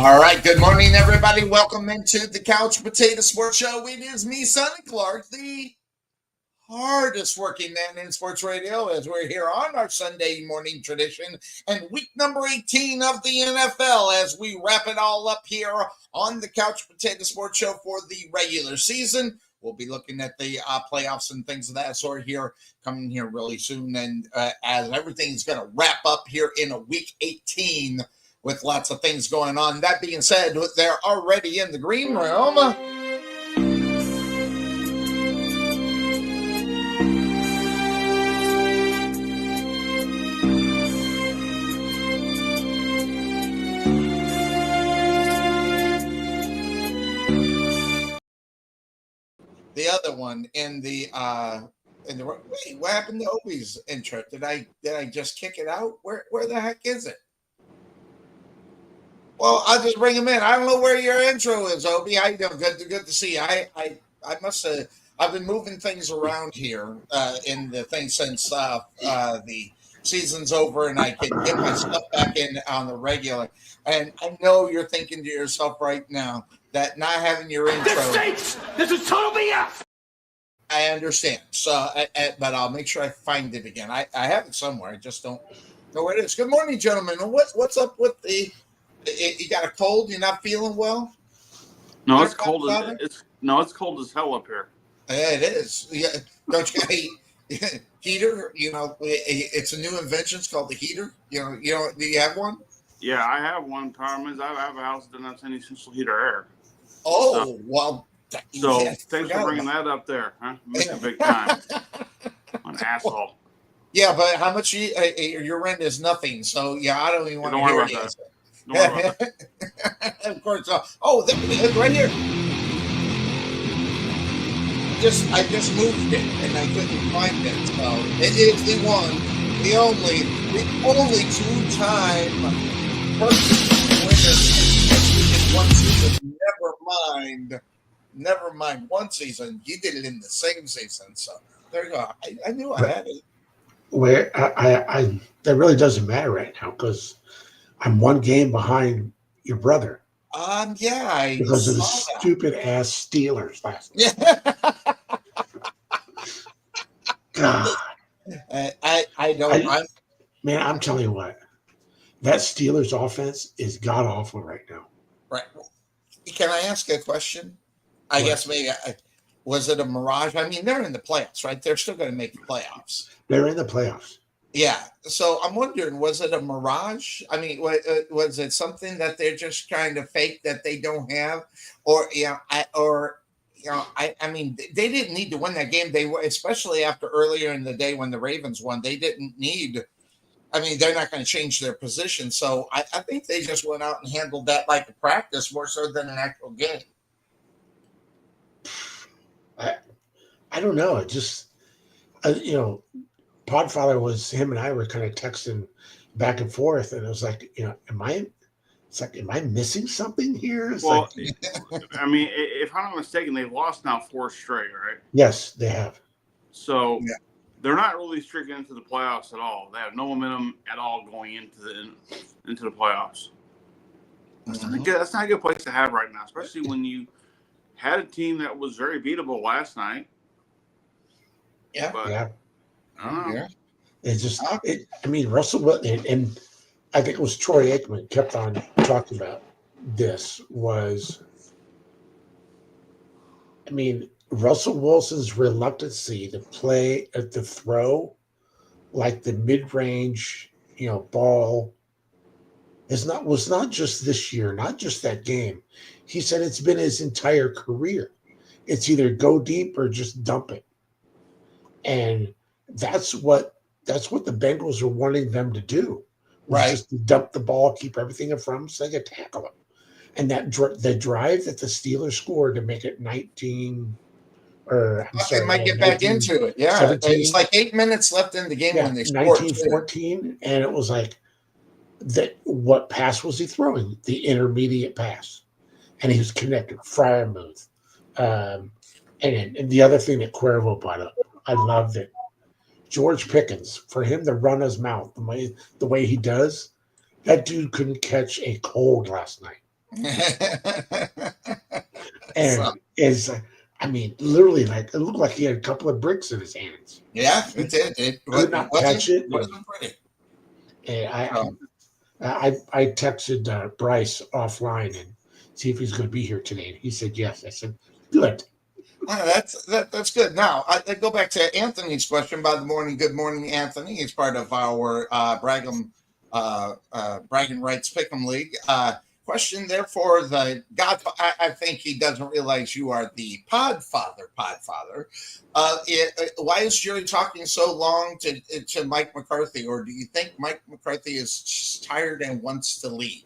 All right, good morning, everybody. Welcome into the Couch Potato Sports Show. It is me, Sonny Clark, the hardest working man in sports radio, as we're here on our Sunday morning tradition and week number 18 of the NFL as we wrap it all up here on the Couch Potato Sports Show for the regular season. We'll be looking at the playoffs and things of that sort here coming here really soon. And as everything's going to wrap up here in a week 18 with lots of things going on. That being said, they're already in the green room. The other one in the wait, what happened to Obi's intro? Did I just kick it out? Where the heck is it? Well, I'll just bring him in. I don't know where your intro is, Obi. How you doing? Good to see you. I must have. I've been moving things around here in the thing since the season's over, and I can get my stuff back in on the regular. And I know you're thinking to yourself right now that not having your intro. This stinks! This is total BS! I understand. So, but I'll make sure I find it again. I have it somewhere. I just don't know where it is. Good morning, gentlemen. What's up with the? You got a cold? You're not feeling well? No, it's cold. It's cold as hell up here. Yeah, it is. Yeah, don't you got a heater? You know, it's a new invention. It's called the heater. Do you have one? Yeah, I have one. Problem is, I have a house that doesn't have any central heat or air. Oh, so, well. So thanks for bringing that up there, huh? Missed a big time. An asshole. Yeah, but how much your rent is nothing. So yeah, I don't even want to hear it. Of course. Right here. I just moved it and I couldn't find it. So it is the only two-time winner in one season. Never mind one season. You did it in the same season. So there you go. I knew I had it. Where that really doesn't matter right now because I'm one game behind your brother. Yeah, because of the stupid ass Steelers last night. Yeah. God, I don't. Man, I'm telling you what, that Steelers offense is god awful right now. Right. Can I ask a question? I guess maybe was it a mirage? I mean, they're in the playoffs, right? They're still going to make the playoffs. They're in the playoffs. Yeah. So I'm wondering, was it a mirage? I mean, was it something that they're just trying to fake that they don't have, or I mean, they didn't need to win that game. They were, especially after earlier in the day when the Ravens won, they didn't need. I mean, they're not going to change their position. So I think they just went out and handled that like a practice more so than an actual game. I don't know. It just, Podfather was, him and I were kind of texting back and forth, and it was like, am I missing something here? I mean, if I'm not mistaken, they've lost now 4 straight, right? Yes, they have. So they're not really streaking into the playoffs at all. They have no momentum at all going into the playoffs. That's not a good place to have right now, especially when you had a team that was very beatable last night. Yeah. But, yeah. I don't know. Yeah. It's just, Russell Wilson, and I think it was Troy Aikman kept on talking about this, Russell Wilson's reluctancy to play at the throw, like the mid-range, ball, was not just this year, not just that game. He said it's been his entire career. It's either go deep or just dump it. And that's what the Bengals are wanting them to do. Right. Just to dump the ball, keep everything in front of them so they can tackle them. And that the drive that the Steelers scored to make it 19 or I'm sorry, they might get back into it. Yeah. 17, it's like 8 minutes left in the game when they scored. 19-14, and it was like that. What pass was he throwing? The intermediate pass. And he was connected, Freiermuth. And the other thing that Cuervo brought up, I loved it. George Pickens, for him to run his mouth the way he does, that dude couldn't catch a cold last night. And is, I mean, literally, like it looked like he had a couple of bricks in his hands. Yeah, it did. It Could not wasn't catch it. pretty. And So, I texted Bryce offline and see if he's going to be here today. And he said yes. I said, good. that's good. Now I go back to Anthony's question by the morning. Good morning, Anthony. He's part of our Bragging Rights Pick'em League. Question there for the God. I think he doesn't realize you are the Podfather. Why is Jerry talking so long to Mike McCarthy, or do you think Mike McCarthy is just tired and wants to leave?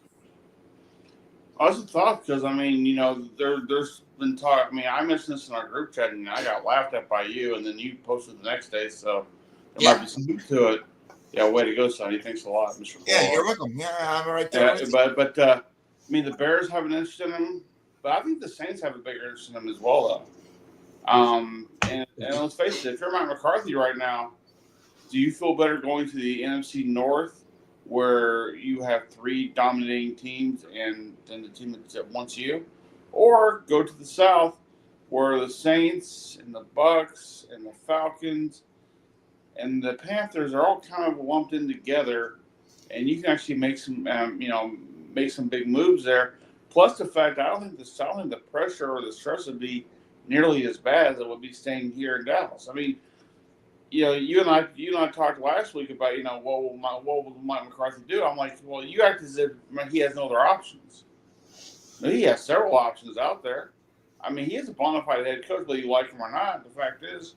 I was a thought because I mean, there's been talk. I mean, I mentioned this in our group chat, and I got laughed at by you, and then you posted the next day, so there might be something to it. Yeah, way to go, Sonny. Thanks a lot, Mr. Yeah, you're welcome. Yeah, I'm right there. Yeah, but I mean, the Bears have an interest in him, but I think the Saints have a bigger interest in him as well, though. And let's face it, if you're Mike McCarthy right now, do you feel better going to the NFC North, where you have 3 dominating teams and then the team that wants you, or go to the South, where the Saints and the Bucks and the Falcons and the Panthers are all kind of lumped in together, and you can actually make some big moves there. Plus the fact I don't think the pressure or the stress would be nearly as bad as it would be staying here in Dallas. I mean, you and I talked last week about what will Mike McCarthy do? I'm like, well, you act as if he has no other options. He has several options out there. I mean, he is a bona fide head coach, whether you like him or not. The fact is,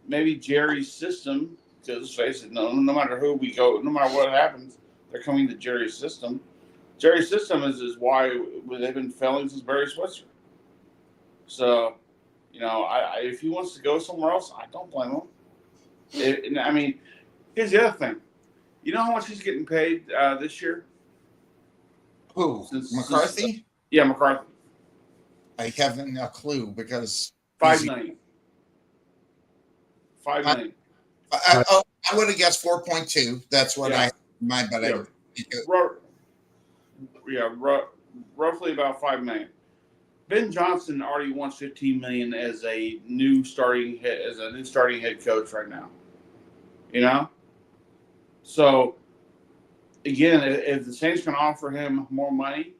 maybe Jerry's system, because let's face it, no matter who we go, no matter what happens, they're coming to Jerry's system. Jerry's system is why they've been failing since Barry Switzer. So, if he wants to go somewhere else, I don't blame him. I mean, here's the other thing. You know how much he's getting paid this year? Who? McCarthy? Yeah, McCarthy. I haven't a clue because $5 million. $5 million. I would have guessed 4.2. That's what roughly about $5 million. Ben Johnson already wants $15 million as a new starting head coach right now. So again, if the Saints can offer him more money,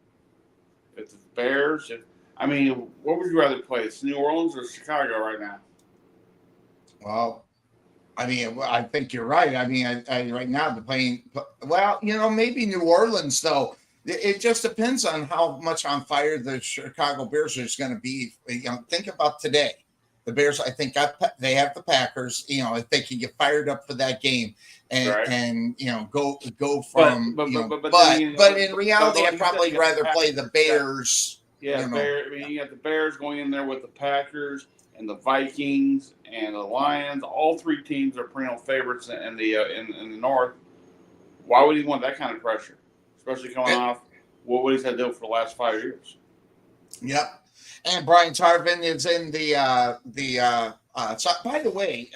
if the Bears, what would you rather play? It's New Orleans or Chicago right now? Well, I think you're right. Right now they're playing. Well, maybe New Orleans though. It just depends on how much on fire the Chicago Bears is going to be. Think about today. The Bears, I think, they have the Packers. If they can get fired up for that game and go from. But in reality, I'd probably rather play the Bears. Yeah, you got the Bears going in there with the Packers and the Vikings and the Lions. All 3 teams are perennial favorites in the North. Why would he want that kind of pressure? Especially coming off what he's had to do for the last 5 years. Yep. And Brian Tarvin is in so by the way,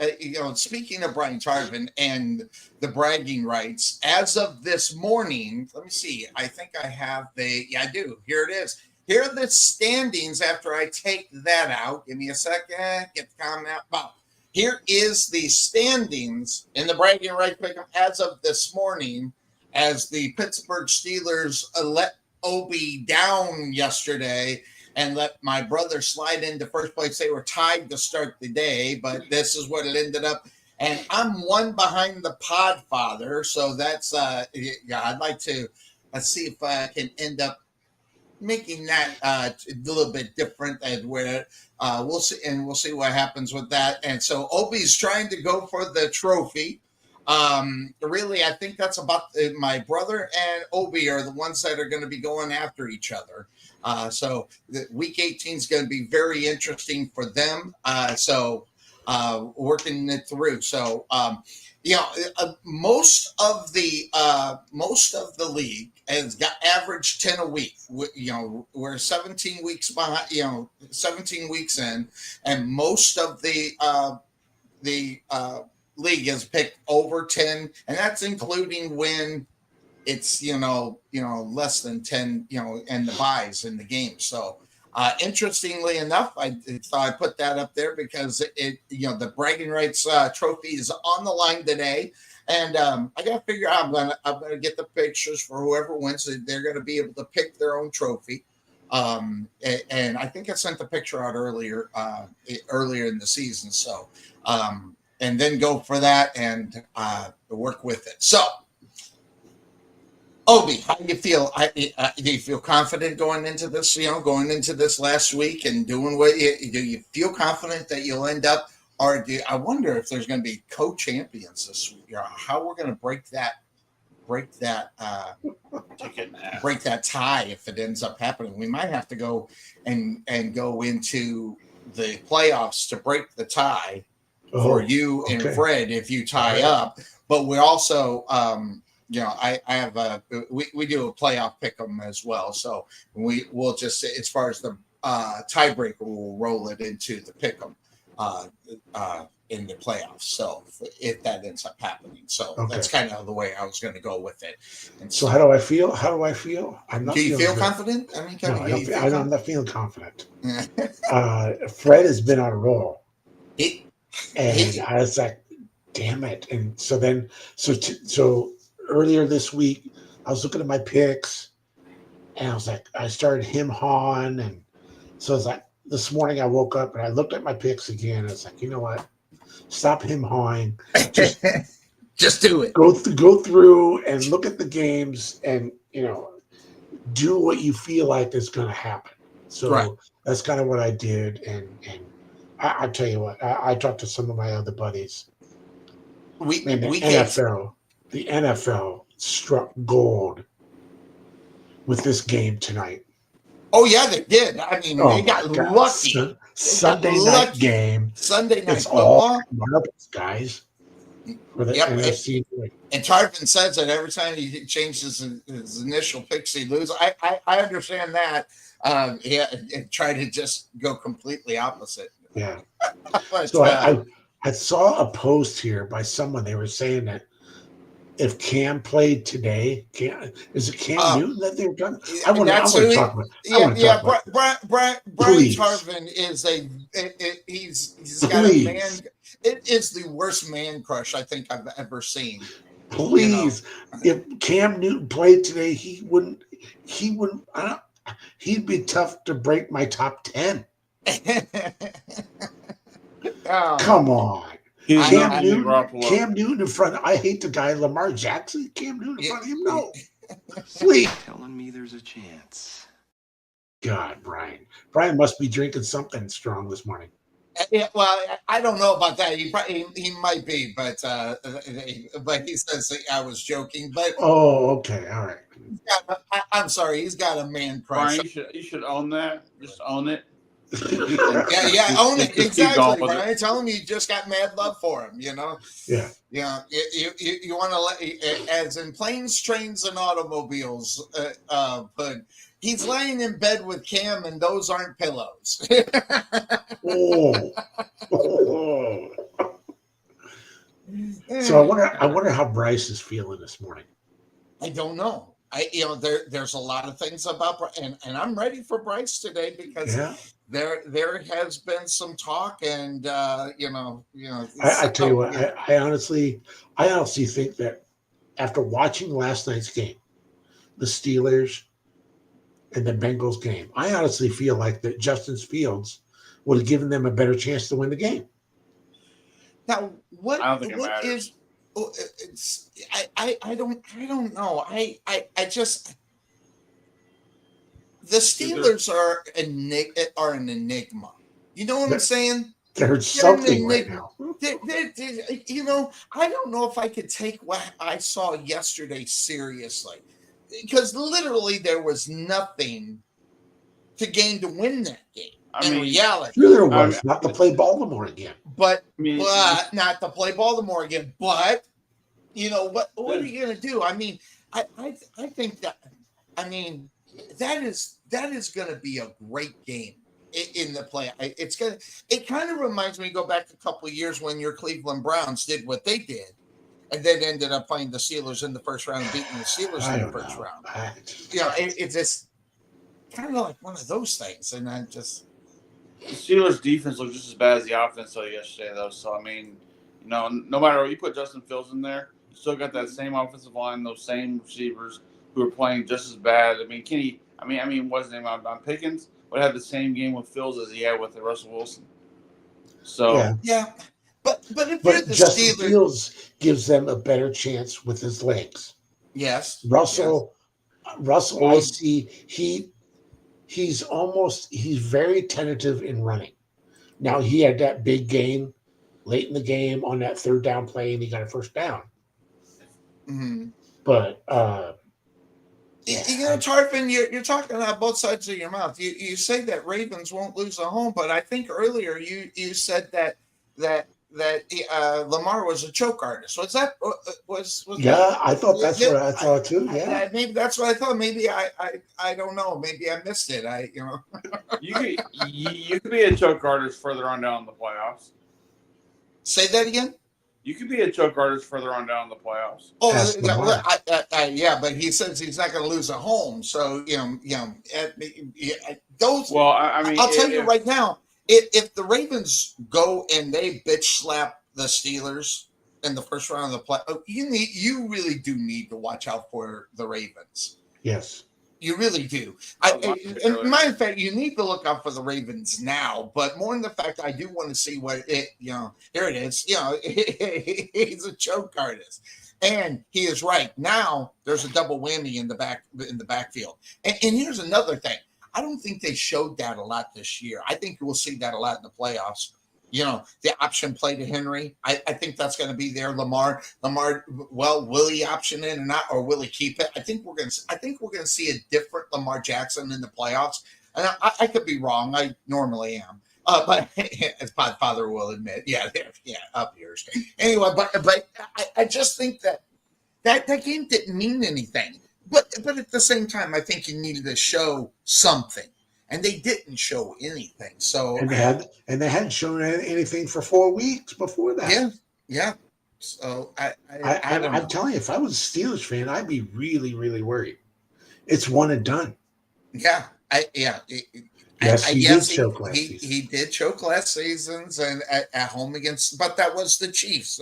speaking of Brian Tarvin and the bragging rights, as of this morning, let me see. I think I have I do. Here it is. Here are the standings after I take that out. Give me a second. Get the comment out. Wow. Here is the standings in the bragging rights pick'em as of this morning, as the Pittsburgh Steelers let Obi down yesterday and let my brother slide into first place. They were tied to start the day, but this is what it ended up. And I'm 1 behind the Podfather. So that's, I'd like to see if I can end up making that a little bit different, and where we'll see what happens with that. And so Obi's trying to go for the trophy. Really, I think that's about my brother and Obi are the ones that are going to be going after each other. So the week 18 is going to be very interesting for them. Working it through. So, most of the league has got average 10 a week. We're 17 weeks behind. 17 weeks in, and most of the league has picked over 10, and that's including when it's less than 10, and the buys in the game. So interestingly enough, I thought I put that up there because the bragging rights trophy is on the line today. And I got to figure out. I'm gonna get the pictures for whoever wins. They're gonna be able to pick their own trophy. And I think I sent the picture out earlier in the season. So and then go for that and work with it. So Obi, how do you feel? Do you feel confident going into this? Going into this last week and doing what? Do you feel confident that you'll end up? Or I wonder if there's going to be co-champions this week. How we're going to break that tie if it ends up happening. We might have to go and go into the playoffs to break the tie for you and Fred if you tie up. But we also, I have we do a playoff pick 'em as well. So we'll just, as far as the tiebreaker, we'll roll it into the pick 'em. In the playoffs, so if that ends up happening, so that's kind of the way I was going to go with it. And so how do I feel? I'm not. Do you feel confident? I mean, I'm not feeling confident. Fred has been on a roll, and I was like, "Damn it!" And so earlier this week, I was looking at my picks, and I was like, I started him on, and so I was like. This morning I woke up and I looked at my picks again. And it's like, you know what? Stop him hawing. Just do it. Go through and look at the games and do what you feel like is going to happen. So that's kind of what I did. And I tell you what, I talked to some of my other buddies. The NFL struck gold with this game tonight. Oh yeah, they did. I mean, they got lucky. Sunday night game. Sunday night it's football. All marbles, guys. For the NFC. And Tarvin says that every time he changes his initial picks, he loses. I understand that. And try to just go completely opposite. Yeah. So I saw a post here by someone. They were saying that if Cam played today, is it Cam Newton that they were done? I want to talk about. Brian Tarvin is he's got a man. It is the worst man crush I think I've ever seen. Please, if Cam Newton played today, he wouldn't. He'd be tough to break my top 10. Come on. Cam Newton in front. I hate the guy Lamar Jackson. Cam Newton in front of him. No, please. Telling me there's a chance. God, Brian must be drinking something strong this morning. Yeah, well, I don't know about that. He might be, but he says I was joking. But okay, all right. I'm sorry. He's got a man crush. Brian, you should own that. Just own it. Yeah, own it. Exactly, Brian. Tell him you just got mad love for him, Yeah. You want to let, as in planes, trains, and automobiles, but he's laying in bed with Cam, and those aren't pillows. So I wonder how Bryce is feeling this morning. I don't know. There's a lot of things about Bryce, and I'm ready for Bryce today because there has been some talk, and I tell you what, I honestly think that after watching last night's game, the Steelers and the Bengals game, I honestly feel like that Justin Fields would have given them a better chance to win the game. Now, what is? I don't know. I just the Steelers are an enigma. You know what I'm saying? There's something right now. I don't know if I could take what I saw yesterday seriously, because literally there was nothing to gain to win that game. In reality, sure there was not to play Baltimore again. But not to play Baltimore again. But what are you going to do? I mean, I think that that is going to be a great game in the play. It kind of reminds me, go back a couple of years when your Cleveland Browns did what they did, and then ended up playing the Steelers in the first round and beating the Steelers I in the don't first know. round. It's just kind of like one of those things, and I just The Steelers' defense looked just as bad as the offense yesterday, though. So I mean, no matter what you put Justin Fields in there, you still got that same offensive line, those same receivers who are playing just as bad. I mean, Kenny. I mean, what's his name? I'm Pickens would have the same game with Fields as he had with Russell Wilson. So yeah. But if you're But the Justin Steelers, Fields gives them a better chance with his legs. yes. Russell, I well, see he's very tentative in running. Now he had that big game late in the game on that third down play, and he got a first down. Mm-hmm. But Tarpon, you're talking out both sides of your mouth. You say that Ravens won't lose a home, but I think earlier you said that Lamar was a choke artist. Was that was yeah, I thought that's that, what I thought too. Yeah, maybe that's what I thought. Maybe I don't know. Maybe I missed it. you could be a choke artist further on down in the playoffs. Say that again. You could be a choke artist further on down in the playoffs. Oh, Lamar. yeah, but he says he's not going to lose a home. So those. Well, I mean, I'll tell you right now, if the Ravens go and they bitch slap the Steelers in the first round of the play, you really do need to watch out for the Ravens. Yes. You really do. In my fact, you need to look out for the Ravens now, but more in the fact I do want to see what here it is. He's a choke artist. And he is right. Now there's a double whammy in the backfield. And here's another thing. I don't think they showed that a lot this year. I think we'll see that a lot in the playoffs. The option play to Henry. I think that's going to be there. Lamar. Well, will he option in or not, or will he keep it? I think we're going to see a different Lamar Jackson in the playoffs. And I could be wrong. I normally am. But as Father will admit, up yours. Anyway, but I just think that game didn't mean anything. But at the same time, I think you needed to show something. And they didn't show anything. So and they hadn't shown anything for 4 weeks before that. Yeah. So I'm telling you, if I was a Steelers fan, I'd be really, really worried. It's one and done. Yeah. Yes, he did choke last season. He did choke last seasons and at home but that was the Chiefs.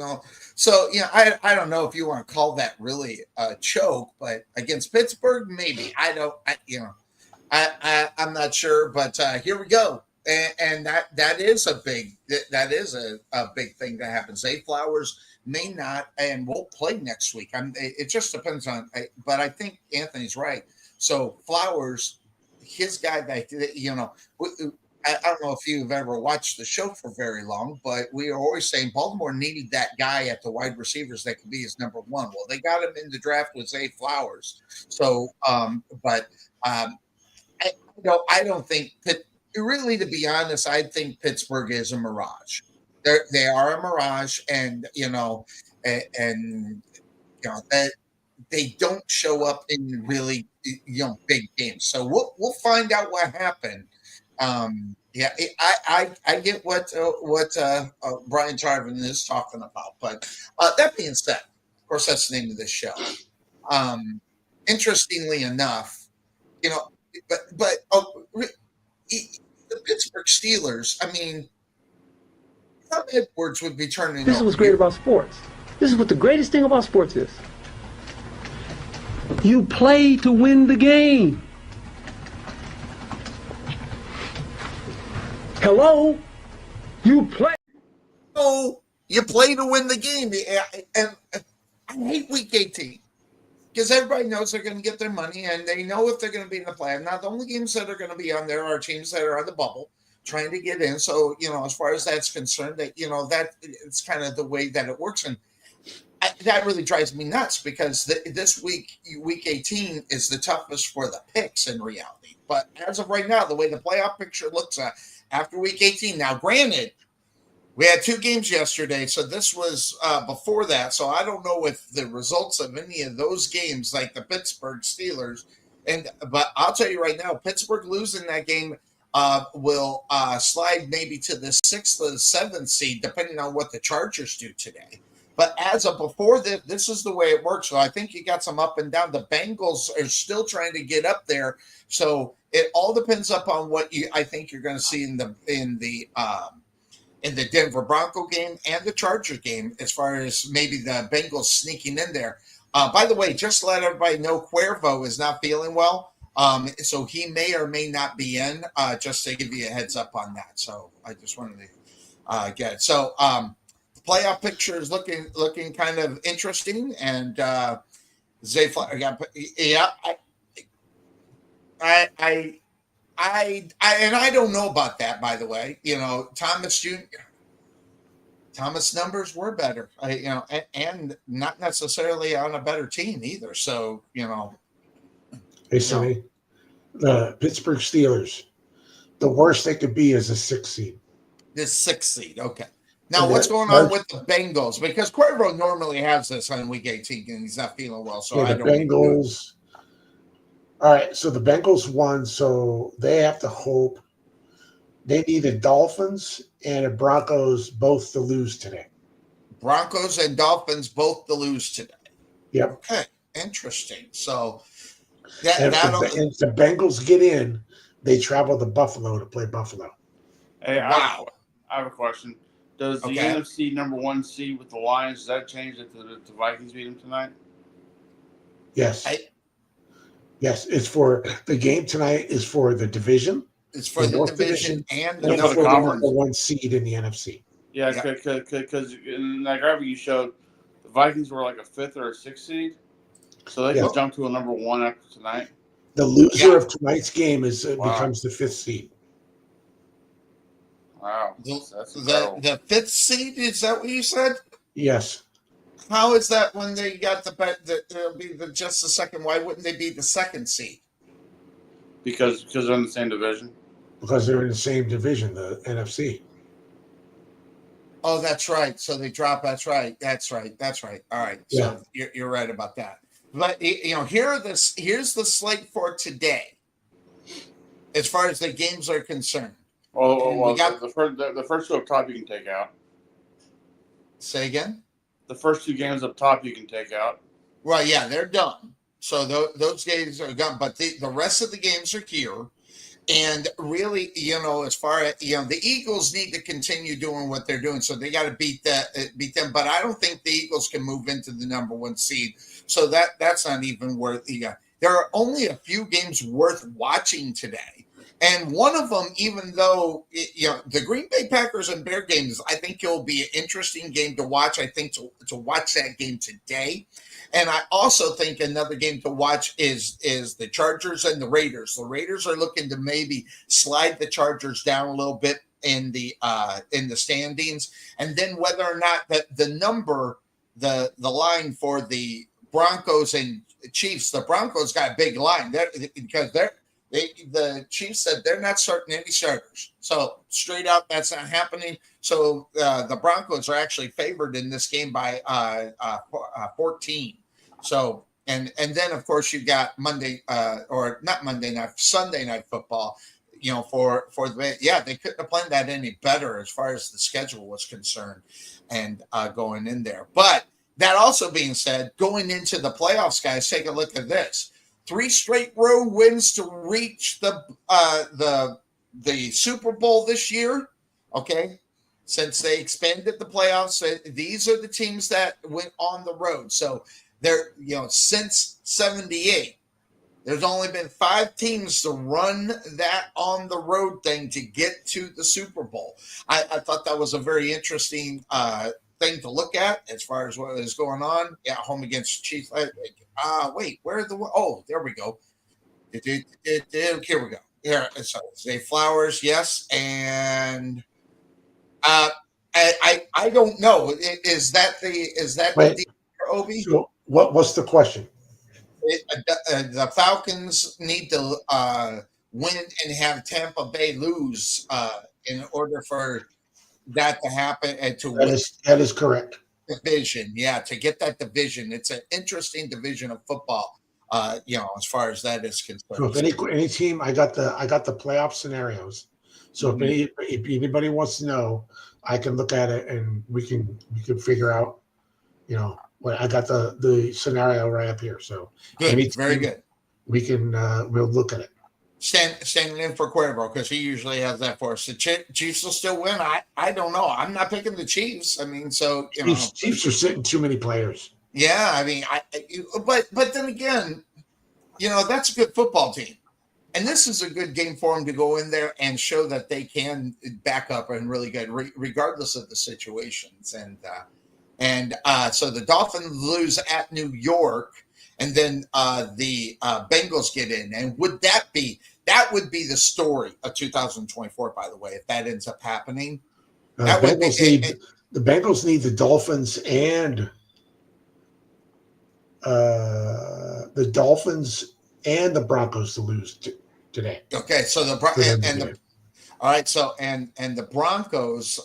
So I don't know if you want to call that really a choke, but against Pittsburgh, maybe. I'm not sure, but here we go, and that is a big thing that happens. Zay Flowers may not and won't play next week. It just depends on, but I think Anthony's right. So Flowers, his guy that I don't know if you've ever watched the show for very long, but we are always saying Baltimore needed that guy at the wide receivers that could be his number one. Well, they got him in the draft with Zay Flowers. So, I don't think really, to be honest, I think Pittsburgh is a mirage. They are a mirage, and that they don't show up in really big games. So we'll find out what happened. I get what Brian Tarvin is talking about, but that being said, of course, that's the name of this show. Interestingly enough, the Pittsburgh Steelers. I mean, Tom Edwards would be turning. This is what's great about sports. This is what the greatest thing about sports is. You play to win the game. Hello? You play. Oh, you play to win the game. And I hate Week 18 because everybody knows they're going to get their money and they know if they're going to be in the playoff. Now, the only games that are going to be on there are teams that are on the bubble trying to get in. So, as far as that's concerned, that it's kind of the way that it works. And that really drives me nuts because this week 18, is the toughest for the picks in reality. But as of right now, the way the playoff picture looks after Week 18. Now, granted, we had 2 games yesterday, so this was before that. So I don't know if the results of any of those games, like the Pittsburgh Steelers, but I'll tell you right now, Pittsburgh losing that game will slide maybe to the 6th or the 7th seed, depending on what the Chargers do today. But as of before this is the way it works. So I think you got some up and down. The Bengals are still trying to get up there. So it all depends upon what I think you're going to see in the Denver Bronco game and the Chargers game, as far as maybe the Bengals sneaking in there. By the way, just to let everybody know, Cuervo is not feeling well. So he may or may not be in, just to give you a heads up on that. So I just wanted to get it. So the playoff picture is looking kind of interesting. And Zay, yeah, and I don't know about that, by the way. Thomas numbers were better, and not necessarily on a better team either. So, Hey, Sonny, the Pittsburgh Steelers, the worst they could be is a 6 seed. This 6 seed, okay. Now, what's going on with the Bengals? Because Cuervo normally has this on week 18, and he's not feeling well. So I don't. Bengals. All right, so the Bengals won, so they have to hope. They need the Dolphins and the Broncos both to lose today. Broncos and Dolphins both to lose today. Yep. Okay, interesting. So if the Bengals get in, they travel to Buffalo to play Buffalo. Hey, wow. I have a question. Does the NFC number 1 seed with the Lions, does that change if the Vikings beat them tonight? Yes. Yes, it's for the game tonight is for the division. It's for the division and the conference. The 1 seed in the NFC. Yeah, because in that graphic you showed, the Vikings were like a 5th or a 6th seed, so they could jump to a number 1 after tonight. The loser of tonight's game becomes the 5th seed. Wow, that's the 5th seed. Is that what you said? Yes. How is that when they got the bet that they'll be just the second? Why wouldn't they be the 2nd seed? Because they're in the same division. Because they're in the same division, the NFC. Oh, that's right. So they drop. That's right. All right. Yeah. So you're right about that. But here's the slate for today, as far as the games are concerned. Well, the first 2 up top you can take out. Say again. The first 2 games up top you can take out. Well, yeah, they're done. So those games are done, but the rest of the games are here. And really, as far as the Eagles need to continue doing what they're doing, so they got to beat them. But I don't think the Eagles can move into the number 1 seed, so that's not even worth. There are only a few games worth watching today, and one of them, even though the Green Bay Packers and Bear games, I think it'll be an interesting game to watch. I think to watch that game today. And I also think another game to watch is the Chargers and the Raiders. The Raiders are looking to maybe slide the Chargers down a little bit in the standings, and then whether or not the line for the Broncos and Chiefs. The Broncos got a big line because the Chiefs said they're not starting any starters. So straight out, that's not happening. So the Broncos are actually favored in this game by 14. So and then of course you got Sunday night football. For they couldn't have planned that any better as far as the schedule was concerned, and going in there. But that also being said, going into the playoffs, guys, take a look at this. 3 straight road wins to reach the Super Bowl this year. Okay, since they expanded the playoffs, these are the teams that went on the road. So they're since '78, there's only been 5 teams to run that on the road thing to get to the Super Bowl. I thought that was a very interesting thing to look at as far as what is going on. Yeah, home against Chiefs. Wait, where are there we go. Here we go. Here, sorry, Zay Flowers, yes, and I don't know. Is that the deal for Obi? So what's the question? The Falcons need to win and have Tampa Bay lose in order for that to happen and to win. That is correct. Division, to get that division. It's an interesting division of football, as far as that is concerned. So if any team, I got the playoff scenarios. So if anybody wants to know, I can look at it and we can figure out I got the scenario right up here. So Good, very good. We can we'll look at it. Standing in for Cuervo because he usually has that for us. The Chiefs will still win. I don't know. I'm not picking the Chiefs. I mean, so Chiefs are sitting too many players. Yeah, I mean, but then again, that's a good football team, and this is a good game for them to go in there and show that they can back up and really good, regardless of the situations. And so the Dolphins lose at New York. And then the Bengals get in, and that would be the story of 2024? By the way, if that ends up happening, that would be the Bengals need the Dolphins and the Broncos to lose today. Okay, so all right, so and the Broncos,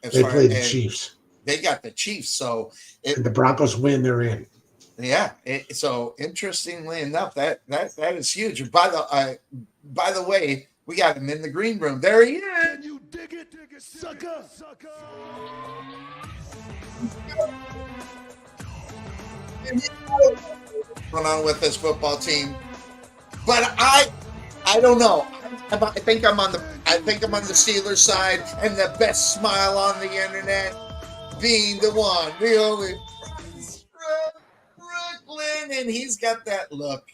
they play the Chiefs. They got the Chiefs, so if the Broncos win, they're in. Yeah. So interestingly enough, that is huge. And by the way, we got him in the green room. There he is. Can you dig it, sucker? What's going on with this football team? But I don't know. I think I'm on the Steelers side, and the best smile on the internet being the one, the only. And he's got that look.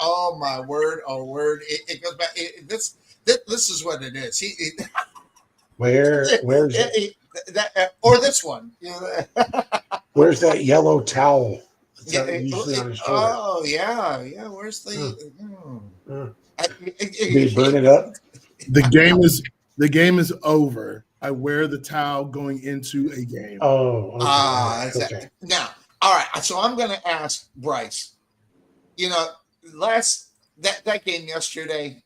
Oh my word! Oh word! It goes back. This is what it is. Where's that or this one? Where's that yellow towel? Usually on his shoulder. Oh yeah. Where's the? Did he burn it up? The game is over. I wear the towel going into a game. Oh, okay. Now. All right, so I'm going to ask Bryce. That game yesterday,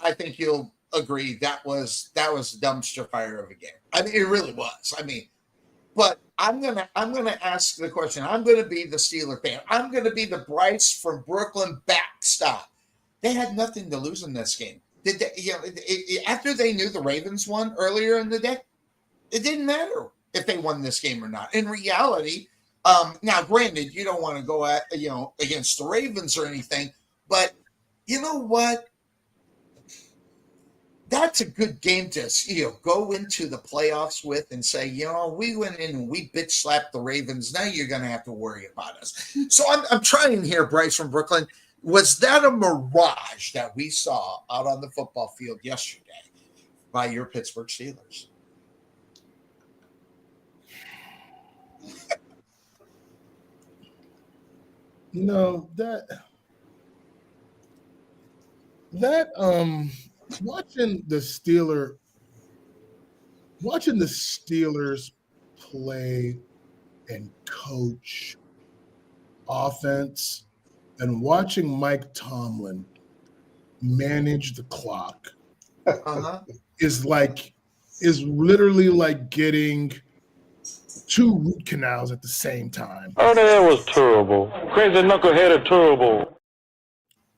I think you'll agree that was dumpster fire of a game. I mean, it really was. I mean, but I'm gonna ask the question. I'm going to be the Steeler fan. I'm going to be the Bryce from Brooklyn backstop. They had nothing to lose in this game. Did they? After they knew the Ravens won earlier in the day, it didn't matter if they won this game or not. In reality. Now, granted, you don't want to go against the Ravens or anything, but you know what? That's a good game to go into the playoffs with and say, we went in and we bitch slapped the Ravens. Now you're going to have to worry about us. So I'm trying here, Bryce from Brooklyn. Was that a mirage that we saw out on the football field yesterday by your Pittsburgh Steelers? No, that watching the Steelers play and coach offense and watching Mike Tomlin manage the clock is literally like getting 2 root canals at the same time. Oh, that was terrible. Crazy knuckleheaded terrible.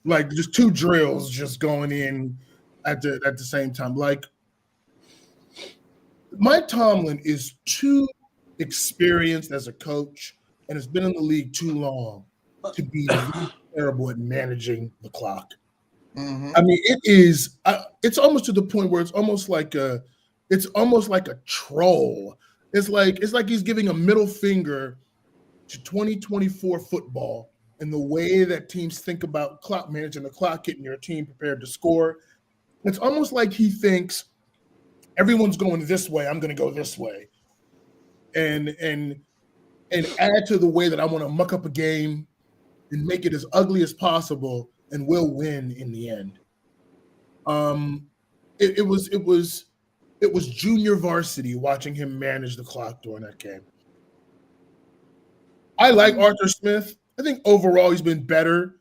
Like just 2 drills just going in at the same time. Like Mike Tomlin is too experienced as a coach and has been in the league too long to be terrible at managing the clock. Mm-hmm. I mean, it is. It's almost to the point where it's almost like a troll. It's like he's giving a middle finger to 2024 football and the way that teams think about clock managing the clock, getting your team prepared to score. It's almost like he thinks everyone's going this way, I'm going to go this way, and add to the way that I want to muck up a game and make it as ugly as possible, and we'll win in the end. It was junior varsity watching him manage the clock during that game. I like Arthur Smith. I think overall he's been better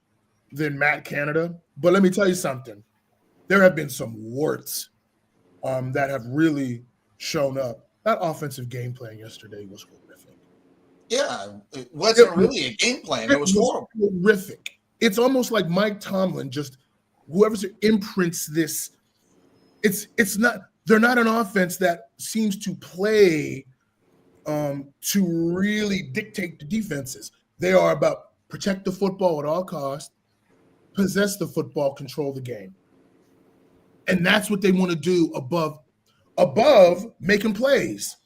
than Matt Canada. But let me tell you something. There have been some warts that have really shown up. That offensive game plan yesterday was horrific. Yeah, it wasn't really a game plan. It was horrible. Horrific. It's almost like Mike Tomlin whoever imprints this. It's not. They're not an offense that seems to play to really dictate the defenses. They are about protect the football at all costs, possess the football, control the game. And that's what they want to do above making plays,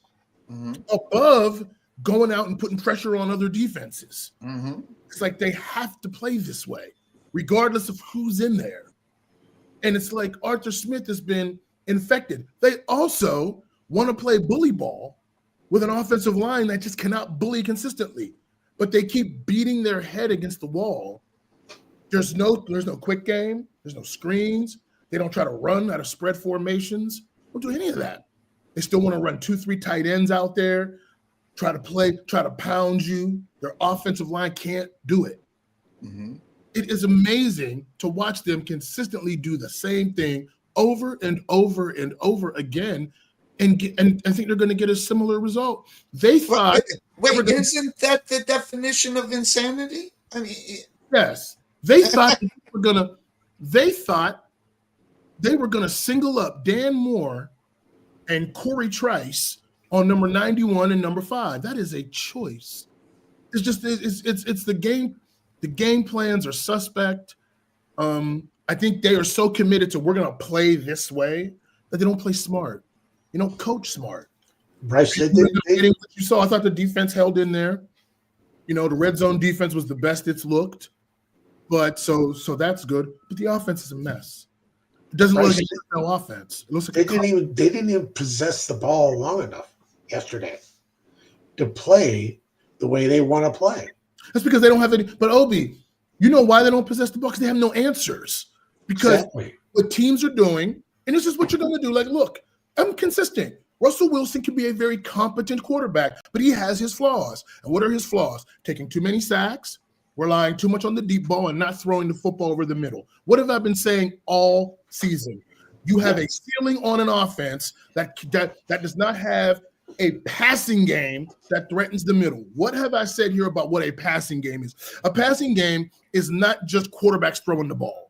above going out and putting pressure on other defenses. It's like they have to play this way, regardless of who's in there. And it's like Arthur Smith has been infected. They also want to play bully ball with an offensive line that just cannot bully consistently, but they keep beating their head against the wall. There's no quick game. There's no screens. They don't try to run out of spread formations. Don't do any of that. They still want to run 2-3 tight ends out there, try to pound you. Their offensive line can't do it. It is amazing to watch them consistently do the same thing over and over and over again, and I think they're going to get a similar result. They thought, isn't that the definition of insanity? I mean, yes, they thought they were gonna single up Dan Moore and Corey Trice on number 91 and number 5. That is a choice. It's just it's the game. The game plans are suspect. I think they are so committed to we're going to play this way that they don't play smart. You don't coach smart. Bryce, you saw, I thought the defense held in there. You know, the red zone defense was the best it's looked. But so that's good. But the offense is a mess. It doesn't look like an NFL offense. It looks like they didn't even possess the ball long enough yesterday to play the way they want to play. That's because they don't have any. But Obi, you know why they don't possess the ball? Because they have no answers. Because what teams are doing, and this is what you're going to do. Like, look, I'm consistent. Russell Wilson can be a very competent quarterback, but he has his flaws. And what are his flaws? Taking too many sacks, relying too much on the deep ball, and not throwing the football over the middle. What have I been saying all season? You have a ceiling on an offense that does not have a passing game that threatens the middle. What have I said here about what a passing game is? A passing game is not just quarterbacks throwing the ball.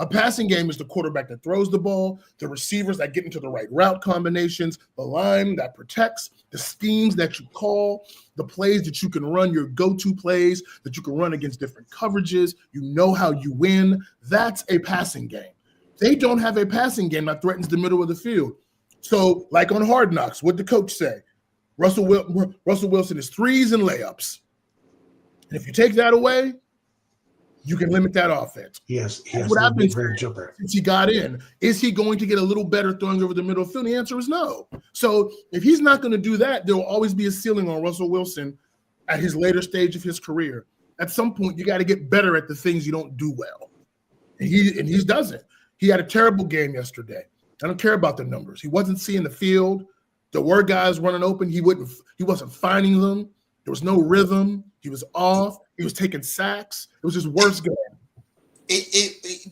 A passing game is the quarterback that throws the ball, the receivers that get into the right route combinations, the line that protects, the schemes that you call, the plays that you can run, your go-to plays that you can run against different coverages. You know how you win. That's a passing game. They don't have a passing game that threatens the middle of the field. So, like on Hard Knocks, what the coach say? Russell Wilson is threes and layups. And if you take that away, you can limit that offense. Yes, what I've been saying since he got in. Is he going to get a little better throwing over the middle of the field? The answer is no. So if he's not going to do that, there will always be a ceiling on Russell Wilson at his later stage of his career. At some point, you got to get better at the things you don't do well. And he doesn't. He had a terrible game yesterday. I don't care about the numbers. He wasn't seeing the field. There were guys running open. He wasn't finding them. There was no rhythm. He was off. He was taking sacks. It was his worst game.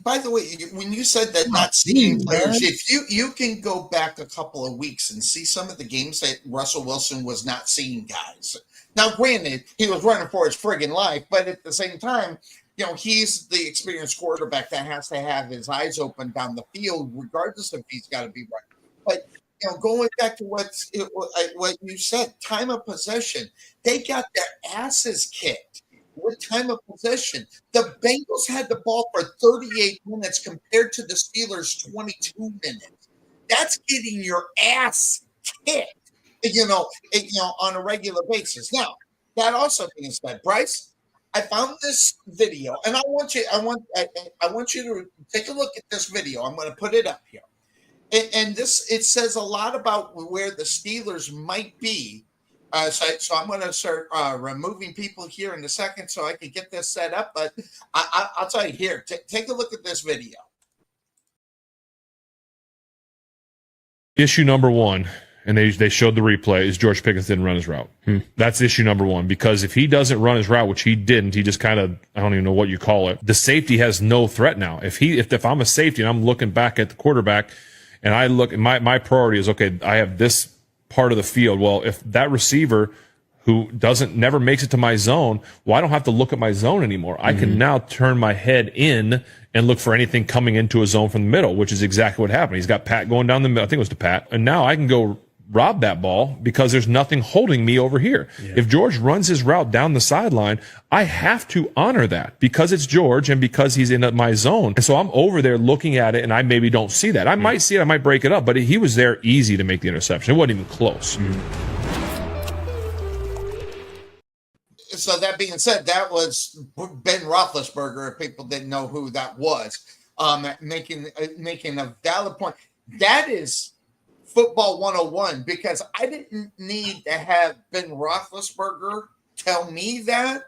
By the way, when you said that not seeing players, if you can go back a couple of weeks and see some of the games that Russell Wilson was not seeing guys. Now, granted, he was running for his friggin' life, but at the same time, you know, he's the experienced quarterback that has to have his eyes open down the field, regardless if he's got to be right. But, you know, going back to what you said, time of possession, they got their asses kicked with time of possession. The Bengals had the ball for 38 minutes compared to the Steelers' 22 minutes. That's getting your ass kicked, you know, on a regular basis. Now, that also being said, Bryce, I found this video, and I want you to take a look at this video. I'm going to put it up here. And this, it says a lot about where the Steelers might be. So I'm going to start removing people here in a second so I can get this set up. But I'll tell you here, take a look at this video. Issue number one, and they showed the replay, is George Pickens didn't run his route. That's issue number one, because if he doesn't run his route, which he didn't, he just kind of, I don't even know what you call it, the safety has no threat now. If I'm a safety and I'm looking back at the quarterback, and I look, my priority is, okay, I have this part of the field. Well, if that receiver who never makes it to my zone, well, I don't have to look at my zone anymore. I can now turn my head in and look for anything coming into a zone from the middle, which is exactly what happened. He's got Pat going down the middle. I think it was to Pat. And now I can go rob that ball because there's nothing holding me over here. Yeah. If George runs his route down the sideline, I have to honor that because it's George and because he's in my zone. And so I'm over there looking at it and I maybe don't see that. I might see it, I might break it up, but he was there easy to make the interception. It wasn't even close. So that being said, that was Ben Roethlisberger. If people didn't know who that was, making a valid point. That is football 101 because I didn't need to have Ben Roethlisberger tell me that.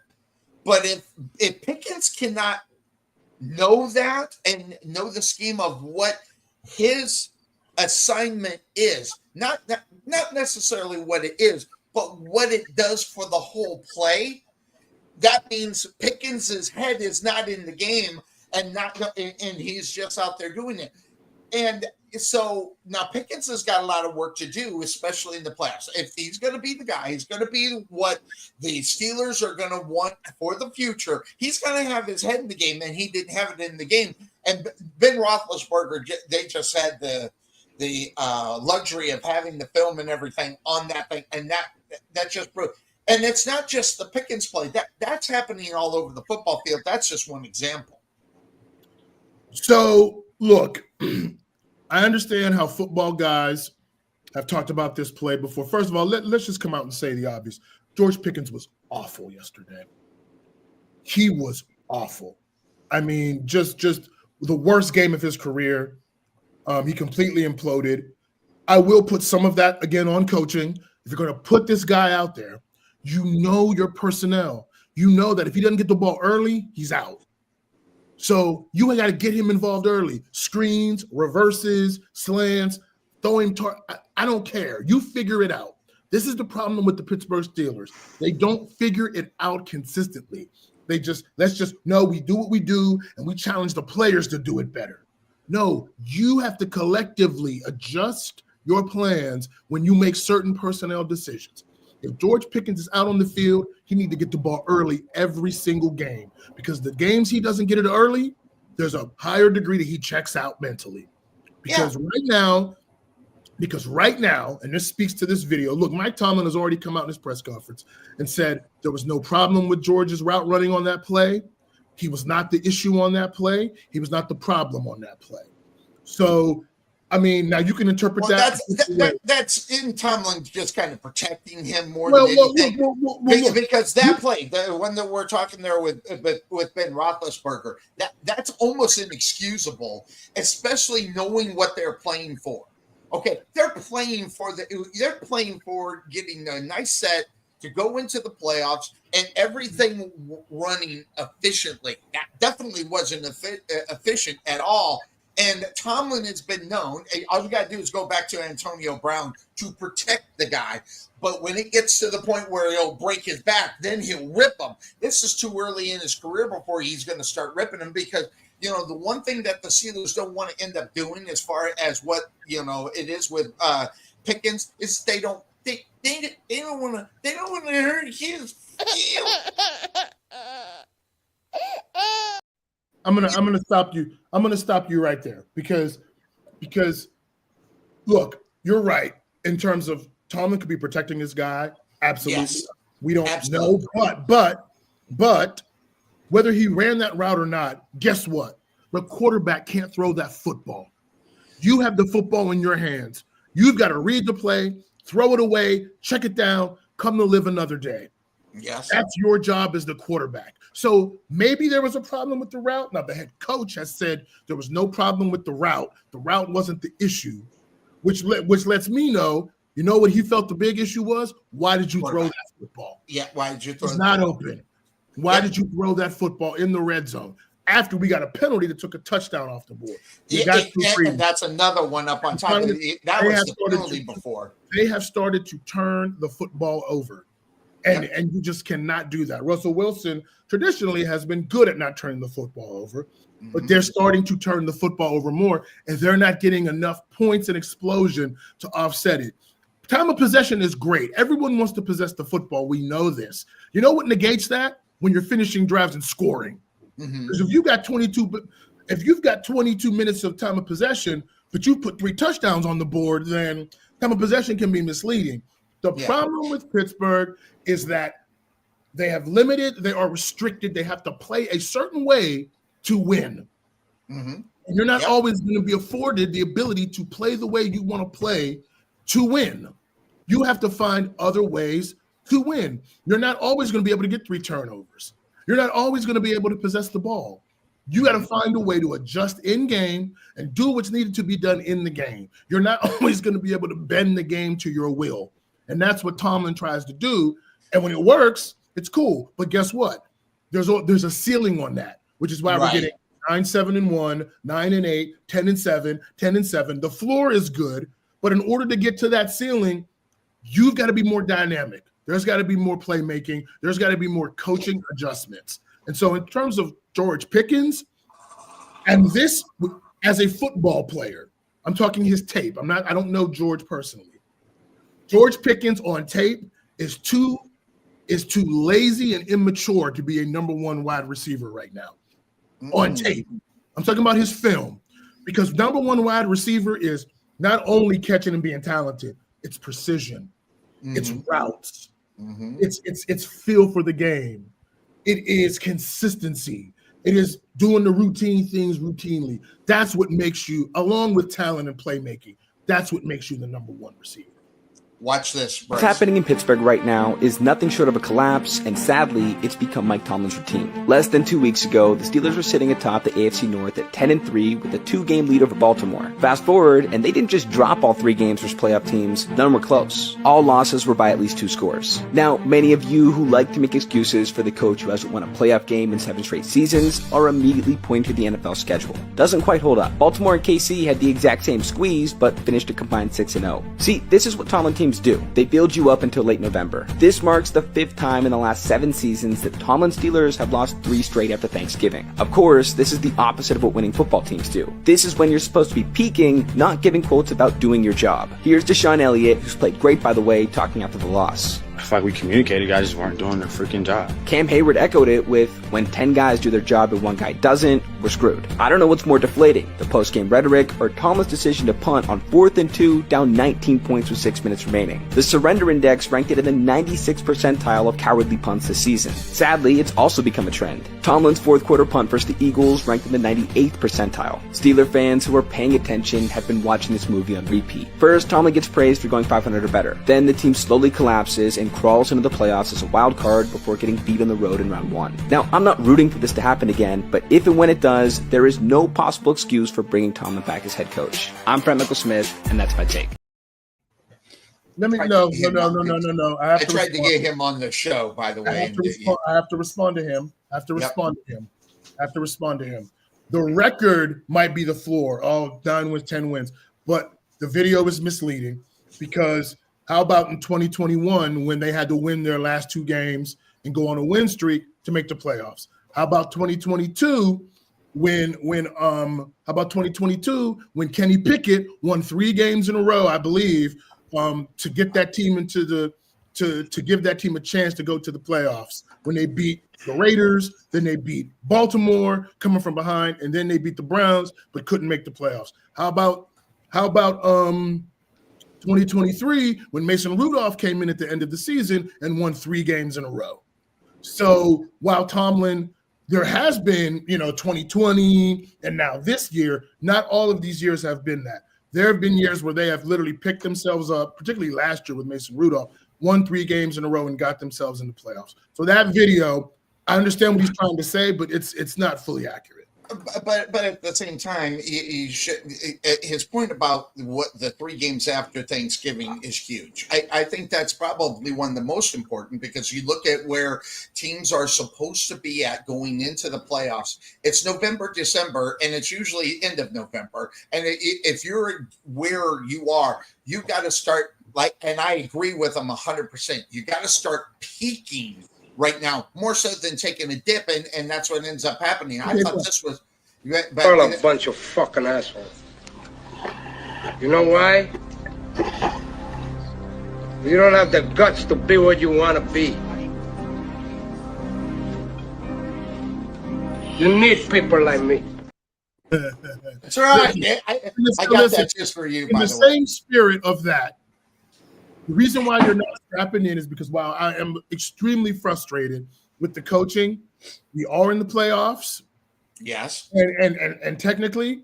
But if Pickens cannot know that and know the scheme of what his assignment is, not necessarily what it is, but what it does for the whole play, that means Pickens's head is not in the game and he's just out there doing it. And so now Pickens has got a lot of work to do, especially in the playoffs. If he's going to be the guy, he's going to be what the Steelers are going to want for the future. He's going to have his head in the game, and he didn't have it in the game. And Ben Roethlisberger, they just had the luxury of having the film and everything on that thing, and that just proved. And it's not just the Pickens play. That's happening all over the football field. That's just one example. So, look, I understand how football guys have talked about this play before. First of all, let's just come out and say the obvious. George Pickens was awful yesterday. He was awful. I mean, just the worst game of his career. He completely imploded. I will put some of that, again, on coaching. If you're going to put this guy out there, you know your personnel. You know that if he doesn't get the ball early, he's out. So you got to get him involved early. Screens, reverses, slants, throw him. I don't care. You figure it out. This is the problem with the Pittsburgh Steelers. They don't figure it out consistently. They let's we do what we do, and we challenge the players to do it better. No, you have to collectively adjust your plans when you make certain personnel decisions. If George Pickens is out on the field, he needs to get the ball early every single game because the games he doesn't get it early, there's a higher degree that he checks out mentally. Because right now, and this speaks to this video, look, Mike Tomlin has already come out in his press conference and said there was no problem with George's route running on that play. He was not the issue on that play. He was not the problem on that play. So, I mean, now you can interpret that's in Tomlin just kind of protecting him more than anything. Because that play, the one that we're talking there with Ben Roethlisberger, that's almost inexcusable, especially knowing what they're playing for. Okay, they're playing for getting a nice set to go into the playoffs and everything running efficiently. That definitely wasn't efficient at all. And Tomlin has been known, all you got to do is go back to Antonio Brown to protect the guy. But when it gets to the point where he'll break his back, then he'll rip him. This is too early in his career before he's going to start ripping him because, the one thing that the Steelers don't want to end up doing as far as what, it is with Pickens is they don't want to hurt his feelings. I'm gonna stop you. I'm gonna stop you right there because look, you're right in terms of Tomlin could be protecting his guy. Absolutely. Yes. We don't know, but whether he ran that route or not, guess what? The quarterback can't throw that football. You have the football in your hands. You've got to read the play, throw it away, check it down, come to live another day. Yes. That's your job as the quarterback. So maybe there was a problem with the route. Now, the head coach has said there was no problem with the route. The route wasn't the issue, which lets me know, what he felt the big issue was? Why did you throw that football? Yeah, why did you throw it? It's not open. Why did you throw that football in the red zone? After we got a penalty that took a touchdown off the board. And that's another one up on top of it. That was the penalty before. They have started to turn the football over. And you just cannot do that. Russell Wilson traditionally has been good at not turning the football over, but they're starting to turn the football over more, and they're not getting enough points and explosion to offset it. Time of possession is great. Everyone wants to possess the football. We know this. You know what negates that? When you're finishing drives and scoring. Because if you've got 22 minutes of time of possession, but you put 3 touchdowns on the board, then Time of possession can be misleading. The problem with Pittsburgh is that they are restricted. They have to play a certain way to win. And you're not always going to be afforded the ability to play the way you want to play to win. You have to find other ways to win. You're not always going to be able to get 3 turnovers. You're not always going to be able to possess the ball. You got to find a way to adjust in game and do what's needed to be done in the game. You're not always going to be able to bend the game to your will. And that's what Tomlin tries to do. And when it works, it's cool. But guess what? There's a ceiling on that, which is why we're getting 9-7-1, 9-8, 10-7, 10-7. The floor is good, but in order to get to that ceiling, you've got to be more dynamic. There's got to be more playmaking. There's got to be more coaching adjustments. And so in terms of George Pickens, and this as a football player, I'm talking his tape. I don't know George personally. George Pickens on tape is too lazy and immature to be a number 1 wide receiver right now. On tape. I'm talking about his film, because number 1 wide receiver is not only catching and being talented, it's precision, it's routes, it's feel for the game, it is consistency, it is doing the routine things routinely. That's what makes you, along with talent and playmaking, that's what makes you the number 1 receiver. Watch this, Bryce. What's happening in Pittsburgh right now is nothing short of a collapse, and sadly, it's become Mike Tomlin's routine. Less than 2 weeks ago, the Steelers were sitting atop the AFC North at 10-3 with a 2-game lead over Baltimore. Fast forward, and they didn't just drop all 3 games versus playoff teams, none were close. All losses were by at least 2 scores. Now, many of you who like to make excuses for the coach who hasn't won a playoff game in 7 straight seasons are immediately pointing to the NFL schedule. Doesn't quite hold up. Baltimore and KC had the exact same squeeze, but finished a combined 6-0. See, this is what Tomlin teams do. They build you up until late November. This marks the 5th time in the last 7 seasons that Tomlin Steelers have lost 3 straight after Thanksgiving. Of course, this is the opposite of what winning football teams do. This is when you're supposed to be peaking, not giving quotes about doing your job. Here's Deshaun Elliott, who's played great by the way, talking after the loss. I feel like we communicated, guys just weren't doing their freaking job. Cam Hayward echoed it with, when 10 guys do their job and 1 guy doesn't, we're screwed. I don't know what's more deflating, the post-game rhetoric or Tomlin's decision to punt on 4th and 2 down 19 points with 6 minutes remaining. The surrender index ranked it in the 96th percentile of cowardly punts this season. Sadly, it's also become a trend. Tomlin's 4th quarter punt versus the Eagles ranked in the 98th percentile. Steeler fans who are paying attention have been watching this movie on repeat. First, Tomlin gets praised for going 500 or better. Then the team slowly collapses and crawls into the playoffs as a wild card before getting beat on the road in round 1. Now, I'm not rooting for this to happen again, but if and when it does, there is no possible excuse for bringing Tomlin back as head coach. I'm Frank Michael Smith, and that's my take. No. I tried to get him on the show, by the way. I have to respond to him. The record might be the floor. 9 wins, 10 wins. But the video is misleading, because how about in 2021 when they had to win their last 2 games and go on a win streak to make the playoffs? How about 2022 when Kenny Pickett won 3 games in a row, I believe, to get that team to give that team a chance to go to the playoffs, when they beat the Raiders, then they beat Baltimore coming from behind, and then they beat the Browns but couldn't make the playoffs. How about 2023 when Mason Rudolph came in at the end of the season and won 3 games in a row? So while Tomlin, there has been, 2020 and now this year, not all of these years have been that. There have been years where they have literally picked themselves up, particularly last year with Mason Rudolph, won 3 games in a row and got themselves in the playoffs. So that video, I understand what he's trying to say, but it's not fully accurate. But at the same time, his point about what the 3 games after Thanksgiving is huge. I think that's probably one of the most important, because you look at where teams are supposed to be at going into the playoffs. It's November, December, and it's usually end of November. And if you're where you are, you got to start and I agree with him 100%. You got to start peaking right now, more so than taking a dip, and that's what ends up happening. I thought this was... You're a bunch of fucking assholes. You know why? You don't have the guts to be what you want to be. You need people like me. That's right. I got that just for you, by the way. In the same spirit of that, The reason why you're not strapping in is because while I am extremely frustrated with the coaching, we are in the playoffs. Yes. And technically,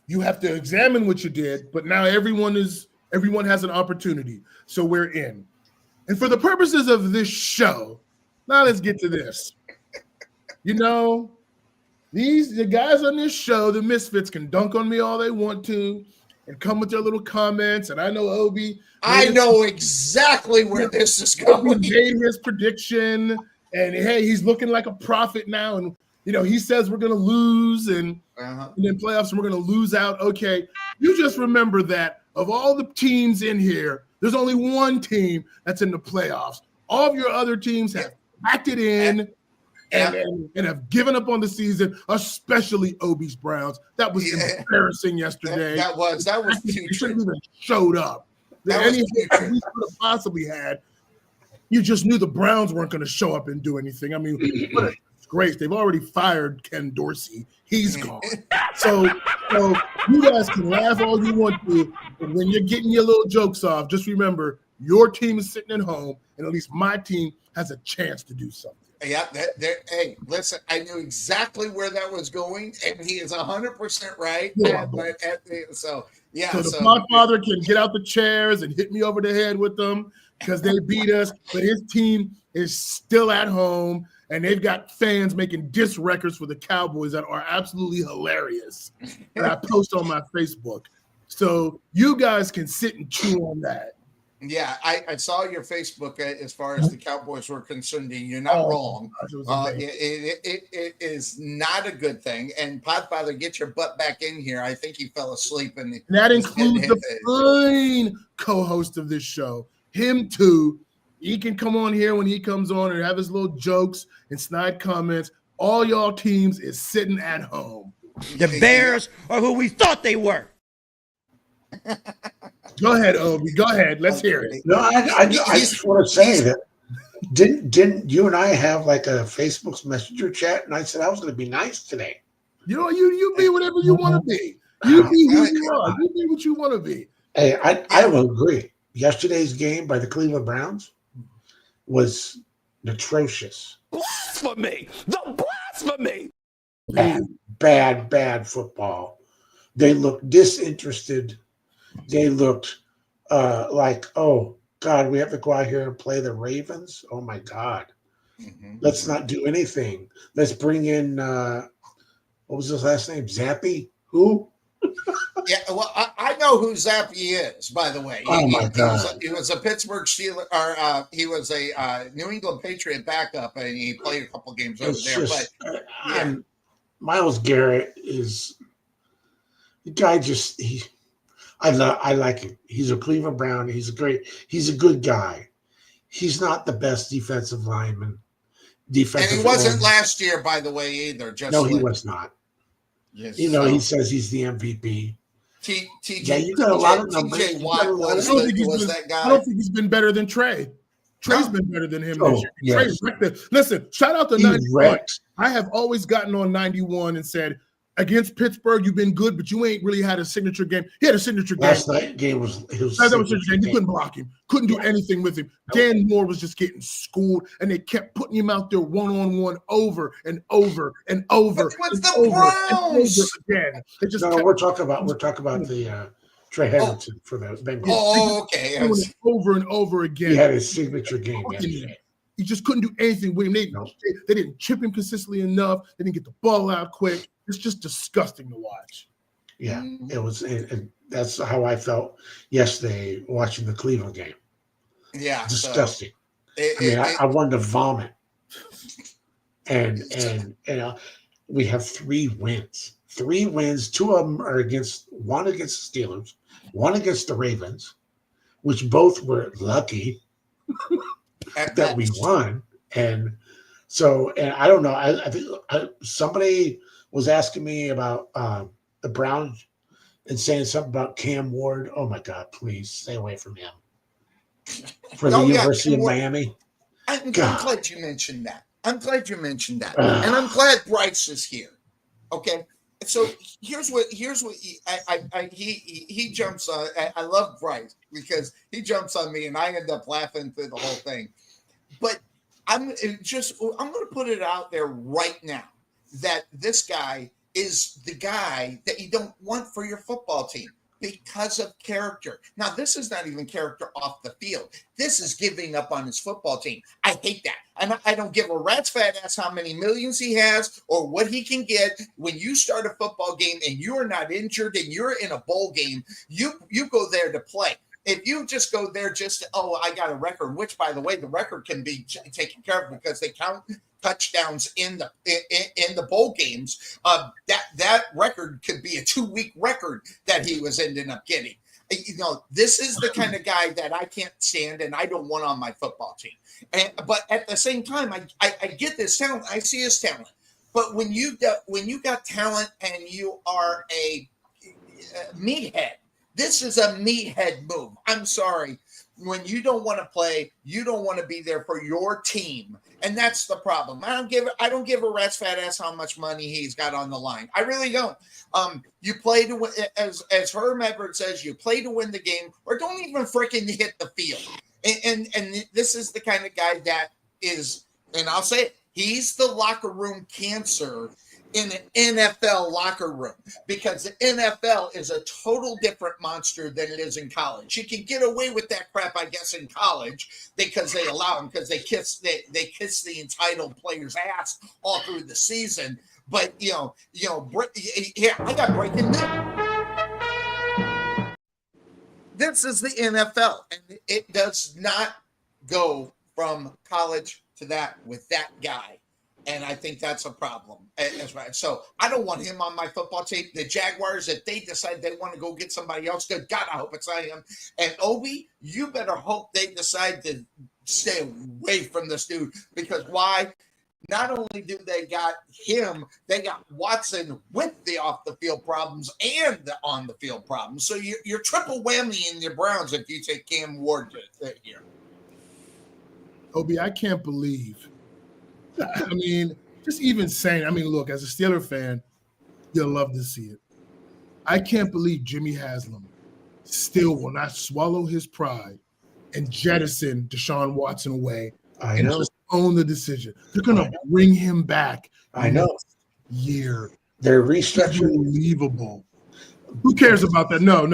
you have to examine what you did, but now everyone has an opportunity. So we're in. And for the purposes of this show, now let's get to this. You know, the guys on this show, the Misfits, can dunk on me all they want to and come with their little comments. And I know Obi. I know exactly where this is going. Obi made his prediction, and hey, he's looking like a prophet now. And he says we're going to lose, and then playoffs, and we're going to lose out. Okay, you just remember that of all the teams in here, there's only one team that's in the playoffs. All of your other teams have packed it in. And have given up on the season, especially Obi's Browns. That was embarrassing yesterday. That was too shouldn't even showed up. Any we could have possibly had, you just knew the Browns weren't going to show up and do anything. I mean, what a disgrace. They've already fired Ken Dorsey. He's gone. So you guys can laugh all you want to, but when you're getting your little jokes off, just remember your team is sitting at home, and at least my team has a chance to do something. Yeah, hey, listen, I knew exactly where that was going, and he is 100% right. So the Podfather can get out the chairs and hit me over the head with them because they beat us, but his team is still at home, and they've got fans making diss records for the Cowboys that are absolutely hilarious. And I post on my Facebook. So you guys can sit and chew on that. Yeah, I saw your Facebook as far as the Cowboys were concerned, and you're not wrong. It is not a good thing. And Podfather, get your butt back in here. I think he fell asleep. And that includes the fine co-host of this show, him too. He can come on here when he comes on and have his little jokes and snide comments. All y'all teams is sitting at home. The Bears are who we thought they were. Go ahead, Obi. Go ahead. Let's hear it. No, I just want to say that didn't you and I have like a Facebook's messenger chat? And I said I was going to be nice today. You be whatever you want to be. You be who you are. You be what you want to be. Hey, I will agree. Yesterday's game by the Cleveland Browns was atrocious. Blasphemy! The blasphemy! Bad football. They looked disinterested. They looked like, oh, God, we have to go out here and play the Ravens? Oh, my God. Mm-hmm. Let's not do anything. Let's bring in, what was his last name? Zappy? Who? Yeah, well, I know who Zappy is, by the way. My God. He was a Pittsburgh Steeler, or he was a New England Patriot backup, and he played a couple games over there. Myles Garrett is the guy. I like him. He's a Cleveland Brown. He's a good guy. He's not the best defensive lineman. And he wasn't last year, by the way, either. He was not. Yes, he says he's the MVP. TJ, you got a lot of numbers. TJ Watt was that guy. I don't think he's been better than Trey. Trey's been better than him this year. Yes. Listen, shout out to 91. I have always gotten on 91 and said, against Pittsburgh, you've been good, but you ain't really had a signature game. He had a signature game. Last night game was signature game. You couldn't block him. Couldn't do anything with him. Dan Moore was just getting schooled, and they kept putting him out there one-on-one over and over and over. What's the Browns? Again. We're talking about the Trey Hendrickson for the Bengals. Oh, okay. Over and over again. He had his signature game yesterday. He just couldn't do anything with him. They didn't chip him consistently enough. They didn't get the ball out quick. It's just disgusting to watch. Yeah, it was. And that's how I felt yesterday watching the Cleveland game. Yeah, disgusting. I wanted to vomit. And we have 3 wins. 3 wins. 2 of them are one against the Steelers, one against the Ravens, which both were lucky that we won. And so, and I don't know. I think somebody was asking me about the Browns and saying something about Cam Ward. Oh my God, please stay away from him. For the University of Miami. I'm glad you mentioned that. And I'm glad Bryce is here. Okay. So here's what he jumps on. I love Bryce because he jumps on me and I end up laughing through the whole thing. But I'm going to put it out there right now that this guy is the guy that you don't want for your football team because of character. Now, this is not even character off the field. This is giving up on his football team. I hate that. And I don't give a rat's fat ass how many millions he has or what he can get. When you start a football game and you are not injured and you're in a bowl game, you go there to play. If you just go there I got a record, which, by the way, the record can be taken care of because they count touchdowns in the bowl games. That record could be a 2-week record that he was ending up getting. This is the kind of guy that I can't stand and I don't want on my football team. But at the same time, I get this talent. I see his talent. But when you got talent and you are a meathead, this is a meathead move. I'm sorry. When you don't want to play, you don't want to be there for your team. And that's the problem. I don't give a rat's fat ass how much money he's got on the line. I really don't. You play to win, as Herm Edwards says, you play to win the game, or don't even freaking hit the field. And this is the kind of guy that is, and I'll say it, he's the locker room cancer in an NFL locker room, because the NFL is a total different monster than it is in college. You can get away with that crap, I guess, in college because they allow them, because they kiss the entitled player's ass all through the season. But I got breaking news. This is the NFL, and it does not go from college to that with that guy. And I think that's a problem. That's right. So I don't want him on my football team. The Jaguars, if they decide they want to go get somebody else, good God, I hope it's not him. And Obi, you better hope they decide to stay away from this dude. Because why? Not only do they got him, they got Watson with the off-the-field problems and the on-the-field problems. So you're triple whammy in your Browns if you take Cam Ward here. Obi, I can't believe. I mean, just even saying, look, as a Steeler fan, you'll love to see it. I can't believe Jimmy Haslam still will not swallow his pride and jettison Deshaun Watson away and just own the decision. They're going to bring him back next year. They're restructuring. Unbelievable. Who cares about that? No.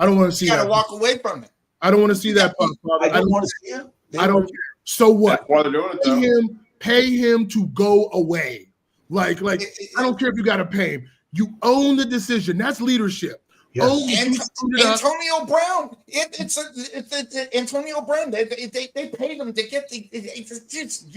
I don't want to see that. You got to walk away from it. I don't want to see that. I don't want to see it. I don't care. So what? That's why they're doing it, Pay him to go away. Like I don't care if you got to pay him. You own the decision. That's leadership. Yes. Antonio Brown. It's Antonio Brown. They paid him to get just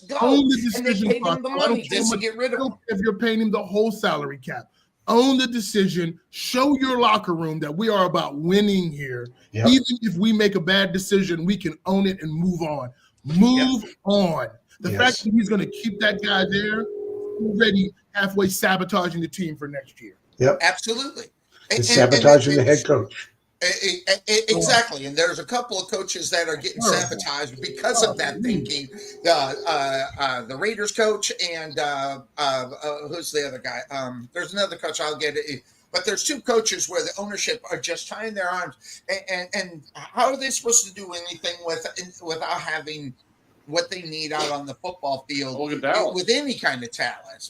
go. Own the decision. And they paid him the money just to get rid of him. If you're paying him the whole salary cap, own the decision. Show your locker room that we are about winning here. Yep. Even if we make a bad decision, we can own it and move on. Move on. The fact that he's going to keep that guy there, already halfway sabotaging the team for next year. Yep, absolutely. And sabotaging the head coach. Exactly, and there's a couple of coaches that are getting sabotaged because of that thinking. The Raiders coach and who's the other guy? There's another coach. I'll get it. But there's two coaches where the ownership are just tying their arms. And how are they supposed to do anything without having what they need out on the football field with any kind of talent?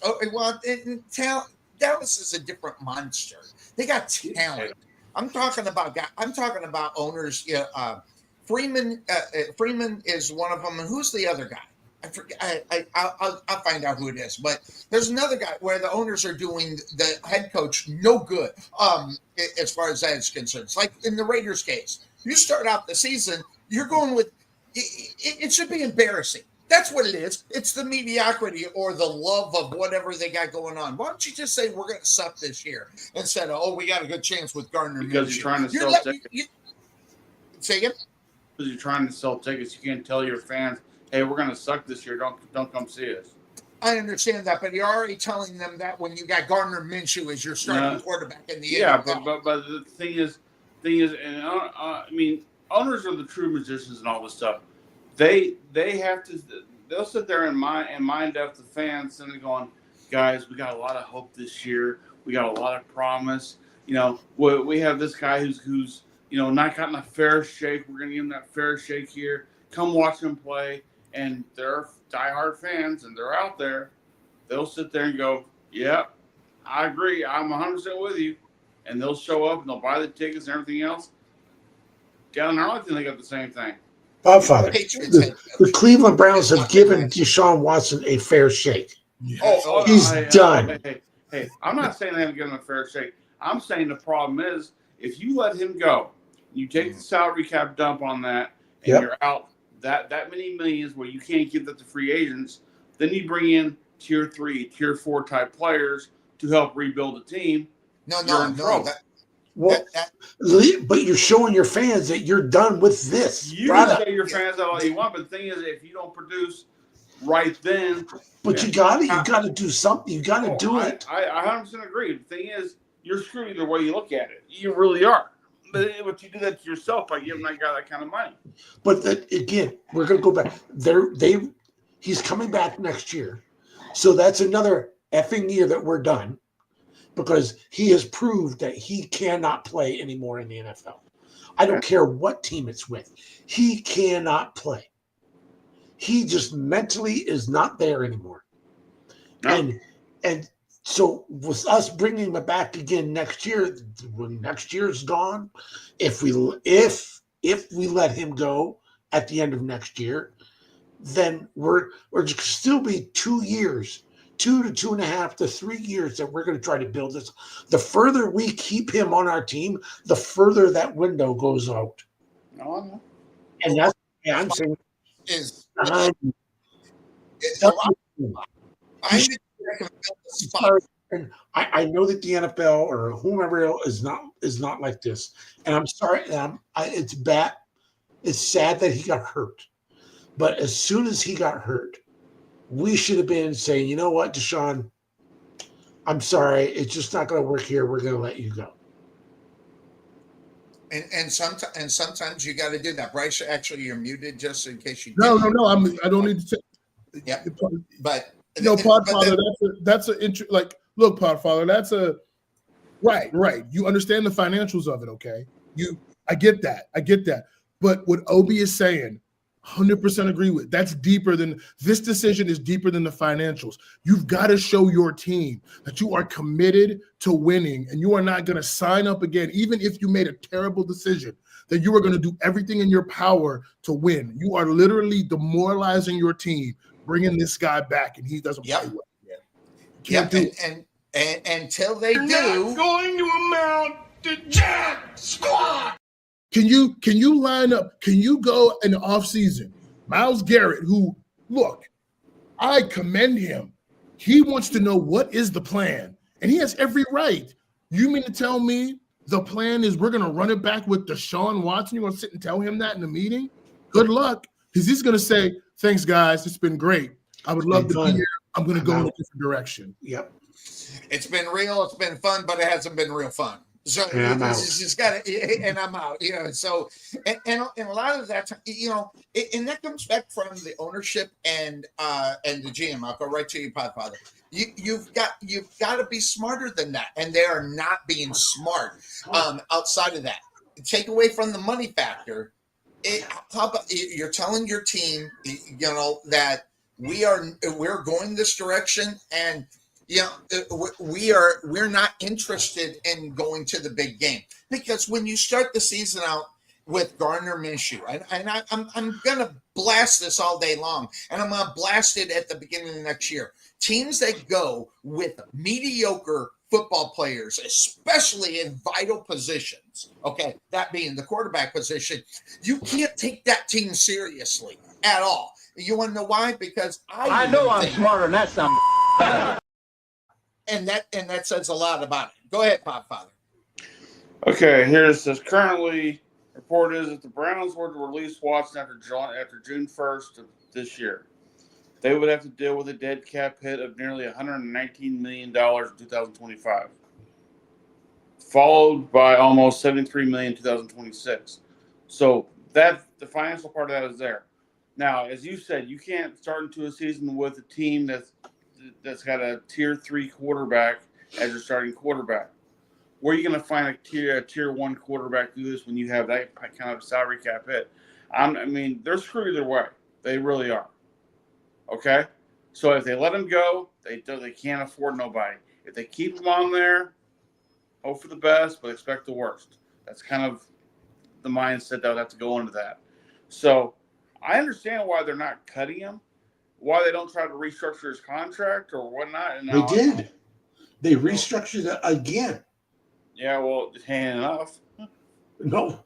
Dallas is a different monster. They got talent. I'm talking about owners. Freeman is one of them. And who's the other guy? I forget. I'll find out who it is. But there's another guy where the owners are doing the head coach no good. As far as that is concerned, it's like in the Raiders case, you start out the season, you're going with. It should be embarrassing. That's what it is. It's the mediocrity or the love of whatever they got going on. Why don't you just say we're going to suck this year instead of, we got a good chance with Gardner? Because you're trying to sell tickets. Say again? Because you're trying to sell tickets. You can't tell your fans, hey, we're going to suck this year. Don't come see us. I understand that, but you're already telling them that when you got Gardner Minshew as your starting quarterback in the NFL. But the thing is, and I mean, owners are the true magicians and all this stuff. They have to. They'll sit there and mind up the fans and they're going, guys, we got a lot of hope this year. We got a lot of promise. You know, we have this guy who's not gotten a fair shake. We're going to give him that fair shake here. Come watch him play. And they're diehard fans, and they're out there. They'll sit there and go, yeah, I agree. I'm 100% with you. And they'll show up, and they'll buy the tickets and everything else. Down in Arlington, they got the same thing. Godfather, the Cleveland Browns have given Deshaun Watson a fair shake. He's done. Hey, I'm not saying they haven't given him a fair shake. I'm saying the problem is if you let him go, you take the salary cap dump on that, and you're out that many millions where you can't give that to free agents, then you bring in tier 3, tier 4 type players to help rebuild the team. No. But you're showing your fans that you're done with this. You can say your fans out all you want, but the thing is, if you don't produce right then, but you got to do something. You got to do it. I 100% agree. The thing is, you're screwed either way you look at it. You really are. But you do that to yourself by giving that guy that kind of money. But again, we're going to go back. He's coming back next year, so that's another effing year that we're done, because he has proved that he cannot play anymore in the NFL. I don't care what team it's with. He cannot play. He just mentally is not there anymore. No. And so with us bringing him back again next year, when next year's gone, if we let him go at the end of next year, then we're still be 2 years, 2 to 2.5 to 3 years that we're going to try to build this. The further we keep him on our team, the further that window goes out. No. And that's what I'm saying. I know that the NFL or whomever else is not like this, and I'm sorry. It's bad. It's sad that he got hurt, but as soon as he got hurt, we should have been saying, you know what, Deshaun, I'm sorry, it's just not going to work here. We're going to let you go. And sometimes you got to do that. Bryce, actually, you're muted just in case you. No. I don't need to say. Yeah, but Podfather, that's look, Podfather, that's a right. You understand the financials of it, okay? I get that. But what Obi is saying, 100% agree with. That's deeper than this decision is deeper than the financials. You've got to show your team that you are committed to winning, and you are not going to sign up again, even if you made a terrible decision, that you are going to do everything in your power to win. You are literally demoralizing your team, bringing this guy back, and he doesn't play well again. And until they do, not going to amount to jack squat. Can you line up? Can you go in the offseason? Myles Garrett, who, look, I commend him. He wants to know what is the plan, and he has every right. You mean to tell me the plan is we're going to run it back with Deshaun Watson? You're going to sit and tell him that in the meeting? Good luck, because he's going to say, thanks, guys. It's been great. I would love to be here. I'm going to go in a different direction. Yep. It's been real. It's been fun, but it hasn't been real fun. So it's just got to, and I'm out. So and a lot of that, and that comes back from the ownership and the GM. I'll go right to you, Podfather. You've got to be smarter than that, and they are not being smart. Outside of that, take away from the money factor. How about you're telling your team, that we're going this direction, and we're not interested in going to the big game, because when you start the season out with Gardner Minshew, and I'm gonna blast this all day long, and I'm gonna blast it at the beginning of next year. Teams that go with mediocre football players, especially in vital positions, okay, that being the quarterback position, you can't take that team seriously at all. You want to know why? Because I know I'm smarter than that something. And that says a lot about it. Go ahead, Podfather. Okay, here it says currently report is that the Browns were to release Watson after June 1st of this year. They would have to deal with a dead cap hit of nearly $119 million in 2025, followed by almost $73 million in 2026. So that the financial part of that is there. Now, as you said, you can't start into a season with a team that's that's got a tier 3 quarterback as your starting quarterback. Where are you going to find a tier 1 quarterback do this when you have that kind of salary cap hit? I mean, they're screwed either way. They really are. Okay? So if they let him go, they can't afford nobody. If they keep him on there, hope for the best, but expect the worst. That's kind of the mindset that would have to go into that. So I understand why they're not cutting him, why they don't try to restructure his contract or whatnot. And They did. They restructured it again. Yeah, well, hand enough. No,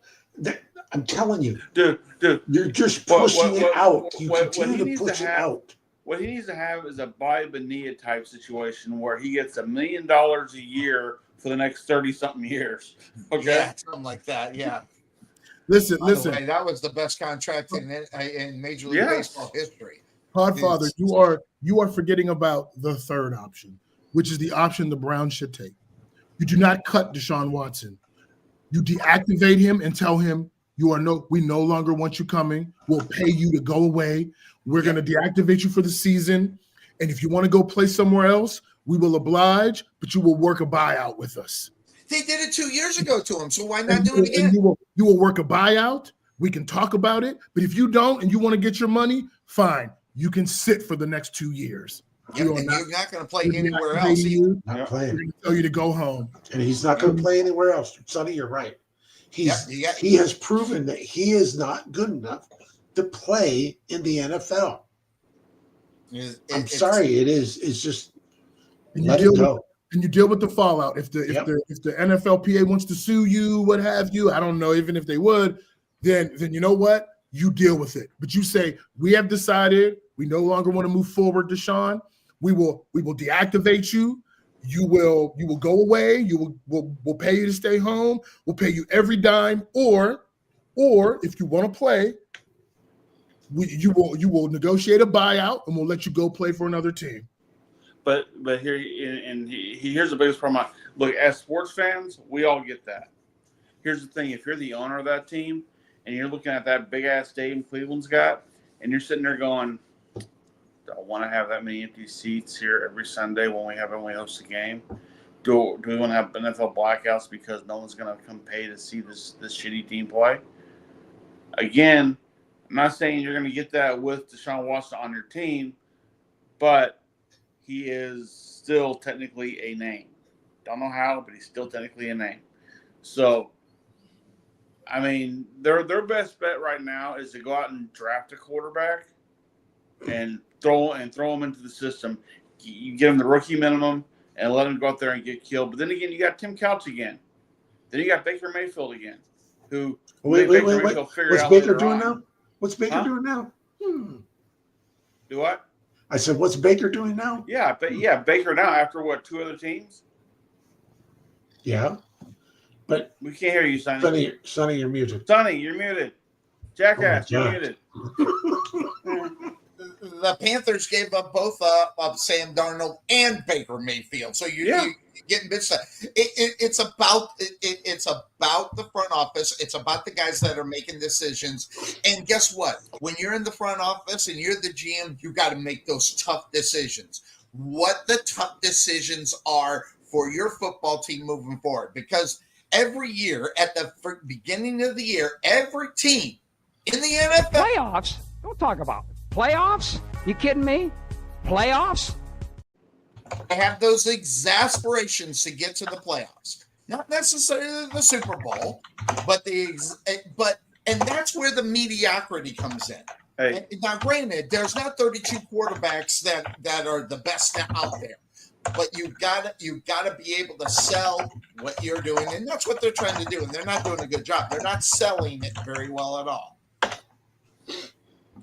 I'm telling you, dude, you're just pushing it out. You continue to push it out. What he needs to have is a Bobby Bonilla type situation where he gets $1 million a year for the next 30-something years. Okay, yeah, something like that. Yeah. Listen. Way, that was the best contract in Major League Baseball history. Podfather, you are forgetting about the third option, which is the option the Browns should take. You do not cut Deshaun Watson. You deactivate him and tell him we no longer want you coming. We'll pay you to go away. We're going to deactivate you for the season. And if you want to go play somewhere else, we will oblige, but you will work a buyout with us. They did it 2 years ago to him, so why not do it again? You will work a buyout. We can talk about it. But if you don't and you want to get your money, fine. You can sit for the next 2 years. Yep, and you're not going to play anywhere else. Not playing. We're going to tell you to go home. And he's not going to play anywhere else. Sonny, you're right. He has proven that he is not good enough to play in the NFL. I'm sorry, it's just let it go. And you deal with the fallout. If the NFLPA wants to sue you, what have you, I don't know, even if they would, then you know what? You deal with it. But you say, we have decided we no longer want to move forward, Deshaun. We will deactivate you. You will go away. We'll pay you to stay home. We'll pay you every dime. Or if you want to play, you will negotiate a buyout and we'll let you go play for another team. But here's the biggest problem. Look, as sports fans, we all get that. Here's the thing: if you're the owner of that team and you're looking at that big ass stadium Cleveland's got, and you're sitting there going, "Do I want to have that many empty seats here every Sunday when we host a game? Do we want to have NFL blackouts because no one's going to come pay to see this shitty team play?" Again, I'm not saying you're going to get that with Deshaun Watson on your team, but he is still technically a name. Don't know how, but he's still technically a name. So, I mean, their best bet right now is to go out and draft a quarterback and throw him into the system. You give him the rookie minimum and let him go out there and get killed. But then again, you got Tim Couch again. Then you got Baker Mayfield again, who wait. What's Baker doing now? What's Baker doing now? Do what? I said, what's Baker doing now? Yeah, Baker now after what, 2 other teams? Yeah. But we can't hear you, Sonny. Sonny, you're muted. Sonny, you're muted. Jackass, you're muted. The Panthers gave up both Sam Darnold and Baker Mayfield. So you're getting bitched at. It's about the front office. It's about the guys that are making decisions. And guess what? When you're in the front office and you're the GM, you got to make those tough decisions. What the tough decisions are for your football team moving forward. Because every year at the beginning of the year, every team in the NFL. Playoffs? Don't talk about it. Playoffs? You kidding me? Playoffs? I have those exasperations to get to the playoffs. Not necessarily the Super Bowl, but and that's where the mediocrity comes in. Hey. Now, granted, there's not 32 quarterbacks that are the best out there, but you've got to be able to sell what you're doing, and that's what they're trying to do. And they're not doing a good job. They're not selling it very well at all.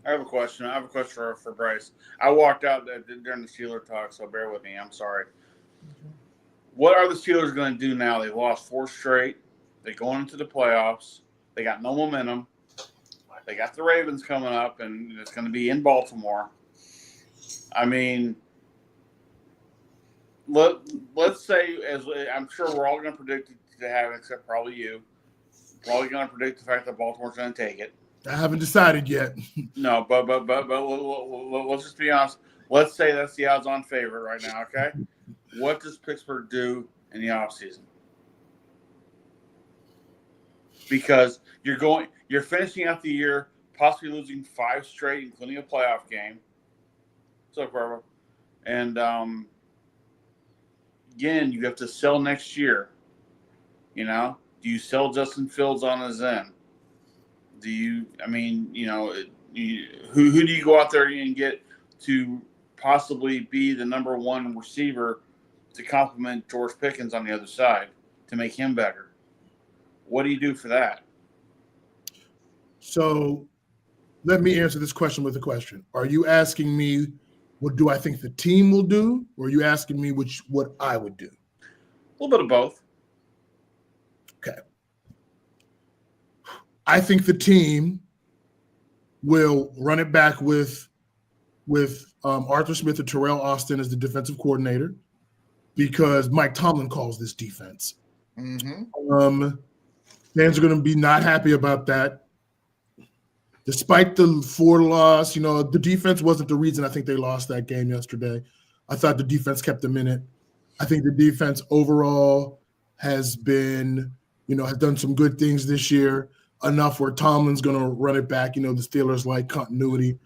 I have a question for Bryce. I walked out during the Steeler talk, so bear with me. I'm sorry. What are the Steelers going to do now? They've lost 4 straight. They're going into the playoffs. They got no momentum. They got the Ravens coming up, and it's going to be in Baltimore. I mean, let's say, as I'm sure we're all going to predict it to happen, except probably you. Probably going to predict the fact that Baltimore's going to take it. I haven't decided yet. No, but let's just be honest. Let's say that's the odds-on favorite right now, okay? What does Pittsburgh do in the offseason? Because you're finishing out the year possibly losing 5 straight, including a playoff game. So, Cuervo. And again, you have to sell next year. You know, do you sell Justin Fields on his end? Do you? I mean, you know, who do you go out there and get to possibly be the number one receiver to complement George Pickens on the other side to make him better? What do you do for that? So let me answer this question with a question. Are you asking me what do I think the team will do, or are you asking me what I would do? A little bit of both. Okay. I think the team will run it back with Arthur Smith and Terrell Austin as the defensive coordinator because Mike Tomlin calls this defense. Mm-hmm. Fans are going to be not happy about that. Despite the 4 loss, you know, the defense wasn't the reason I think they lost that game yesterday. I thought the defense kept them in it. I think the defense overall has been, you know, has done some good things this year, enough where Tomlin's going to run it back. You know, the Steelers like continuity.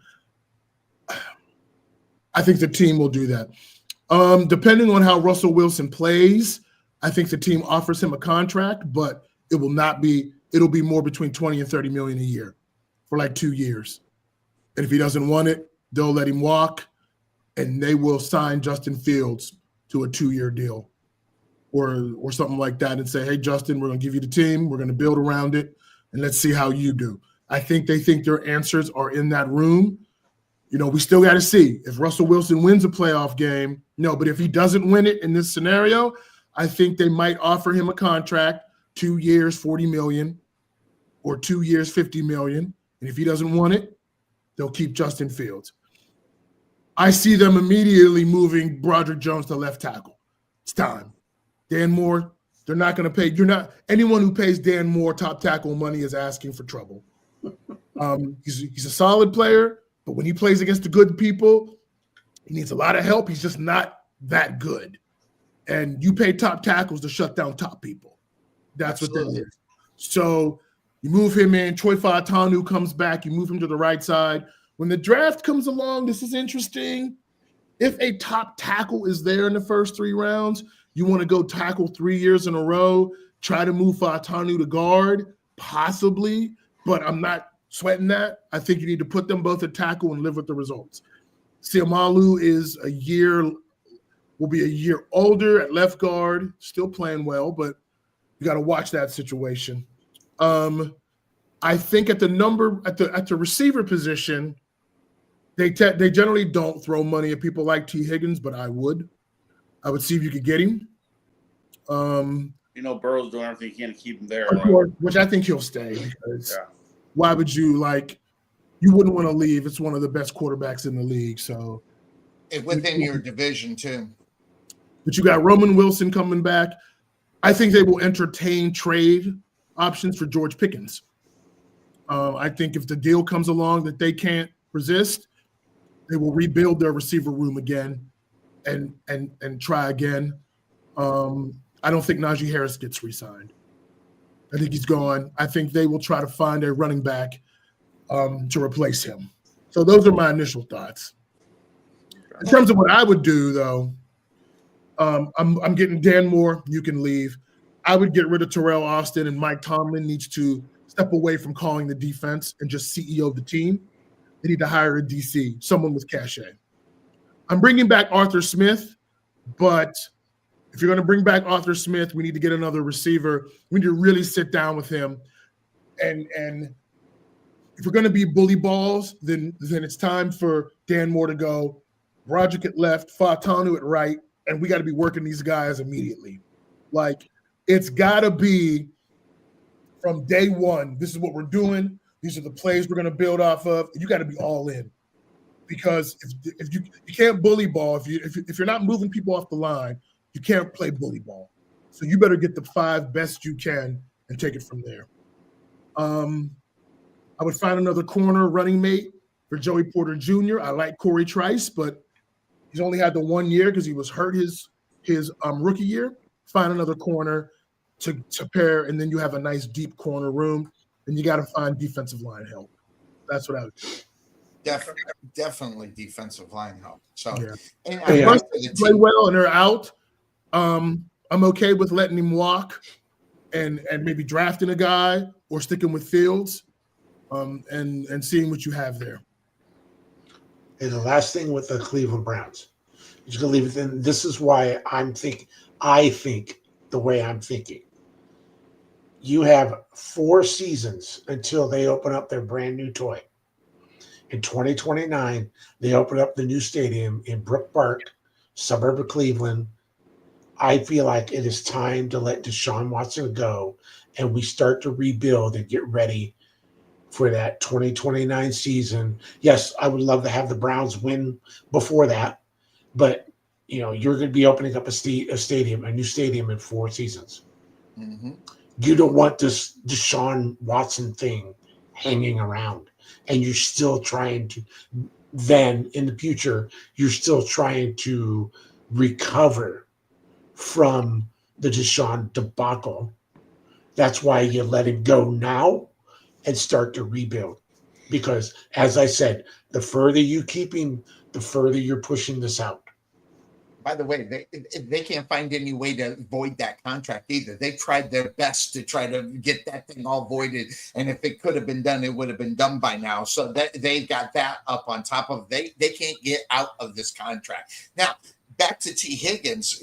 I think the team will do that. Depending on how Russell Wilson plays, I think the team offers him a contract, but it'll be more between 20 and 30 million a year for like 2 years. And if he doesn't want it, they'll let him walk and they will sign Justin Fields to a 2-year deal or something like that and say, hey, Justin, we're going to give you the team. We're going to build around it and let's see how you do. I think they think their answers are in that room. You know, we still got to see if Russell Wilson wins a playoff game. No, but if he doesn't win it in this scenario, I think they might offer him a contract, 2 years, $40 million, or 2 years, $50 million. And if he doesn't want it, they'll keep Justin Fields. I see them immediately moving Broderick Jones to left tackle. It's time. Dan Moore, they're not going to pay. Anyone who pays Dan Moore top tackle money is asking for trouble. He's a solid player, but when he plays against the good people, he needs a lot of help. He's just not that good. And you pay top tackles to shut down top people. That's what that is. So you move him in. Troy Fautanu comes back. You move him to the right side. When the draft comes along, this is interesting. If a top tackle is there in the first 3 rounds, you want to go tackle 3 years in a row, try to move Fautanu to guard, possibly, but I'm not sweating that. I think you need to put them both at tackle and live with the results. Siamalu will be a year older at left guard, still playing well, but you got to watch that situation. I think at the receiver position, they generally don't throw money at people like T. Higgins, but I would see if you could get him. You know, Burrow's doing everything he can to keep him there. Which I think he'll stay because why would you you wouldn't want to leave. It's one of the best quarterbacks in the league. So within your division too. But you got Roman Wilson coming back. I think they will entertain trade options for George Pickens. I think if the deal comes along that they can't resist, they will rebuild their receiver room again and try again. I don't think Najee Harris gets re-signed. I think he's gone. I think they will try to find a running back to replace him. So those are my initial thoughts. In terms of what I would do, though, I'm getting Dan Moore. You can leave. I would get rid of Terrell Austin, and Mike Tomlin needs to step away from calling the defense and just CEO of the team. They need to hire a DC, someone with cachet. I'm bringing back Arthur Smith, but if you're going to bring back Arthur Smith, we need to get another receiver. We need to really sit down with him. And if we're going to be bully balls, then it's time for Dan Moore to go, Broderick at left, Fautanu at right, and we got to be working these guys immediately. Like, it's got to be from day one, this is what we're doing. These are the plays we're going to build off of. You got to be all in. Because if you can't bully ball, if you're not moving people off the line, you can't play bully ball. So you better get the 5 best you can and take it from there. I would find another corner running mate for Joey Porter Jr. I like Corey Trice, but He's only had the 1 year because he was hurt his rookie year. Find another corner to pair, and then you have a nice deep corner room. And you got to find defensive line help. That's what I would do. Definitely defensive line help. So, yeah. And if they play well and they're out, I'm okay with letting him walk and maybe drafting a guy or sticking with Fields and seeing what you have there. And the last thing with the Cleveland Browns, you're going to leave it in. This is why I think the way I'm thinking. You have 4 seasons until they open up their brand new toy. In 2029, they open up the new stadium in Brook Park, suburb of Cleveland. I feel like it is time to let Deshaun Watson go, and we start to rebuild and get ready for that 2029 season. Yes, I would love to have the Browns win before that, but you're going to be opening up a new stadium in 4 seasons. Mm-hmm. You don't want this Deshaun Watson thing hanging around, and you're still trying to. Then in the future, you're still trying to recover from the Deshaun debacle. That's why you let him go now and start to rebuild. Because, as I said, the further you keep him, the further you're pushing this out. By the way, they can't find any way to void that contract either. They tried their best to try to get that thing all voided, and if it could have been done, it would have been done by now. So that they've got that up on top of they can't get out of this contract. Now, back to T. Higgins,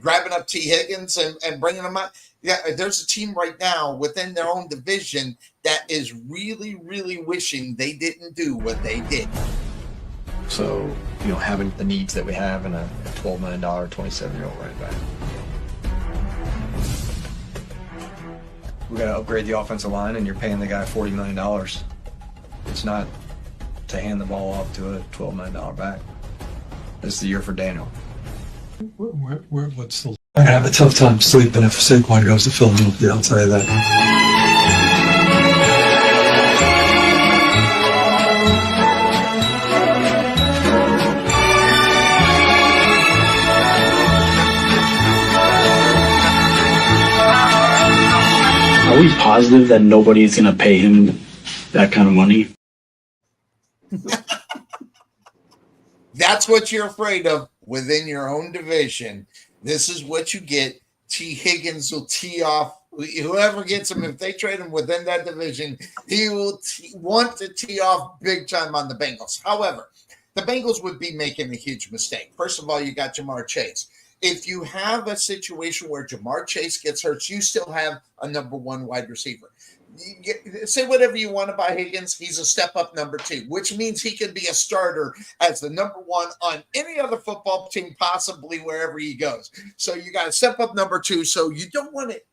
grabbing up T. Higgins and bringing him up. Yeah, there's a team right now within their own division that is really, really wishing they didn't do what they did. So, having the needs that we have in a $12 million, 27-year-old running back. We got to upgrade the offensive line, and you're paying the guy $40 million. It's not to hand the ball off to a $12 million back. This is the year for Daniel. What's the... I have a tough time sleeping if Saquon goes to Philadelphia, I'll tell you that. Are we positive that nobody's going to pay him that kind of money? That's what you're afraid of within your own division. This is what you get. T. Higgins will tee off whoever gets him. If they trade him within that division, he will want to tee off big time on the Bengals. However, the Bengals would be making a huge mistake. First of all, you got Jamar Chase. If you have a situation where Jamar Chase gets hurt, you still have a number 1 wide receiver. Say whatever you want about Higgins. He's a step up number 2, which means he could be a starter as the number 1 on any other football team, possibly wherever he goes. So you got to step up number 2. So you don't want it.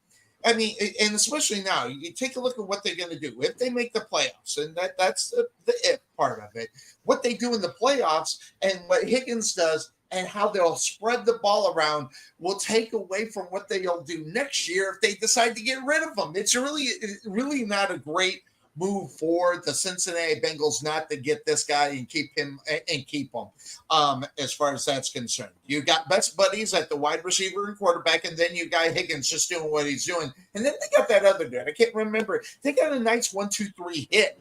I mean, and especially now, you take a look at what they're going to do. If they make the playoffs, and that's the if part of it, what they do in the playoffs and what Higgins does and how they'll spread the ball around will take away from what they'll do next year if they decide to get rid of him. It's really not a great move for the Cincinnati Bengals not to get this guy and keep him. As far as that's concerned, you got best buddies at the wide receiver and quarterback, and then you got Higgins just doing what he's doing, and then they got that other dude. I can't remember. They got a nice 1-2-3 hit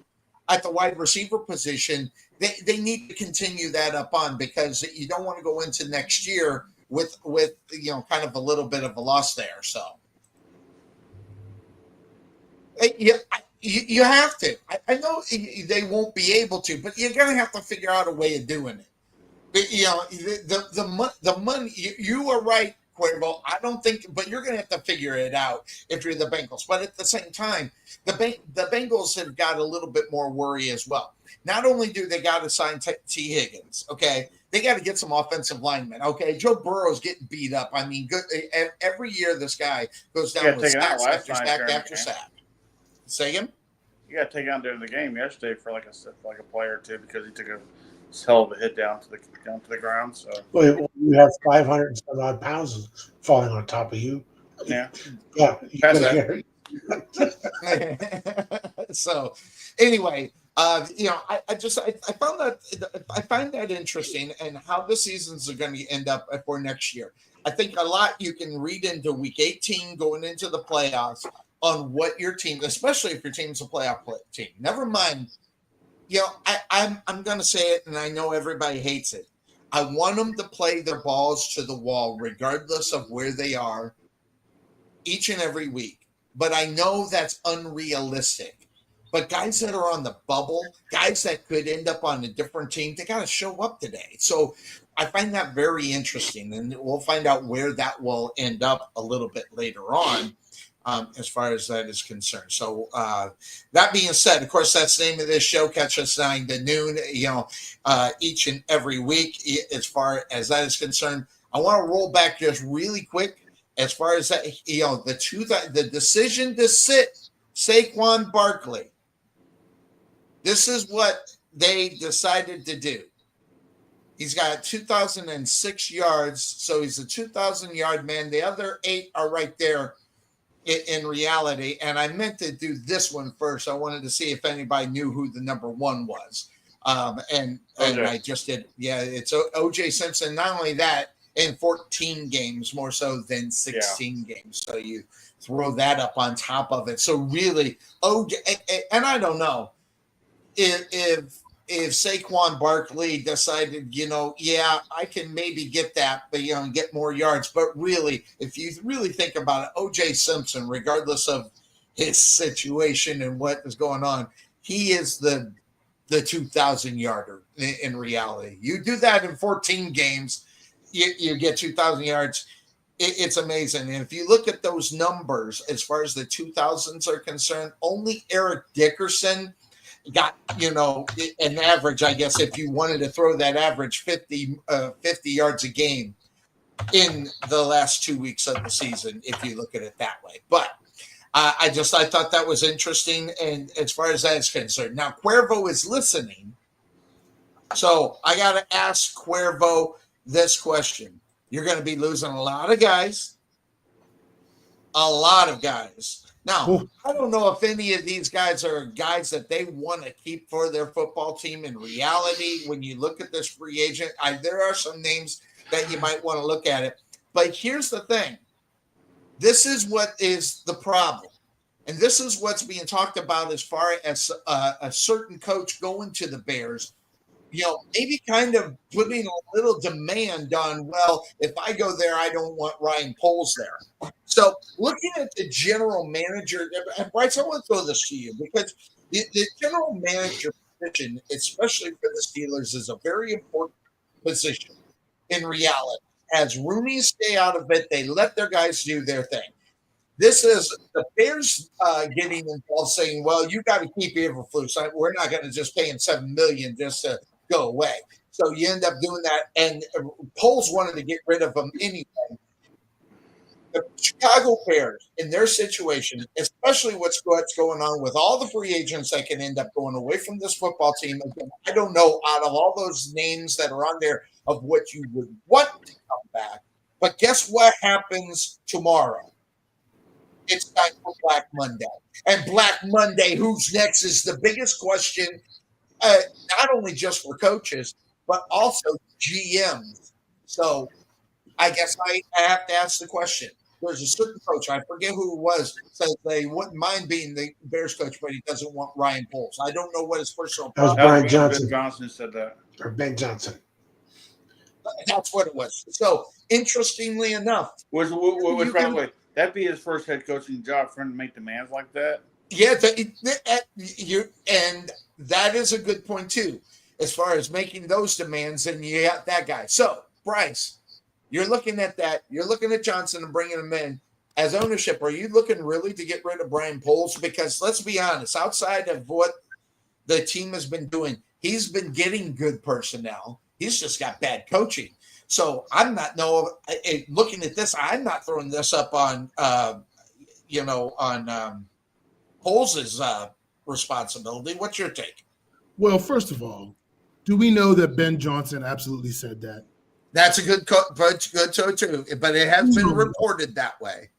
at the wide receiver position. They need to continue that up on, because you don't want to go into next year with kind of a little bit of a loss there. So yeah. You have to. I know they won't be able to, but you're going to have to figure out a way of doing it. But, the money, you are right, Cuervo. I don't think, but you're going to have to figure it out if you're the Bengals. But at the same time, the Bengals have got a little bit more worry as well. Not only do they got to sign T. Higgins, okay, they got to get some offensive linemen. Okay, Joe Burrow's getting beat up. I mean, every year this guy goes down with sacks after sack after sack. Say again? You got to take out during the game yesterday for like a player or two, because he took a hell of a hit down to the ground. So well, you have 500 and some odd pounds falling on top of you. Yeah. Yeah. So anyway, I find that interesting, and how the seasons are going to end up for next year. I think a lot you can read into week 18 going into the playoffs on what your team, especially if your team's a playoff team. Never mind, I'm going to say it, and I know everybody hates it. I want them to play their balls to the wall, regardless of where they are, each and every week. But I know that's unrealistic. But guys that are on the bubble, guys that could end up on a different team, they got to show up today. So I find that very interesting, and we'll find out where that will end up a little bit later on, as far as that is concerned. So that being said, of course, that's the name of this show. Catch us 9 to noon, each and every week. As far as that is concerned, I want to roll back just really quick. As far as that, the decision to sit Saquon Barkley. This is what they decided to do. He's got 2,006 yards, so he's a 2,000-yard man. The other 8 are right there in reality. And I meant to do this one first. I wanted to see if anybody knew who the number 1 was. And I just did. Yeah, it's O.J. Simpson. Not only that, in 14 games, more so than 16 games. So you throw that up on top of it. So really, O.J. And I don't know. If Saquon Barkley decided, I can maybe get that, but get more yards. But really, if you really think about it, O.J. Simpson, regardless of his situation and what is going on, he is the 2,000-yarder in reality. You do that in 14 games, you get 2,000 yards. It's amazing. And if you look at those numbers, as far as the 2,000s are concerned, only Eric Dickerson got, an average, I guess, if you wanted to throw that average 50 yards a game in the last 2 weeks of the season, if you look at it that way. But I thought that was interesting. And as far as that is concerned, now Cuervo is listening. So I got to ask Cuervo this question. You're going to be losing a lot of guys. Now, I don't know if any of these guys are guys that they want to keep for their football team. In reality, when you look at this free agent, there are some names that you might want to look at it. But here's the thing. This is what is the problem. And this is what's being talked about as far as a certain coach going to the Bears. Maybe kind of putting a little demand on, well, if I go there, I don't want Ryan Poles there. So looking at the general manager, and Bryce, I want to throw this to you because the general manager position, especially for the Steelers, is a very important position in reality. As Rooney stay out of it, they let their guys do their thing. This is the Bears getting involved, saying, well, you got to keep Eberflus. We're not going to just pay him $7 million just to go away. So you end up doing that. And Poles wanted to get rid of him anyway. The Chicago Bears, in their situation, especially what's going on with all the free agents that can end up going away from this football team. Again, I don't know out of all those names that are on there of what you would want to come back. But guess what happens tomorrow? It's time for Black Monday. And Black Monday, who's next, is the biggest question, not only just for coaches, but also GMs. So I guess I have to ask the question. There's a certain coach, I forget who it was, says they wouldn't mind being the Bears coach, but he doesn't want Ryan Poles. I don't know what his personal problem was. Brian Johnson. Ben Johnson said that. Or Ben Johnson. That's what it was. So interestingly enough. Which by the way, that'd be his first head coaching job for him to make demands like that. Yeah, and that is a good point too, as far as making those demands, and you got that guy. So, Bryce, you're looking at that. You're looking at Johnson and bringing him in as ownership. Are you looking really to get rid of Brian Poles? Because let's be honest, outside of what the team has been doing, he's been getting good personnel. He's just got bad coaching. So I'm not looking at this. I'm not throwing this up on, Poles' responsibility. What's your take? Well, first of all, do we know that Ben Johnson absolutely said that? That's a good too, but it has been reported that way.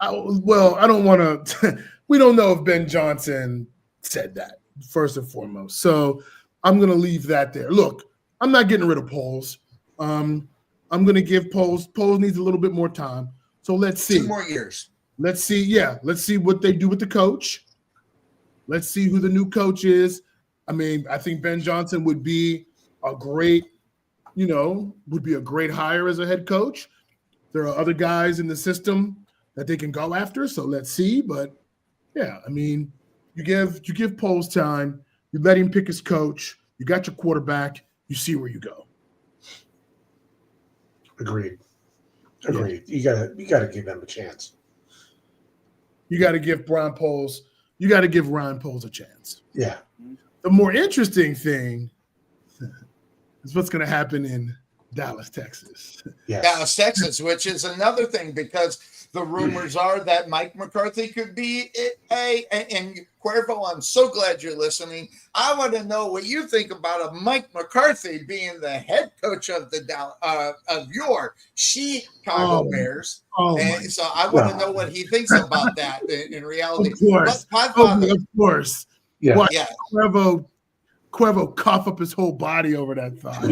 I don't want to. We don't know if Ben Johnson said that first and foremost. So I'm going to leave that there. Look, I'm not getting rid of Poles. I'm going to give Poles needs a little bit more time. So let's see. 2 more years. Let's see. Yeah, let's see what they do with the coach. Let's see who the new coach is. I mean, I think Ben Johnson would be a great hire as a head coach. There are other guys in the system that they can go after. So let's see. But yeah, I mean, you give Poles time. You let him pick his coach. You got your quarterback. You see where you go. Agreed. Yeah. You gotta give them a chance. You got to give Ryan Poles a chance. Yeah. The more interesting thing is what's going to happen in Dallas, Texas. Yes. Dallas, Texas, which is another thing because the rumors are that Mike McCarthy could be and Cuervo, I'm so glad you're listening. I want to know what you think about a Mike McCarthy being the head coach of of your Chicago Bears. And so I want to know what he thinks about that in reality. Of course. Of course. Yeah. What, Cuervo cough up his whole body over that thought.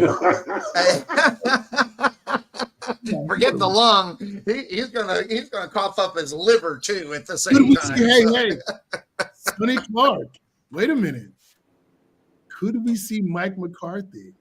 Forget the lung. He's gonna cough up his liver too at the same time. Hey, Sonny Clark. Wait a minute. Could we see Mike McCarthy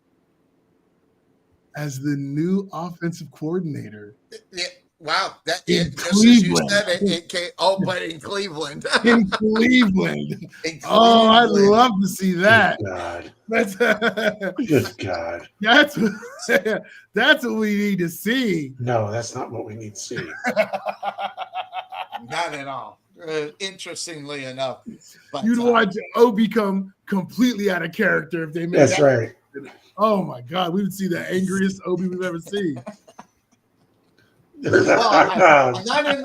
as the new offensive coordinator? Yeah. Wow, that in just Cleveland. As you said it came, but in Cleveland. In Cleveland. Oh, I'd love to see that. God. That's Good God. That's what we need to see. No, that's not what we need to see. Not at all. Interestingly enough, but, you'd watch Obi come completely out of character if they made that's right. Oh my God, we would see the angriest Obi we've ever seen. Well, I'm not in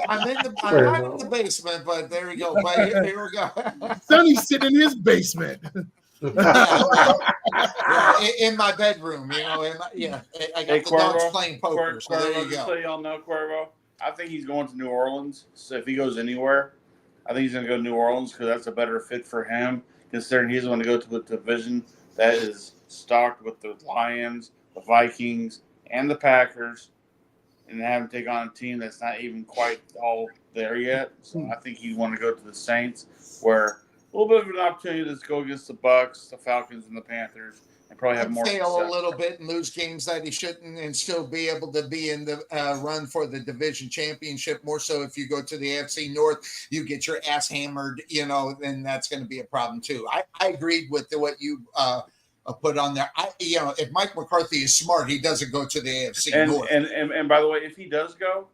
the basement, but there we go. But here we go. Sonny's sitting in his basement. In my bedroom, I got the dogs playing poker. So there you just go. so y'all know, Cuervo, I think he's going to New Orleans. So if he goes anywhere, I think he's going to go to New Orleans because that's a better fit for him, considering he's going to go to a division that is stocked with the Lions, the Vikings, and the Packers, and have him take on a team that's not even quite all there yet. So I think he'd want to go to the Saints, where a little bit of an opportunity to go against the Bucks, the Falcons, and the Panthers, and probably have more fail success. a little bit and lose games that he shouldn't, and still be able to be in the run for the division championship. More so, if you go to the AFC North, you get your ass hammered. Then that's going to be a problem too. I agreed with what you put on there. If Mike McCarthy is smart, he doesn't go to the AFC North. And by the way, if he does go,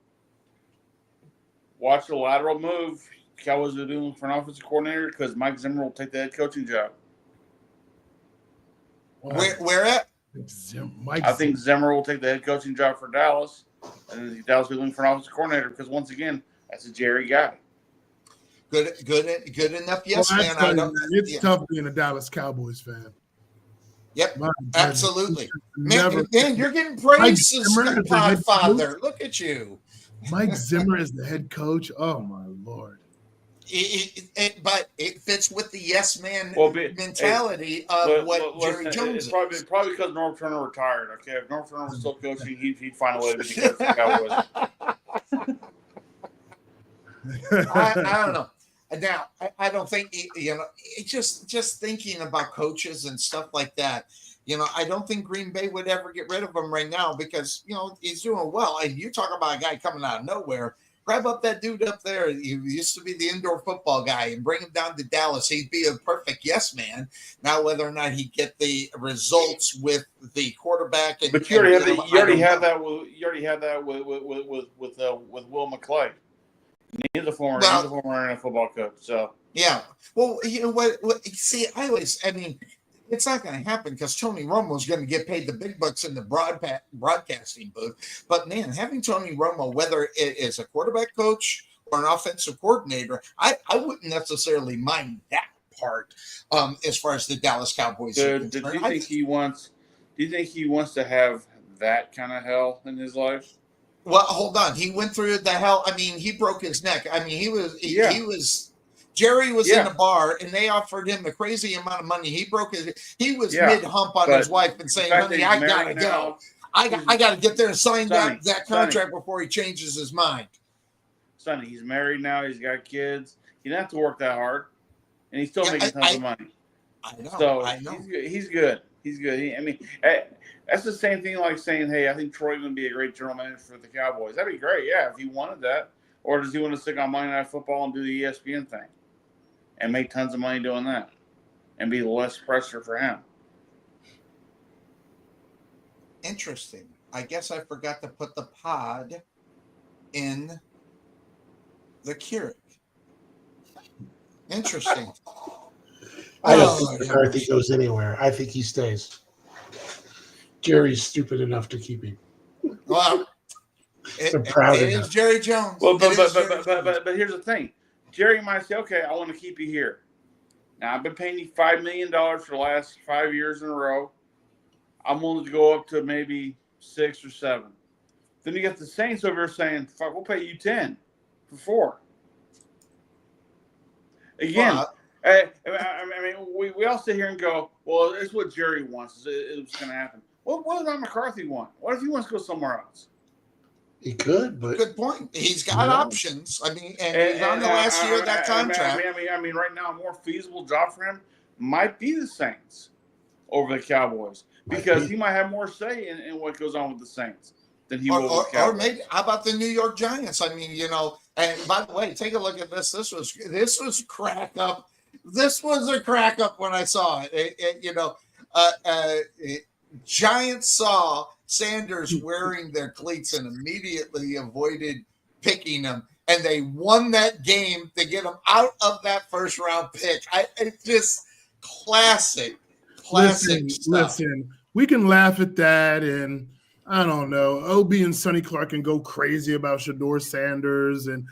watch the lateral move Cowboys are doing for an offensive coordinator, because Mike Zimmer will take the head coaching job. Where at? I think Zimmer will take the head coaching job for Dallas, and Dallas will be looking for an offensive coordinator because, once again, that's a Jerry guy. Good enough. Yes, man. It's tough being a Dallas Cowboys fan. Yep, absolutely. Man, you're getting praise as the Godfather. Look at you. Mike Zimmer is the head coach. Oh my Lord! But it fits with the yes man mentality of what Jerry Jones. It's probably because Norv Turner retired. Okay, if Norv Turner was still coaching, he'd find a way to be coaching the Cowboys. I don't know. Now, I don't think, just thinking about coaches and stuff like that, I don't think Green Bay would ever get rid of him right now because, he's doing well. And you talk about a guy coming out of nowhere, grab up that dude up there. He used to be the indoor football guy and bring him down to Dallas. He'd be a perfect yes man. Now, whether or not he'd get the results with the quarterback. But you already had that with Will McClay. He's a former NFL football coach. So yeah. Well, you know what? See, it's not going to happen because Tony Romo is going to get paid the big bucks in the broadcasting booth. But man, having Tony Romo, whether it is a quarterback coach or an offensive coordinator, I wouldn't necessarily mind that part as far as the Dallas Cowboys. Do you think he wants to have that kind of hell in his life? Well, hold on. He went through the hell. He broke his neck. He was Jerry was in a bar and they offered him a crazy amount of money. He was mid hump on his wife and saying, honey, I gotta go. I gotta get there and sign that contract before he changes his mind. Sonny, he's married now, he's got kids. He doesn't have to work that hard. And he's still making tons of money. I know. He's good. He's good. That's the same thing like saying, hey, I think Troy would be a great general manager for the Cowboys. That'd be great, yeah, if he wanted that. Or does he want to stick on Monday Night Football and do the ESPN thing and make tons of money doing that and be less pressure for him? Interesting. I guess I forgot to put the pod in the Keurig. Interesting. I don't think McCarthy goes anywhere. I think he stays. Jerry's stupid enough to keep him. Well, proud it is Jerry Jones. Well, but here's the thing. Jerry might say, okay, I want to keep you here. Now, I've been paying you $5 million for the last 5 years in a row. I'm willing to go up to maybe 6 or 7. Then you get the Saints over here saying, fuck, we'll pay you 10 for 4. Again, we all sit here and go, well, it's what Jerry wants. It's going to happen. Well, what does McCarthy want? What if he wants to go somewhere else? He could, but good point. He's got options. I mean, and he's on the last year of that contract. I mean, right now, a more feasible job for him might be the Saints over the Cowboys because he might have more say in what goes on with the Saints than he will with the Cowboys. Or maybe how about the New York Giants? I mean, and by the way, take a look at this. This was crack up. This was a crack up when I saw it. Giants saw Sanders wearing their cleats and immediately avoided picking them, and they won that game to get them out of that first round pick. It's just classic stuff. Listen, we can laugh at that, and I don't know. OB and Sonny Clark can go crazy about Shedeur Sanders, and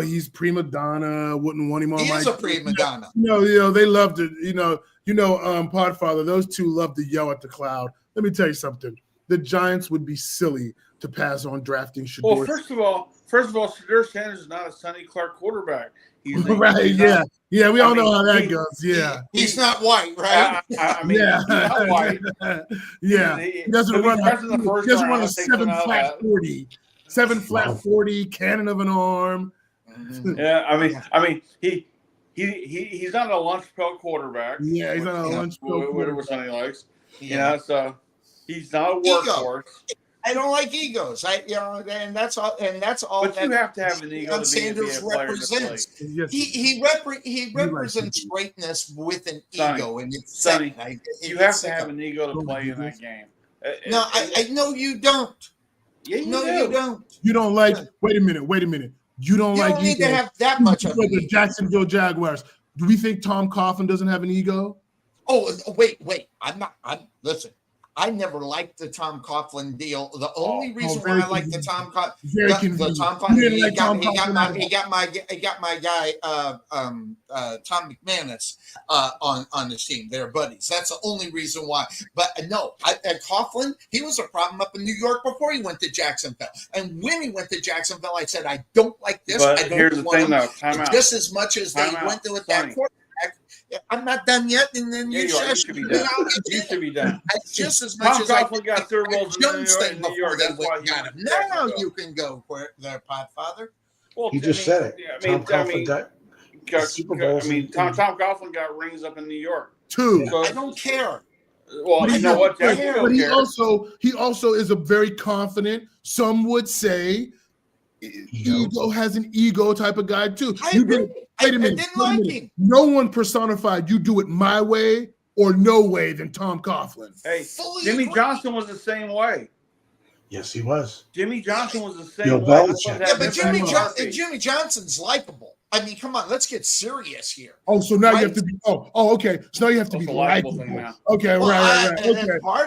he's prima donna. Wouldn't want him on. He is a prima donna. They love to. Podfather. Those two love to yell at the cloud. Let me tell you something. The Giants would be silly to pass on drafting Shedeur. Well, first of all, Shedeur Sanders is not a Sonny Clark quarterback. He's right. Yeah. We all know how that goes. Yeah. He's not white, right? He's not white. He doesn't run a 7 flat 40. 7 flat 40, cannon of an arm. Yeah, he's not a lunch pro quarterback. Yeah, he's not a lunch pro quarterback. Whatever Sonny likes. Yeah, so he's not a workhorse. I don't like egos. And that's all. But you have to have an ego. Sanders represents. He represents greatness with an ego, and it's Sonny. You have to have an ego to play in that game. No, I know you don't. Yeah, you don't. You don't like. Wait a minute. You don't need to have that much of the Jacksonville Jaguars. Do we think Tom Coughlin doesn't have an ego? Oh, wait. Listen. I never liked the Tom Coughlin deal. The only reason why I like the Tom Coughlin, he got my guy Tom McManus on his team. They're buddies. That's the only reason why. But no, Coughlin, he was a problem up in New York before he went to Jacksonville. And when he went to Jacksonville, I said, I don't like this. But I don't here's the want thing, him. though. Just as much as they went to with that quarterback. I'm not done yet, and then you should be done. You should be done. Just as much as I got Super Bowls in New York. That's why got him. Now you can go there, Podfather. Well, he just said it. Tom Coughlin got Super Bowls. Tom Coughlin got rings up in New York. 2. So, I don't care. Well, you know what? But he also is a very confident. Some would say. Ego has an ego type of guy too. Wait a minute. No one personified you do it my way or no way than Tom Coughlin. Hey, Jimmy Johnson was the same way. Yes, he was. Jimmy Johnson was the same way. Yeah, but Jimmy Johnson's likable. I mean, come on, let's get serious here. Oh, so now you have to be. Okay. So now you have to be likable. Okay, right.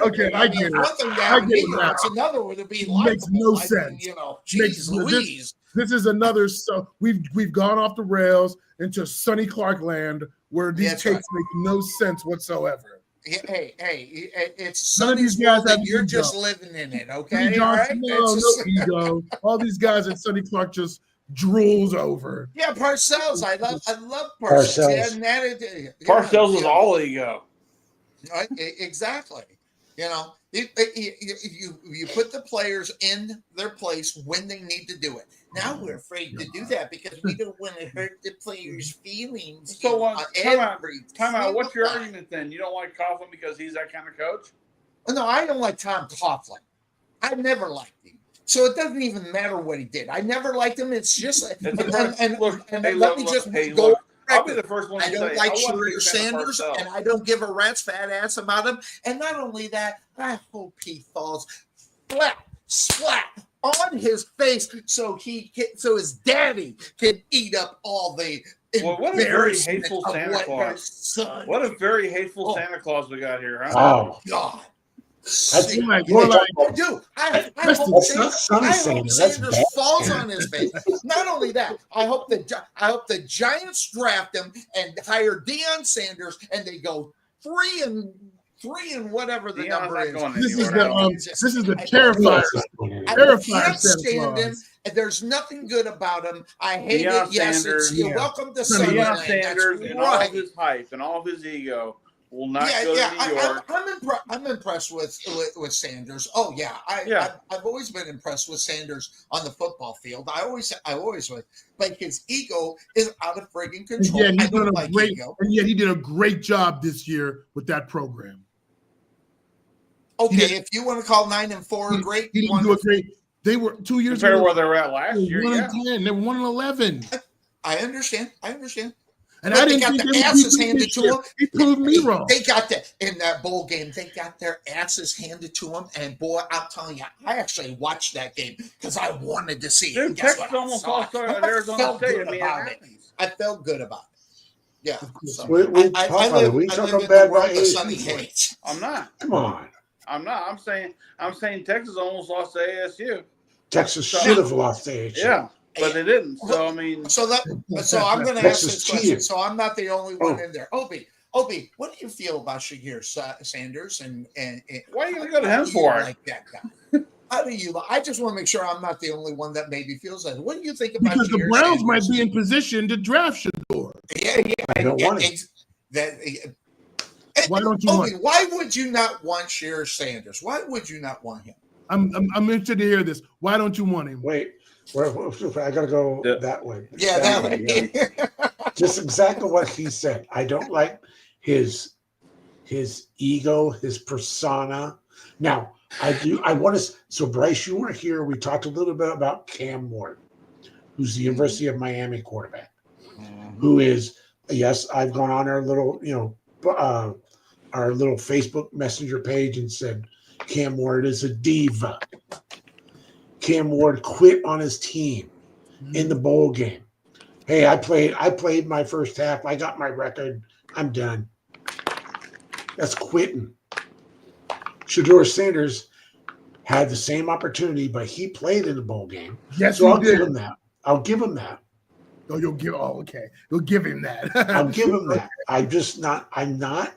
Okay, I get it. One thing it's another one to be likable. Makes no sense. Geez Louise. This is another. So we've gone off the rails into Sonny Clark land where these takes make no sense whatsoever. Hey, it's Sonny's world and you're just living in it, okay? Johnson, no ego. All these guys at Sonny Clark just drools over. Yeah, Parcells. I love Parcells. Yeah, and that, Parcells is all ego. Right? Exactly. You know, you put the players in their place when they need to do it. Now we're afraid to do that because we don't want to hurt the players' feelings. So time out. What's your argument then? You don't like Coughlin because he's that kind of coach? No, I don't like Tom Coughlin. I never liked him. So it doesn't even matter what he did. I never liked him. It's just I'll be the first one to say, I don't like Shooter Sanders, and I don't give a rat's fat ass about him. And not only that, I hope he falls splat on his face so his daddy can eat up all the. Well, what a very hateful Santa Claus! What a very hateful Santa Claus we got here, huh? Oh God! That's I hope Sanders falls on his face. Not only that, I hope the Giants draft him and hire Deion Sanders, and they go 3 and whatever the number is. This is the terrifier. I can't stand him. And there's nothing good about him. I hate Deion it. Yes, you're welcome to Sonny. Deion Sanders and all of his hype and all of his ego will not go to New York. I'm impressed with Sanders. Oh yeah, I've always been impressed with Sanders on the football field. I always was. But his ego is out of friggin' control. And yet he did a great job this year with that program. Okay, if you want to call 9-4 great, he didn't do a great. They were 2 years compared to where they were at last year. 1-10. They were 1-11. I understand. And I didn't think they got the asses handed to them. He proved me wrong. They got in that bowl game. They got their asses handed to them. And boy, I'm telling you, I actually watched that game because I wanted to see it. Dude, Texas almost lost at Arizona State. I felt good about it. Yeah. So we live talking in bad the world about of Sonny hates. I'm not. Come on. I'm not. I'm saying Texas almost lost to ASU. Texas should have lost to ASU. Yeah, but they didn't. So I mean, so I'm going to ask this question. So I'm not the only one in there. Obi, what do you feel about Shahir Sanders? And why are you going to go to him for it? Like that guy? How do you? I just want to make sure I'm not the only one that maybe feels that. What do you think about? Because the Browns might be in position to draft Shador. Yeah. I don't want it. Why don't you want? Why would you not want Shahir Sanders? Why would you not want him? I'm interested to hear this. Why don't you want him? Wait, I gotta go that way. Yeah, that way. Just exactly what he said. I don't like his ego, his persona. Now, I want to. So, Bryce, you were here. We talked a little bit about Cam Ward, who's the University of Miami quarterback, who is, yes, I've gone on our little, our little Facebook Messenger page and said Cam Ward is a diva. Cam Ward quit on his team in the bowl game. Hey, I played my first half. I got my record. I'm done. That's quitting. Shador Sanders had the same opportunity, but he played in the bowl game. Yes, so I'll give him that. Oh, you'll give. Oh, okay. You'll give him that. I'll give him that. I'm not.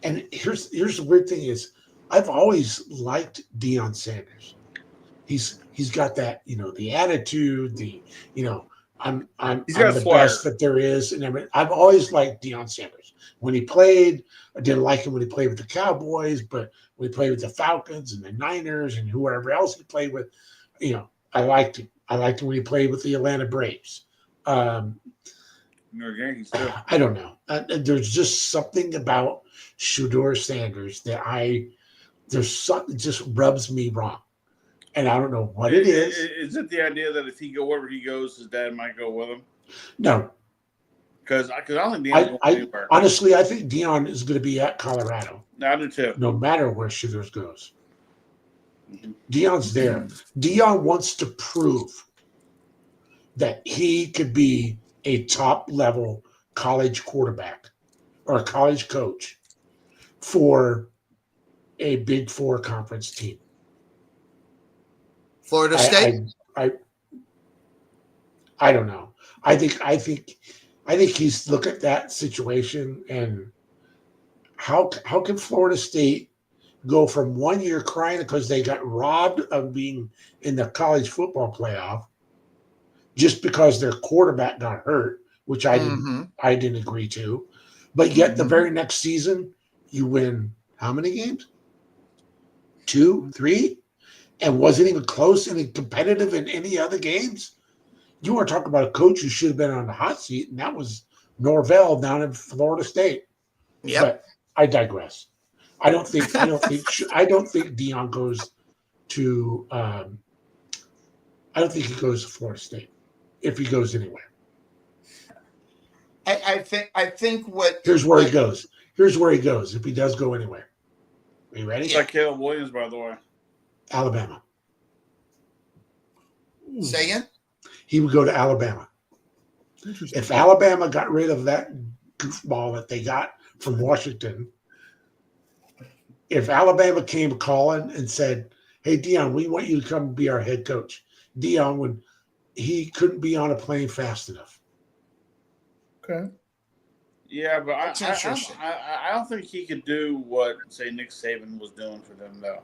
And here's the weird thing is, I've always liked Deion Sanders. He's got that, the attitude, I'm the best that there is, and everything. I've always liked Deion Sanders. When he played, I didn't like him when he played with the Cowboys, but when he played with the Falcons and the Niners and whoever else he played with, I liked him. I liked him when he played with the Atlanta Braves. No Yankees too. I don't know. There's just something about Shador Sanders that there's something just rubs me wrong. And I don't know what it is. Is it the idea that if he go wherever he goes, his dad might go with him? No. Because I don't think Deion's going anywhere. Honestly, I think Deion is going to be at Colorado. I do too. No matter where Shador goes. Mm-hmm. Deion's there. Deion wants to prove that he could be a top-level college quarterback or a college coach for a Big Four conference team. Florida State? I don't know. I think he's look at that situation and how can Florida State go from 1 year crying because they got robbed of being in the college football playoff just because their quarterback got hurt, which I didn't agree to. But yet the very next season, you win how many games? 2, 3, and wasn't even close and competitive in any other games. You were talking about a coach who should have been on the hot seat, and that was Norvell down in Florida State. Yep. But I digress. I don't think Deion goes to. I don't think he goes to Florida State if he goes anywhere. I think what Here's where he goes. Here's where he goes if he does go anywhere. Are you ready? It's like Caleb Williams, by the way. Alabama. Say again? He would go to Alabama. If Alabama got rid of that goofball that they got from Washington, if Alabama came calling and said, "Hey, Deion, we want you to come be our head coach," Deion he couldn't be on a plane fast enough. Okay. Yeah, but That's interesting. I don't think he could do what, say, Nick Saban was doing for them, though.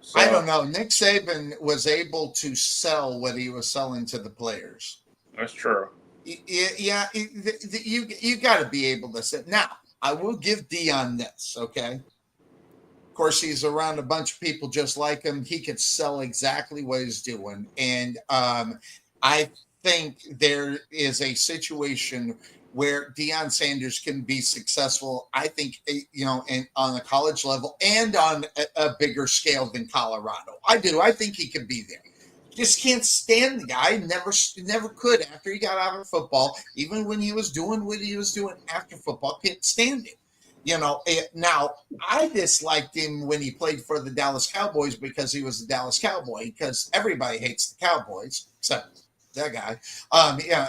So, I don't know. Nick Saban was able to sell what he was selling to the players. That's true. Yeah, you got to be able to say. Now, I will give Deion this, okay? Of course, he's around a bunch of people just like him. He could sell exactly what he's doing. And I think there is a situation where Deion Sanders can be successful, I think, and on the college level and on a bigger scale than Colorado. I do. I think he could be there. Just can't stand the guy. Never could after he got out of football, even when he was doing what he was doing after football. Can't stand him. Now, I disliked him when he played for the Dallas Cowboys because he was a Dallas Cowboy, because everybody hates the Cowboys, except that guy.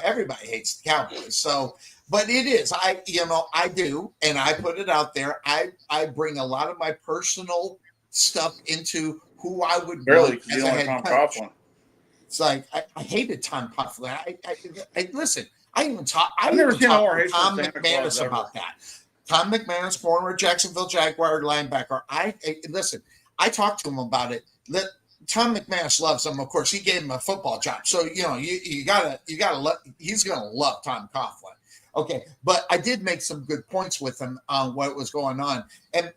Everybody hates the Cowboys. So, but it is, I do, and I put it out there. I bring a lot of my personal stuff into who I would really, want as a head coach. It's like I hated Tom Coughlin. I listen. I even talked. I never talked to Tom McManus about that. Tom McManus, former Jacksonville Jaguar linebacker. Listen. I talked to him about it. Tom McManus loves him. Of course, he gave him a football job. So you gotta love. He's gonna love Tom Coughlin. Okay, but I did make some good points with him on what was going on, and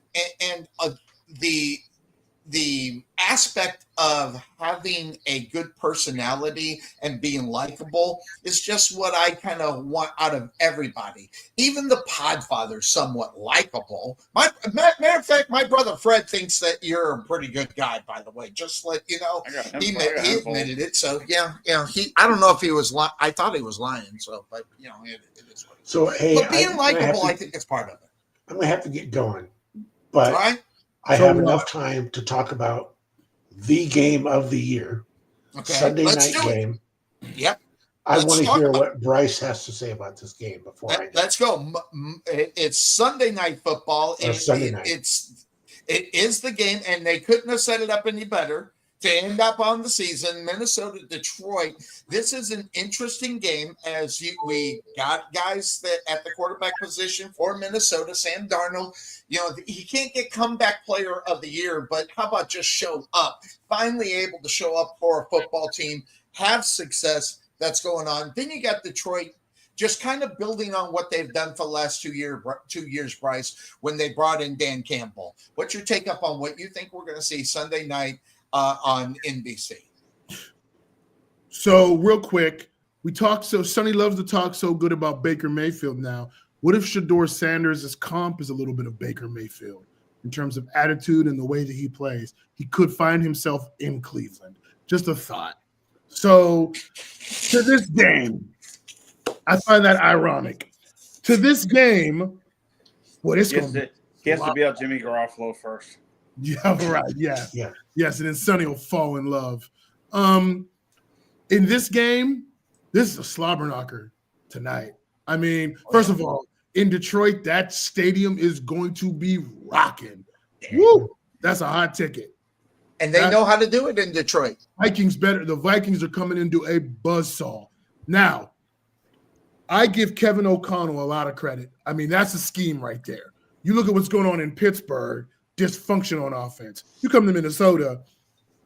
the aspect of having a good personality and being likable is just what I kind of want out of everybody. Even the Podfather's somewhat likable. Matter of fact, my brother Fred thinks that you're a pretty good guy, by the way. Just let you know, he admitted it. So yeah, I don't know if he was lying. I thought he was lying. So, but it is what it is. So hey, but being likable, I think is part of it. I'm gonna have to get going, but. All right. I have enough time to talk about the game of the year, Sunday night game. Yep. I want to hear what Bryce has to say about this game before I. Let's go. It's Sunday night football. Sunday night. It is the game, and they couldn't have set it up any better to end up on the season. Minnesota, Detroit. This is an interesting game as we got guys that at the quarterback position for Minnesota. Sam Darnold, he can't get comeback player of the year, but how about just show up? Finally able to show up for a football team, have success. That's going on. Then you got Detroit, just kind of building on what they've done for the last 2 years, Bryce, when they brought in Dan Campbell. What's your take up on what you think we're going to see Sunday night on NBC? So real quick, Sonny loves to talk so good about Baker Mayfield now. What if Shedeur Sanders' comp is a little bit of Baker Mayfield in terms of attitude and the way that he plays? He could find himself in Cleveland. Just a thought. So to this game, I find that ironic. To this game, what is going to he has to be out Jimmy Garoppolo first. Yeah, right. Yeah. Yes, and then Sonny will fall in love. In this game, this is a slobber knocker tonight. I mean, first of all, in Detroit, that stadium is going to be rocking. Woo! That's a hot ticket. And they know how to do it in Detroit. The Vikings are coming into a buzzsaw. Now, I give Kevin O'Connell a lot of credit. I mean, that's a scheme right there. You look at what's going on in Pittsburgh, dysfunction on offense. You come to Minnesota,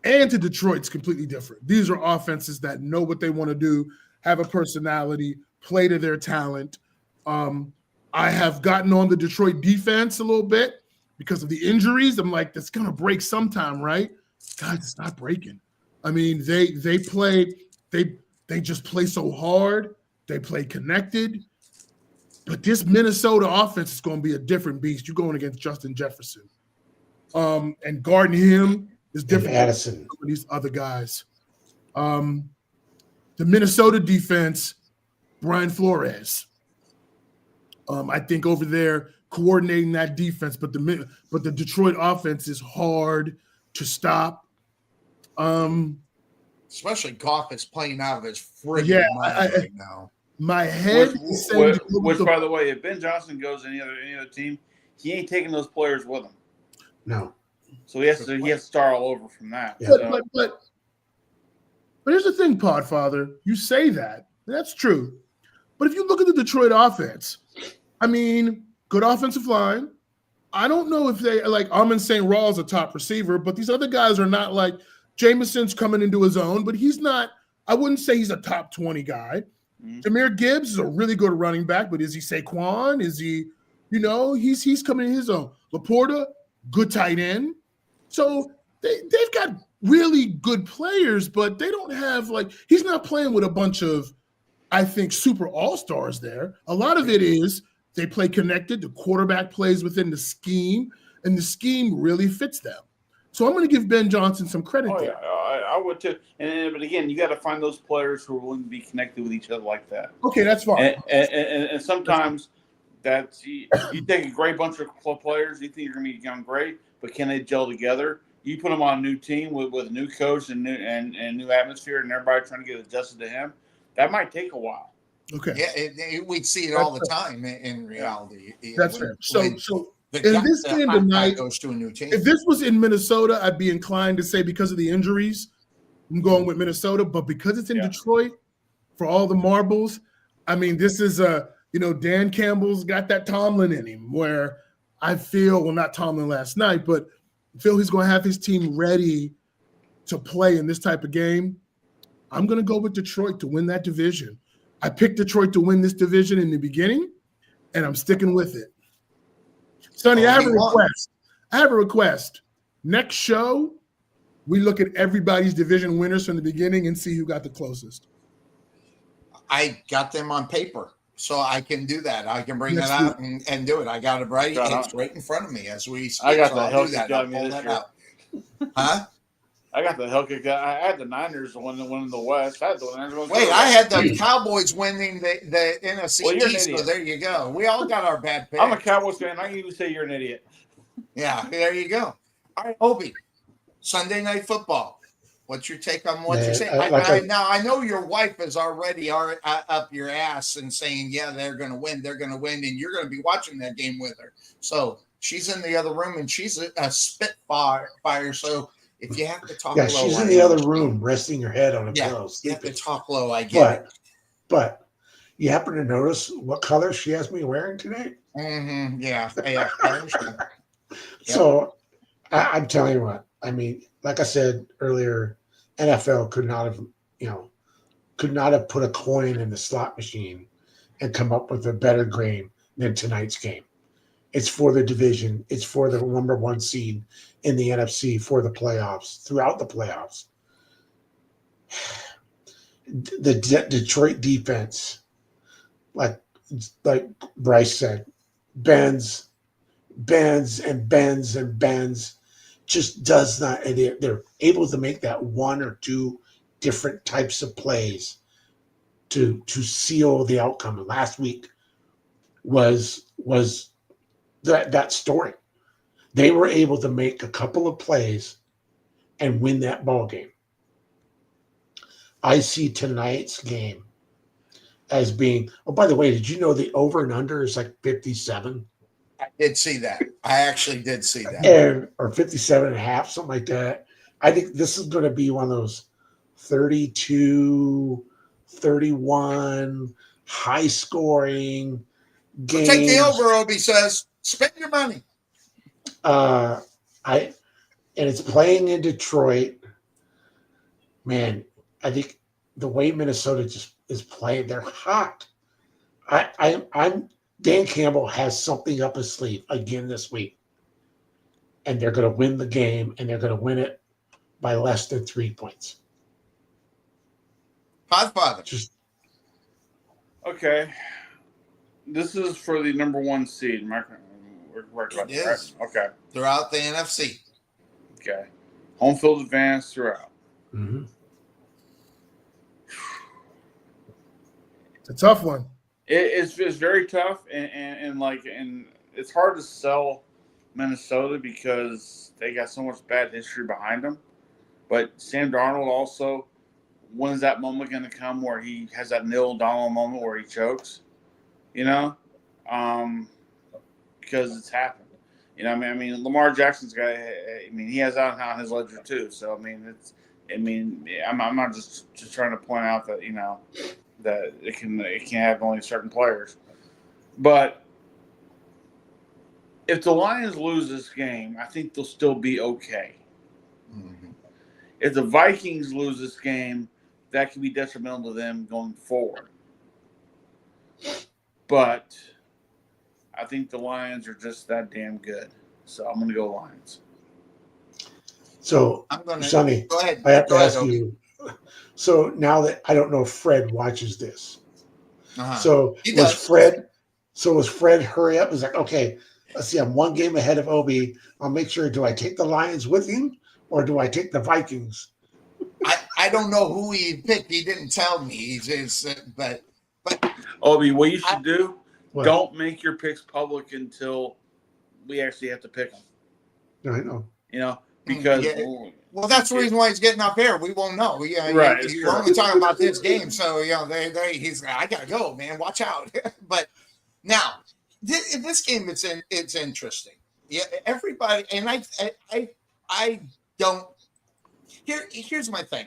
And to Detroit, it's completely different. These are offenses that know what they want to do, have a personality, play to their talent. I have gotten on the Detroit defense a little bit because of the injuries. I'm like, that's going to break sometime, right? Guys, it's not breaking. I mean, they just play so hard. They play connected. But this Minnesota offense is going to be a different beast. You're going against Justin Jefferson. And guarding him is different than some of these other guys. The Minnesota defense, Brian Flores. I think over there coordinating that defense, but the Detroit offense is hard to stop. Especially Goff is playing out of his friggin' mind right now. My head is saying which by the way, if Ben Johnson goes to any other team, he ain't taking those players with him. No. So he has to start all over from that. Yeah. But here's the thing, Podfather. You say that. That's true. But if you look at the Detroit offense, I mean, good offensive line. I don't know if they like Amon St. Raw is a top receiver, but these other guys are not like Jameson's coming into his own, but he's not. I wouldn't say he's a top 20 guy. Jahmyr Gibbs is a really good running back, but is he Saquon? Is he, he's coming in his own. Laporta, good tight end. So they've got really good players, but they don't have he's not playing with a bunch of, I think, super all-stars there. A lot of it is they play connected. The quarterback plays within the scheme, and the scheme really fits them. So I'm going to give Ben Johnson some credit there. Yeah, I would too. But again, you got to find those players who are willing to be connected with each other like that. Okay, that's fine. And sometimes that's you take a great bunch of players, you think you're going to be great, but can they gel together? You put them on a new team with a new coach and new atmosphere, and everybody trying to get adjusted to him. That might take a while. Okay. Yeah, we'd see it all the time in reality. That's fair. So in this game tonight, goes to a new team. If this was in Minnesota, I'd be inclined to say because of the injuries, I'm going with Minnesota. But because it's in Detroit, for all the marbles, I mean, this is Dan Campbell's got that Tomlin in him where I feel, well, not Tomlin last night, but I feel he's going to have his team ready to play in this type of game. I'm going to go with Detroit to win that division. I picked Detroit to win this division in the beginning, and I'm sticking with it. Sonny, I have a request. Next show, we look at everybody's division winners from the beginning and see who got the closest. I got them on paper, so I can do that. I can bring that out and do it. I got it right. It's right in front of me as we speak. I got so the I'll do Hellcat that. I'll me pull this that year. out. Huh? I got the Hellcat. I had the Niners, the one that won in the West. I had the Niners. Wait, I had the Cowboys winning the NFC East, so there you go. We all got our bad picks. I'm a Cowboys fan. I can even say you're an idiot. Yeah, there you go. All right, Obi, Sunday Night Football. What's your take on what you're saying? Now, I know your wife is already up your ass and saying, yeah, they're going to win, and you're going to be watching that game with her. So she's in the other room, and she's a spitfire. So if you have to talk low. She's in the other room resting her head on a pillow. You have to talk low, I get it. But you happen to notice what color she has me wearing today? Mm-hmm. Yeah, I understand. So I'm telling you what, I mean, like I said earlier, NFL could not have put a coin in the slot machine and come up with a better game than tonight's game. It's for the division. It's for the number one seed in the NFC for the playoffs, throughout the playoffs. The Detroit defense, like Bryce said, bends, just does not. They're able to make that one or two different types of plays to seal the outcome. And last week was that story. They were able to make a couple of plays and win that ball game. I see tonight's game as being, oh, by the way, did you know the over and under is like 57? I did see that. I actually did see that. Or 57 and a half, something like that. I think this is going to be one of those 32, 31, high scoring games. Take the over, Obi says. Spend your money. And it's playing in Detroit. Man, I think the way Minnesota just is playing, they're hot. I'm Dan Campbell has something up his sleeve again this week, and they're going to win the game, and they're going to win it by less than 3 points. Father. Okay. This is for the number 1 seed. We're It is. right? Okay. Throughout the NFC. Okay. Home field advantage throughout. Mm-hmm. It's a tough one. It's very tough, and it's hard to sell Minnesota because they got so much bad history behind them. But Sam Darnold also, when is that moment going to come where he has that Neil O'Donnell moment where he chokes? Because it's happened. I mean, Lamar Jackson's guy. I mean, he has that on his ledger too. So I'm not just trying to point out that that it can have only certain players. But if the Lions lose this game, I think they'll still be okay. Mm-hmm. If the Vikings lose this game, that can be detrimental to them going forward. But I think the Lions are just that damn good. So I'm going to go Lions. So, Sonny, go ahead. I have to ask you. So now that I don't know if Fred watches this. Uh-huh. So was Fred hurry up? He's like, okay, let's see, I'm 1 game ahead of Obi. I'll make sure. Do I take the Lions with him or do I take the Vikings? I don't know who he picked. He didn't tell me. But Obi, what you should do? What? Don't make your picks public until we actually have to pick them. I know. Because well, that's the reason why he's getting up here. We won't know. Right. We're only talking about this game, so he's I gotta go, man. Watch out. But now, this game, it's interesting. Yeah, everybody, and I don't. Here's my thing.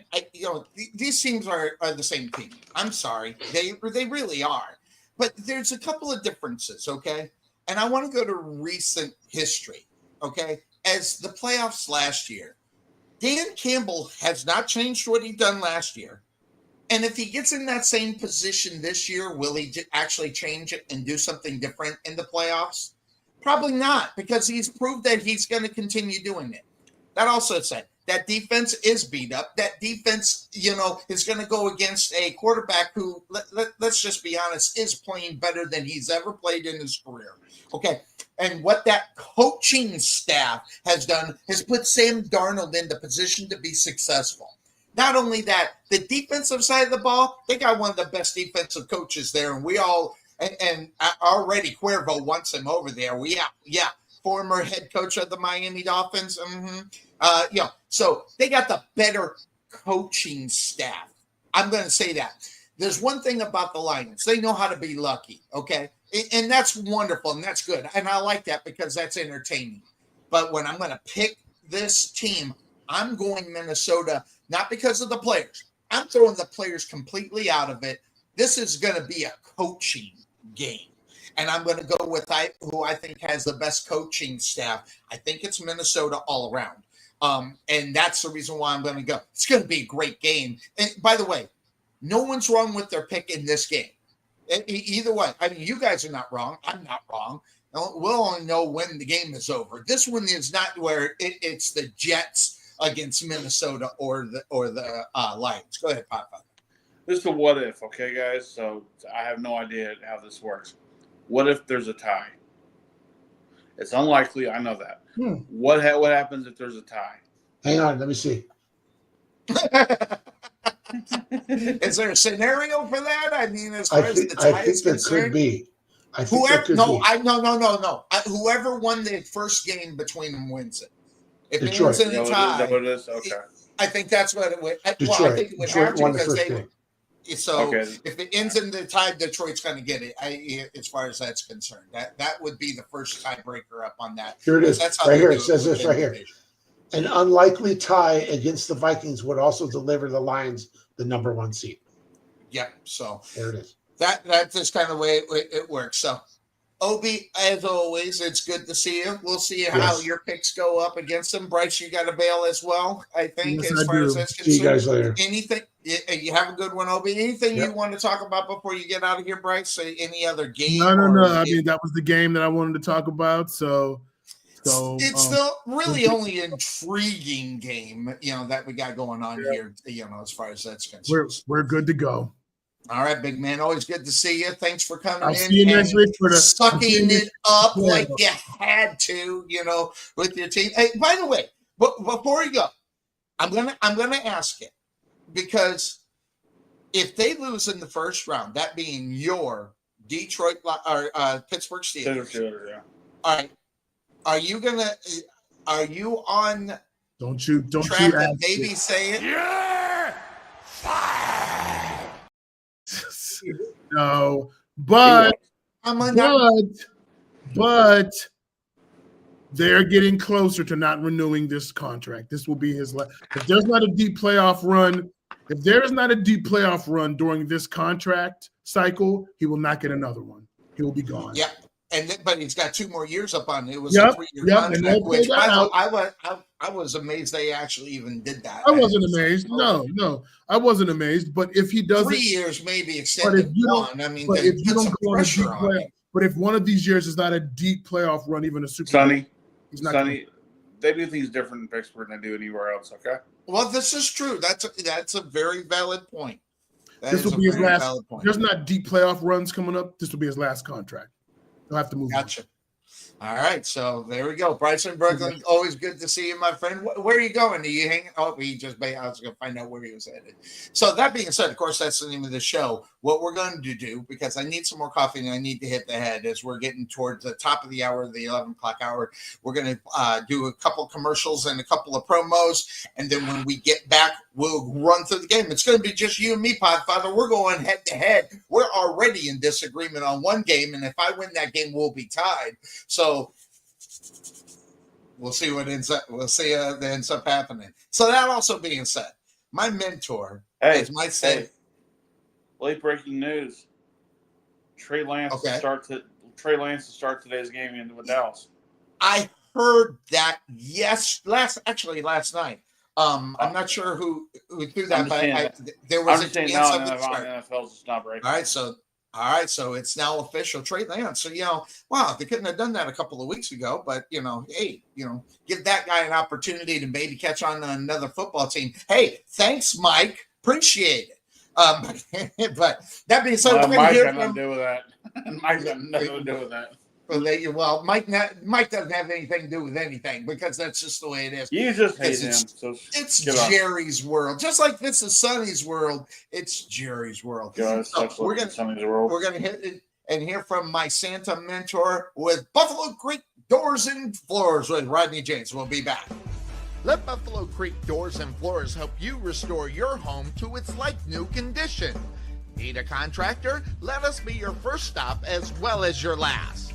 These teams are the same team. I'm sorry, they really are. But there's a couple of differences, okay? And I want to go to recent history, okay? As the playoffs last year, Dan Campbell has not changed what he done last year. And if he gets in that same position this year, will he actually change it and do something different in the playoffs? Probably not, because he's proved that he's going to continue doing it. That also said, that defense is beat up. That defense, is going to go against a quarterback who, let's just be honest, is playing better than he's ever played in his career. Okay. And what that coaching staff has done has put Sam Darnold in the position to be successful. Not only that, the defensive side of the ball, they got one of the best defensive coaches there. And we all, and already Cuervo wants him over there. Yeah. Former head coach of the Miami Dolphins. Mm-hmm. So they got the better coaching staff. I'm going to say that. There's one thing about the Lions. They know how to be lucky, okay? And that's wonderful, and that's good. And I like that because that's entertaining. But when I'm going to pick this team, I'm going Minnesota, not because of the players. I'm throwing the players completely out of it. This is going to be a coaching game. And I'm going to go with who I think has the best coaching staff. I think it's Minnesota all around. And that's the reason why I'm going to go. It's going to be a great game. And by the way, no one's wrong with their pick in this game. Either way. I mean, you guys are not wrong. I'm not wrong. We'll only know when the game is over. This one is not where it's the Jets against Minnesota or the Lions. Go ahead, Papa. This is a what if, okay, guys? So I have no idea how this works. What if there's a tie? It's unlikely. I know that. What happens if there's a tie? Hang on. Let me see. Is there a scenario for that? I mean, as far as the tie is concerned, could be. No. Whoever won the first game between them wins it. If it ends in a tie, okay. I think that's what it would. I think it would have to because they would. So if it ends in the tie, Detroit's going to get it. As far as that's concerned, that would be the first tiebreaker up on that. Here it is. That's right here. It says this right here. An unlikely tie against the Vikings would also deliver the Lions the number 1 seed. Yep. So there it is. That's just kind of the way it works. So Obi, as always, it's good to see you. We'll see how Yes. your picks go up against them. Bryce, you got a bail as well, I think, Yes, as I far as do. that's See you concerned. guys later. Anything? You have a good one, Obi. Anything Yep. you want to talk about before you get out of here, Bryce? Say any other game? No. or I mean, that was the game that I wanted to talk about. So it's still really only intriguing game, that we got going on here, as far as that's concerned. we're good to go. All right, big man. Always good to see you. Thanks for coming I'll in see you next week for the sucking it up Yeah. like you had to, with your team. Hey, by the way, before you go, I'm gonna ask you, because if they lose in the first round, that being your Detroit or Pittsburgh Steelers, yeah. all right, are you on Don't you track to ask maybe it. say it? No, but they're getting closer to not renewing this contract. This will be his last. If there's not a deep playoff run during this contract cycle, he will not get another one. He will be gone. Yeah, but he's got 2 more years up on it. It was a 3-year contract, which I was amazed they actually even did that. I wasn't amazed. No, I wasn't amazed. But if he doesn't, 3 years maybe extended one. I mean, but if you don't go on a deep pressure on playoff, him. but if one of these years is not a deep playoff run, even a Super Sonny, Bowl, he's not. Sonny, they do things different in Pittsburgh than they do anywhere else. Okay. Well, this is true. That's a very valid point. This will be his last. There's not deep playoff runs coming up. This will be his last contract. He'll have to move. Gotcha. All right, so there we go. Bryson Brooklyn, always good to see you, my friend. Where are you going? Are you hanging? Oh, I was going to find out where he was headed. So that being said, of course, that's the name of the show. What we're going to do, because I need some more coffee and I need to hit the head as we're getting towards the top of the hour, the 11 o'clock hour, we're going to do a couple commercials and a couple of promos. And then when we get back, we'll run through the game. It's going to be just you and me, Podfather. We're going head to head. We're already in disagreement on one game. And if I win that game, we'll be tied. So we'll see what ends up. We'll see what ends up happening. So that also being said, my mentor is my say. Late breaking news: Trey Lance to start today's game with Dallas. I heard that last night. I'm not sure who threw that, but there was a chance of it starting. NFL's just not breaking. All right, so it's now official. Trey Lance. So, wow, they couldn't have done that a couple of weeks ago, but, hey, give that guy an opportunity to maybe catch on to another football team. Hey, thanks, Mike. Appreciate it. But that being said, Mike got nothing to do with that. Mike got nothing to do with that. Well, Mike doesn't have anything to do with anything because that's just the way it is. You just hate him. It's Jerry's world. Just like this is Sonny's world, it's Jerry's world. So we're gonna hit it and hear from my Santa mentor with Buffalo Creek Doors and Floors with Rodney James. We'll be back. Let Buffalo Creek Doors and Floors help you restore your home to its like-new condition. Need a contractor? Let us be your first stop as well as your last.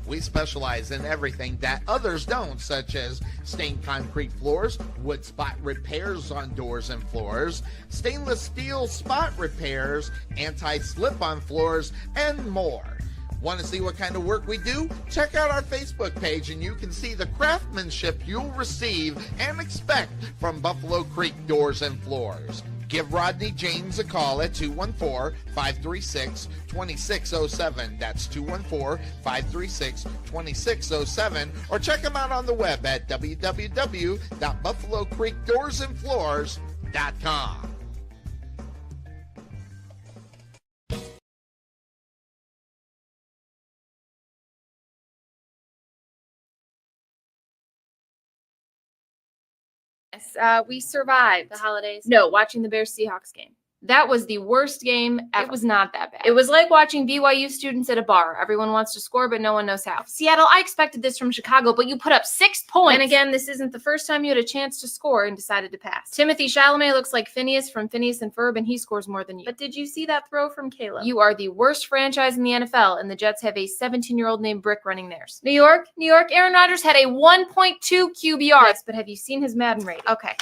We specialize in everything that others don't, such as stained concrete floors, wood spot repairs on doors and floors, stainless steel spot repairs, anti-slip on floors, and more. Want to see what kind of work we do? Check out our Facebook page and you can see the craftsmanship you'll receive and expect from Buffalo Creek Doors and Floors. Give Rodney James a call at 214-536-2607. That's 214-536-2607. Or check him out on the web at www.buffalocreekdoorsandfloors.com. We survived the holidays. No, watching the Bears-Seahawks game. That was the worst game ever. It was not that bad. It was like watching BYU students at a bar. Everyone wants to score, but no one knows how. Seattle, I expected this from Chicago, but you put up 6 points. And again, this isn't the first time you had a chance to score and decided to pass. Timothy Chalamet looks like Phineas from Phineas and Ferb, and he scores more than you. But did you see that throw from Caleb? You are the worst franchise in the NFL, and the Jets have a 17-year-old named Brick running theirs. New York, Aaron Rodgers had a 1.2 QBR. Yes, but have you seen his Madden rate? Okay.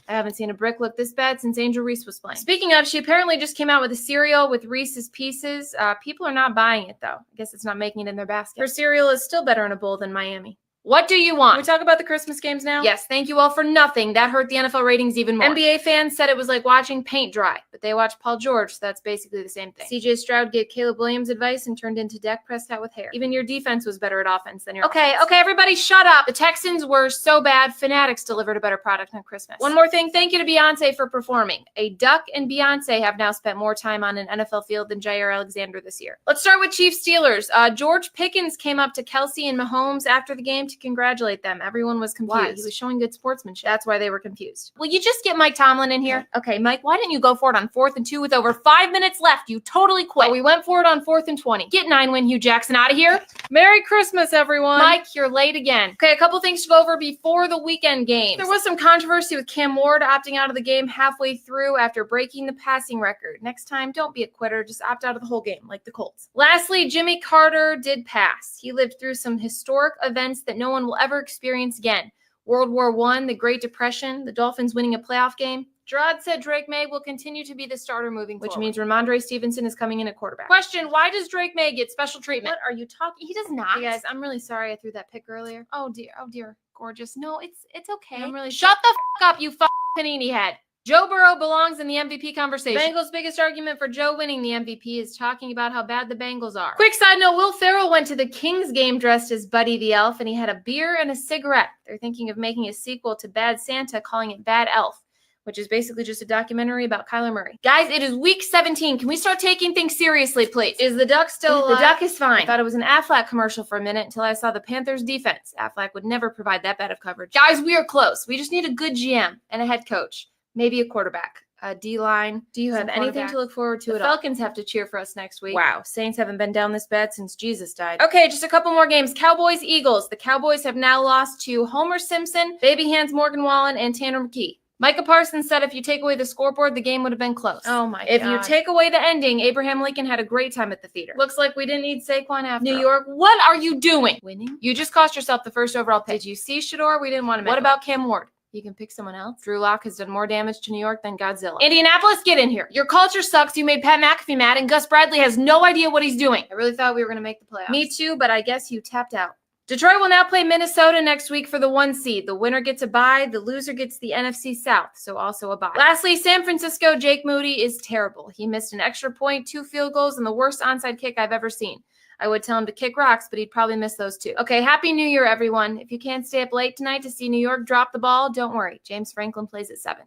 I haven't seen a brick look this bad since Angel Reese was playing. Speaking of, she apparently just came out with a cereal with Reese's Pieces. People are not buying it, though. I guess it's not making it in their basket. Her cereal is still better in a bowl than Miami. What do you want? Can we talk about the Christmas games now? Yes, thank you all for nothing. That hurt the NFL ratings even more. NBA fans said it was like watching paint dry, but they watched Paul George, so that's basically the same thing. CJ Stroud gave Caleb Williams advice and turned into Dak Prescott with hair. Even your defense was better at offense than your offense. Okay, everybody shut up. The Texans were so bad, Fanatics delivered a better product on Christmas. One more thing, thank you to Beyonce for performing. A Duck and Beyonce have now spent more time on an NFL field than Jair Alexander this year. Let's start with Chiefs Steelers. George Pickens came up to Kelsey and Mahomes after the game to congratulate them. Everyone was confused. Why? He was showing good sportsmanship. That's why they were confused. Will you just get Mike Tomlin in here? Okay, Mike, why didn't you go for it on 4th and 2 with over 5 minutes left? You totally quit. Oh, we went for it on 4th and 20. Get 9-win Hugh Jackson out of here. Merry Christmas, everyone. Mike, you're late again. Okay, a couple things to go over before the weekend games. There was some controversy with Cam Ward opting out of the game halfway through after breaking the passing record. Next time, don't be a quitter. Just opt out of the whole game, like the Colts. Lastly, Jimmy Carter did pass. He lived through some historic events that no one will ever experience again. World War I, the Great Depression, the Dolphins winning a playoff game. Gerard said Drake May will continue to be the starter moving forward, which means Ramondre Stevenson is coming in at quarterback. Question, why does Drake May get special treatment? What are you talking? He does not. Hey guys, I'm really sorry I threw that pick earlier. Oh dear, gorgeous. No, it's okay. I'm really shut the up, you panini head. Joe Burrow belongs in the MVP conversation. Bengals' biggest argument for Joe winning the MVP is talking about how bad the Bengals are. Quick side note, Will Ferrell went to the Kings game dressed as Buddy the Elf, and he had a beer and a cigarette. They're thinking of making a sequel to Bad Santa, calling it Bad Elf, which is basically just a documentary about Kyler Murray. Guys, it is week 17. Can we start taking things seriously, please? Is the Duck still alive? The Duck is fine. I thought it was an Aflac commercial for a minute until I saw the Panthers defense. Aflac would never provide that bad of coverage. Guys, we are close. We just need a good GM and a head coach. Maybe a quarterback, a D-line. Do you have anything to look forward to at all? The Falcons have to cheer for us next week. Wow, Saints haven't been down this bad since Jesus died. Okay, just a couple more games. Cowboys, Eagles. The Cowboys have now lost to Homer Simpson, Baby Hands Morgan Wallen, and Tanner McKee. Micah Parsons said if you take away the scoreboard, the game would have been close. Oh my God. If you take away the ending, Abraham Lincoln had a great time at the theater. Looks like we didn't need Saquon after New York. What are you doing? Winning? You just cost yourself the first overall pick. Did you see Shador? We didn't want to. What about Cam Ward? You can pick someone else. Drew Lock has done more damage to New York than Godzilla. Indianapolis, get in here. Your culture sucks. You made Pat McAfee mad, and Gus Bradley has no idea what he's doing. I really thought we were going to make the playoffs. Me too, but I guess you tapped out. Detroit will now play Minnesota next week for the 1 seed. The winner gets a bye. The loser gets the NFC South, so also a bye. Lastly, San Francisco, Jake Moody is terrible. He missed an extra point, 2 field goals, and the worst onside kick I've ever seen. I would tell him to kick rocks, but he'd probably miss those too. Okay, Happy New Year, everyone. If you can't stay up late tonight to see New York drop the ball, don't worry. James Franklin plays at 7.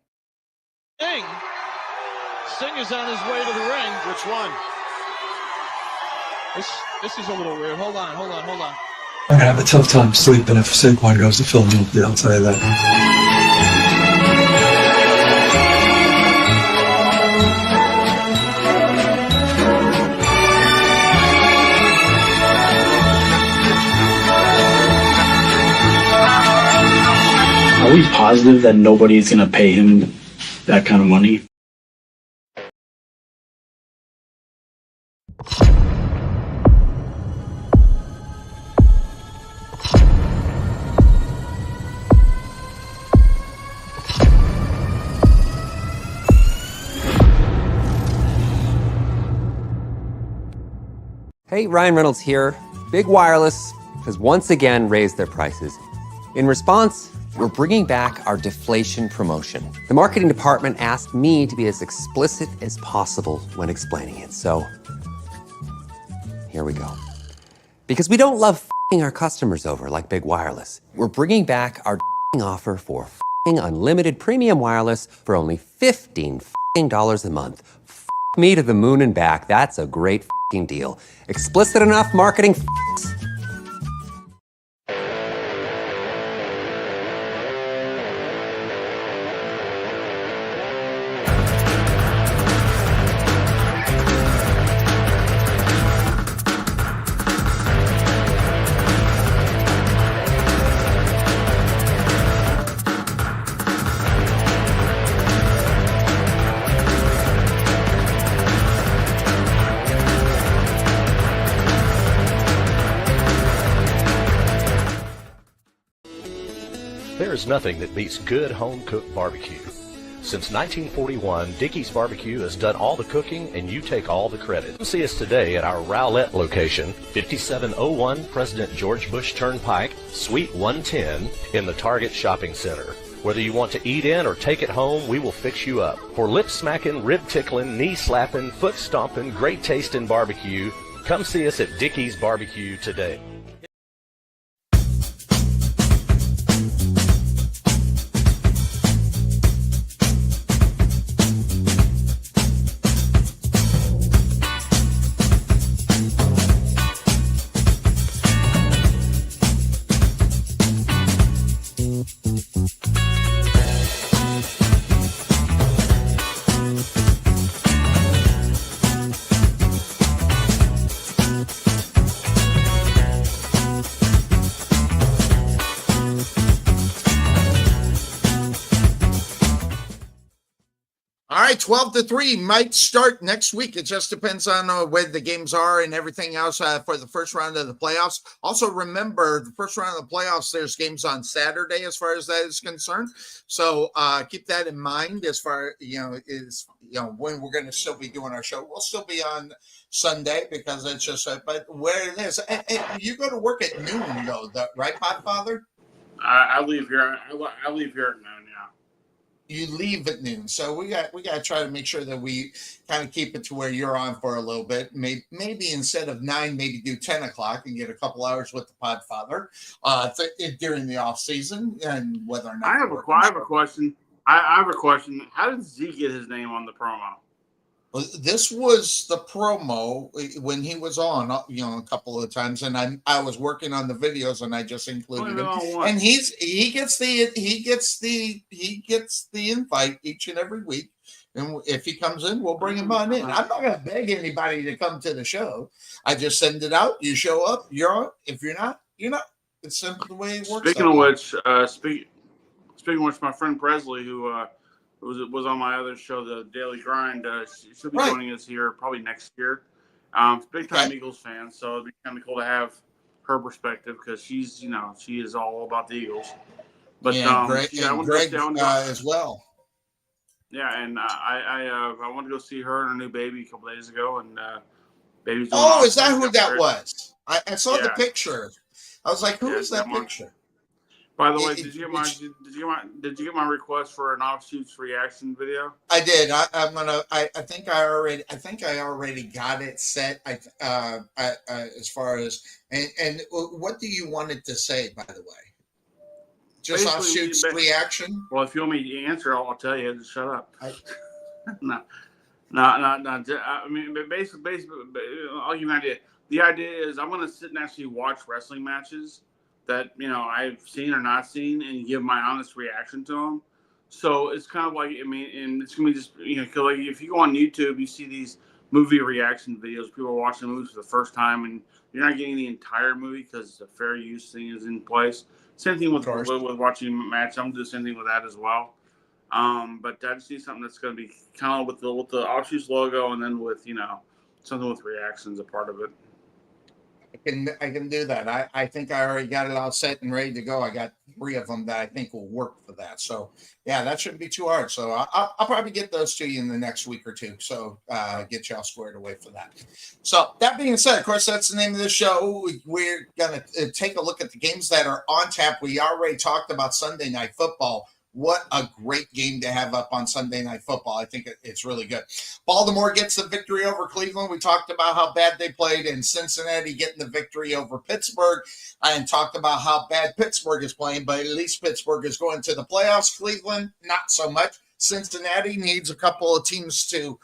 Sting is on his way to the ring. Which one? This is a little weird. Hold on. I'm going to have a tough time sleeping if Saquon goes to Philadelphia, I'll tell you that. Are we positive that nobody's going to pay him that kind of money? Hey, Ryan Reynolds here. Big Wireless has once again raised their prices. In response, we're bringing back our deflation promotion. The marketing department asked me to be as explicit as possible when explaining it. So here we go. Because we don't love f***ing our customers over like Big Wireless. We're bringing back our offer for f***ing unlimited premium wireless for only $15 a month. F*** me to the moon and back. That's a great f***ing deal. Explicit enough marketing f***s. There's nothing that beats good home-cooked barbecue. Since 1941, Dickey's Barbecue has done all the cooking and you take all the credit. Come see us today at our Rowlett location, 5701 President George Bush Turnpike, Suite 110 in the Target Shopping Center. Whether you want to eat in or take it home, we will fix you up. For lip-smacking, rib-tickling, knee-slapping, foot-stomping, great-tasting barbecue, come see us at Dickey's Barbecue today. All right, 12-3 might start next week. It just depends on where the games are and everything else for the first round of the playoffs. Also, remember, the first round of the playoffs, there's games on Saturday as far as that is concerned. So keep that in mind as far, when we're going to still be doing our show. We'll still be on Sunday because it's just, but where it is. And you go to work at noon, though, right, Podfather? I leave here. I leave here at noon. Yeah. You leave at noon, so we got to try to make sure that we kind of keep it to where you're on for a little bit. Maybe instead of 9, maybe do 10 o'clock and get a couple hours with the Podfather during the off season, and whether or not I have a question. I have a question. How did Z get his name on the promo? Well, this was the promo when he was on, a couple of times, and I was working on the videos, and I just included him. And he gets the invite each and every week, and if he comes in, we'll bring him on in. I'm not going to beg anybody to come to the show. I just send it out. You show up, you're on. If you're not, you're not. It's simply the way it works. Speaking of which, my friend Presley, who was on my other show, The Daily Grind. She'll be joining us here probably next year. Big time Eagles fan, so it'd be kind of cool to have her perspective because she's, she is all about the Eagles. But Greg as well. Yeah, and I went to go see her and her new baby a couple days ago, and baby's doing awesome. Is that who that was? I saw the picture. I was like, who is that picture? By the way, did you get my request for an offshoots reaction video? I did. I think I already got it set. As far as and what do you want it to say? By the way, just offshoots reaction. Well, if you want me to answer, I'll tell you. Just shut up. No. I mean, basically, I'll give you an idea. The idea is I'm going to sit and actually watch wrestling matches that I've seen or not seen, and give my honest reaction to them. So it's kind of like, and it's gonna be just cause like if you go on YouTube, you see these movie reaction videos. People are watching the movies for the first time, and you're not getting the entire movie because the fair use thing is in place. Same thing with watching a match. I'm gonna do the same thing with that as well. But I just need something that's gonna be kind of with the offshoots logo, and then with something with reactions a part of it. I can do that. I think I already got it all set and ready to go. I got 3 of them that I think will work for that. So yeah, that shouldn't be too hard. So I'll probably get those to you in the next week or two. So get y'all squared away for that. So that being said, of course, that's the name of the show. We're gonna take a look at the games that are on tap. We already talked about Sunday Night Football. What a great game to have up on Sunday Night Football. I think it's really good. Baltimore gets the victory over Cleveland. We talked about how bad they played, and Cincinnati getting the victory over Pittsburgh, and talked about how bad Pittsburgh is playing, but at least Pittsburgh is going to the playoffs. Cleveland, not so much. Cincinnati needs a couple of teams to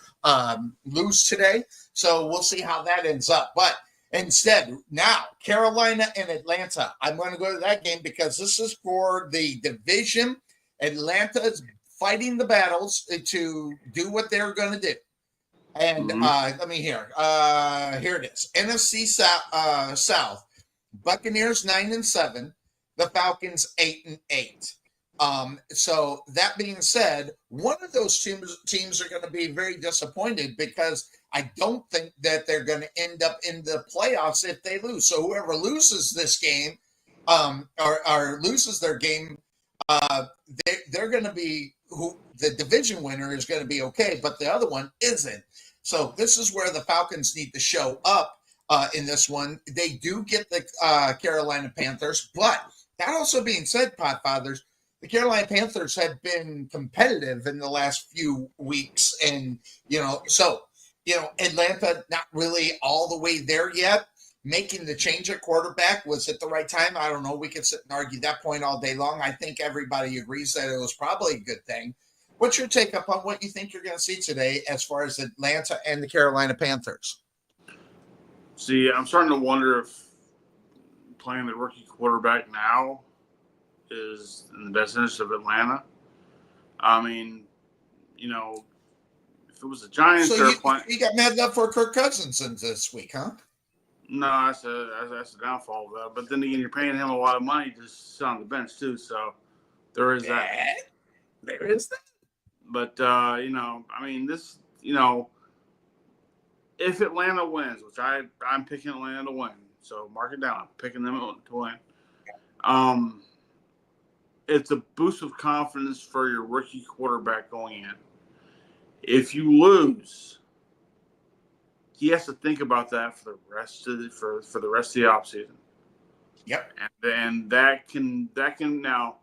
lose today, so we'll see how that ends up. But instead, now, Carolina and Atlanta. I'm going to go to that game because this is for the division. Atlanta is fighting the battles to do what they're going to do. And let me hear. Here it is. NFC South. Buccaneers 9-7. The Falcons 8-8. So that being said, one of those teams are going to be very disappointed because I don't think that they're going to end up in the playoffs if they lose. So whoever loses this game or loses their game, they're going to be who the division winner is going to be okay, but the other one isn't. So this is where the Falcons need to show up in this one. They do get the Carolina Panthers, but that also being said, Podfathers, the Carolina Panthers have been competitive in the last few weeks, and Atlanta not really all the way there yet. Making the change at quarterback, was it the right time? I don't know. We could sit and argue that point all day long. I think everybody agrees that it was probably a good thing. What's your take up on what you think you're going to see today as far as Atlanta and the Carolina Panthers? See, I'm starting to wonder if playing the rookie quarterback now is in the best interest of Atlanta. I mean, if it was the Giants, so you got mad up for Kirk Cousins this week, huh? No, that's the downfall of that. But then again, you're paying him a lot of money to sit on the bench too, so there is that. There is that. But if Atlanta wins, which I'm picking Atlanta to win, so mark it down. I'm picking them to win. It's a boost of confidence for your rookie quarterback going in. If you lose, he has to think about that for the rest of the offseason. Yep. And that can now,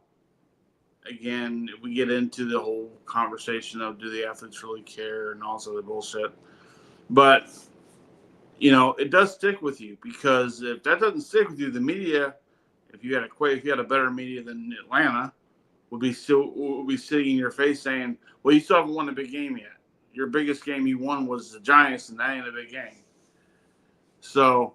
again, we get into the whole conversation of do the athletes really care and all this other bullshit. But it does stick with you, because if that doesn't stick with you, the media, if you had a better media than Atlanta, would be sitting in your face saying, "Well, you still haven't won a big game yet. Your biggest game you won was the Giants, and that ain't a big game." So,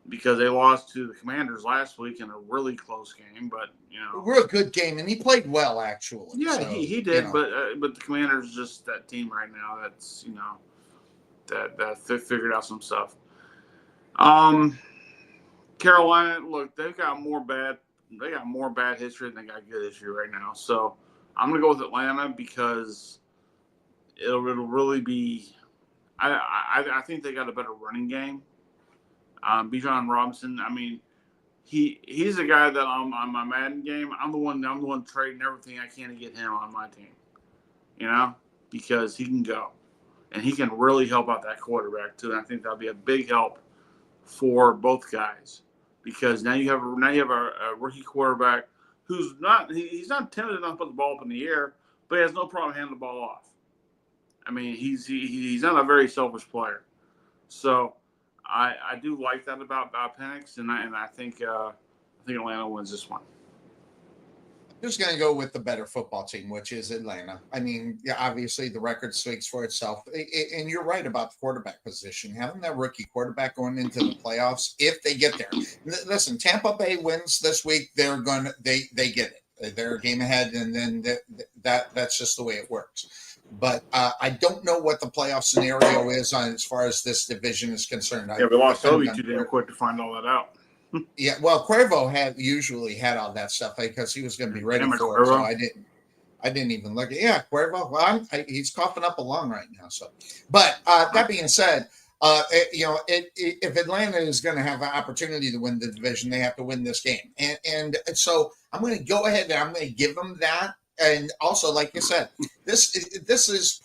because they lost to the Commanders last week in a really close game, but a real good game, and he played well actually. Yeah, so, he did, but the Commanders just that team right now that's that figured out some stuff. Carolina, look, they got more bad history than they got good history right now. So I'm gonna go with Atlanta because it'll really be. I think they got a better running game. Bijan Robinson. I mean, he's a guy that on my Madden game. I'm the one trading everything I can to get him on my team. Because he can go, and he can really help out that quarterback too. And I think that'll be a big help for both guys, because now you have a rookie quarterback who's he's not timid enough to put the ball up in the air, but he has no problem handing the ball off. I mean, he's not a very selfish player, so I do like that about Penix, and I think Atlanta wins this one. I'm just going to go with the better football team, which is Atlanta. I mean, yeah, obviously the record speaks for itself, and you're right about the quarterback position. Having that rookie quarterback going into the playoffs, if they get there. Listen, Tampa Bay wins this week. They get it. They're a game ahead, and then that's just the way it works. But I don't know what the playoff scenario is as far as this division is concerned. Yeah, we lost Obi too damn quick to find all that out. Yeah, well, Cuervo usually had all that stuff because he was going to be ready for it. So I didn't even look at. Yeah, Cuervo. Well, he's coughing up a lung right now. So, but that being said, if Atlanta is going to have an opportunity to win the division, they have to win this game. And so I'm going to go ahead and I'm going to give them that. And also, like you said, this is.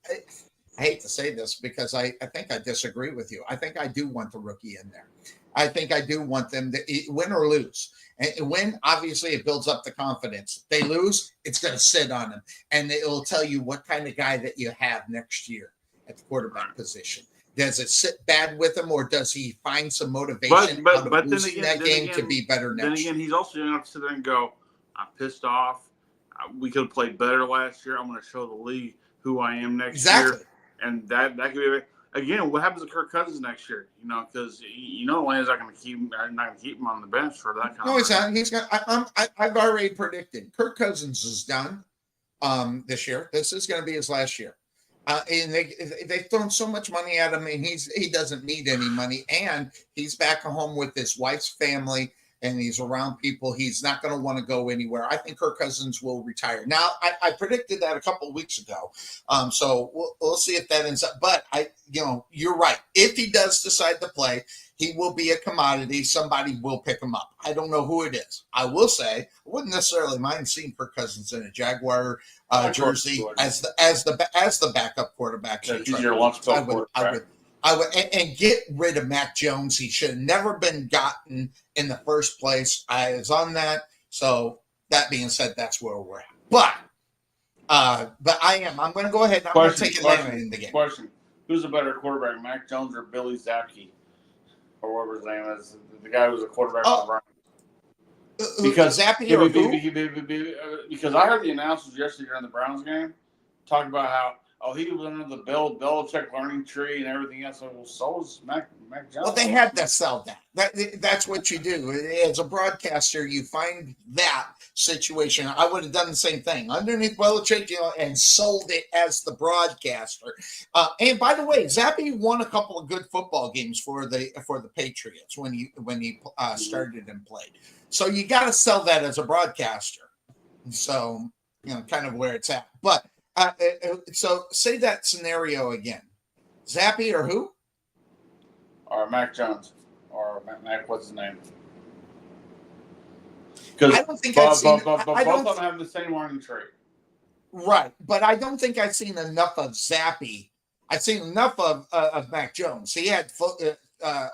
I hate to say this because I think I disagree with you. I think I do want the rookie in there. I think I do want them to win or lose. And win, obviously, it builds up the confidence. If they lose, it's going to sit on them. And it will tell you what kind of guy that you have next year at the quarterback position. Does it sit bad with him, or does he find some motivation out of losing that game to be better next year? Then again, he's also going to have to sit there and go, I'm pissed off. We could have played better last year. I'm going to show the league who I am next year. And that could be again. What happens to Kirk Cousins next year? Because Atlanta's not going to keep him on the bench for that kind. No, he's not. He's got. I've already predicted Kirk Cousins is done this year. This is going to be his last year. And they've thrown so much money at him, and he doesn't need any money, and he's back home with his wife's family. and he's around people, he's not going to want to go anywhere. I think Kirk Cousins will retire. Now, I predicted that a couple of weeks ago, so we'll see if that ends up. But you're right. If he does decide to play, he will be a commodity. Somebody will pick him up. I don't know who it is. I will say, I wouldn't necessarily mind seeing Kirk Cousins in a Jaguar jersey as the backup quarterback. He's your lunch bill quarterback. I would, and get rid of Mac Jones. He should have never been gotten in the first place. I was on that. So that being said, that's where we're at. But I'm going to go ahead and I'm going to take Atlanta in the game. Question: who's a better quarterback, Mac Jones or Billy Zapke, or whatever his name is, the guy who was a quarterback for the Browns? Because Zapke or who? Because I heard the announcers yesterday during the Browns game talking about how. Oh, he was under the Belichick learning tree and everything else. Well, so was Mac Jones. Well, they had to sell that. That's what you do. As a broadcaster, you find that situation. I would have done the same thing underneath Belichick, and sold it as the broadcaster. And by the way, Zappe won a couple of good football games for the Patriots when he started and played. So you got to sell that as a broadcaster. So kind of where it's at, but. So say that scenario again. Zappe or who? Or Mac Jones. Or Mac, what's his name? Because I don't think I've seen. Both of them have the same learning tree. Right, but I don't think I've seen enough of Zappe. I've seen enough of Mac Jones. He had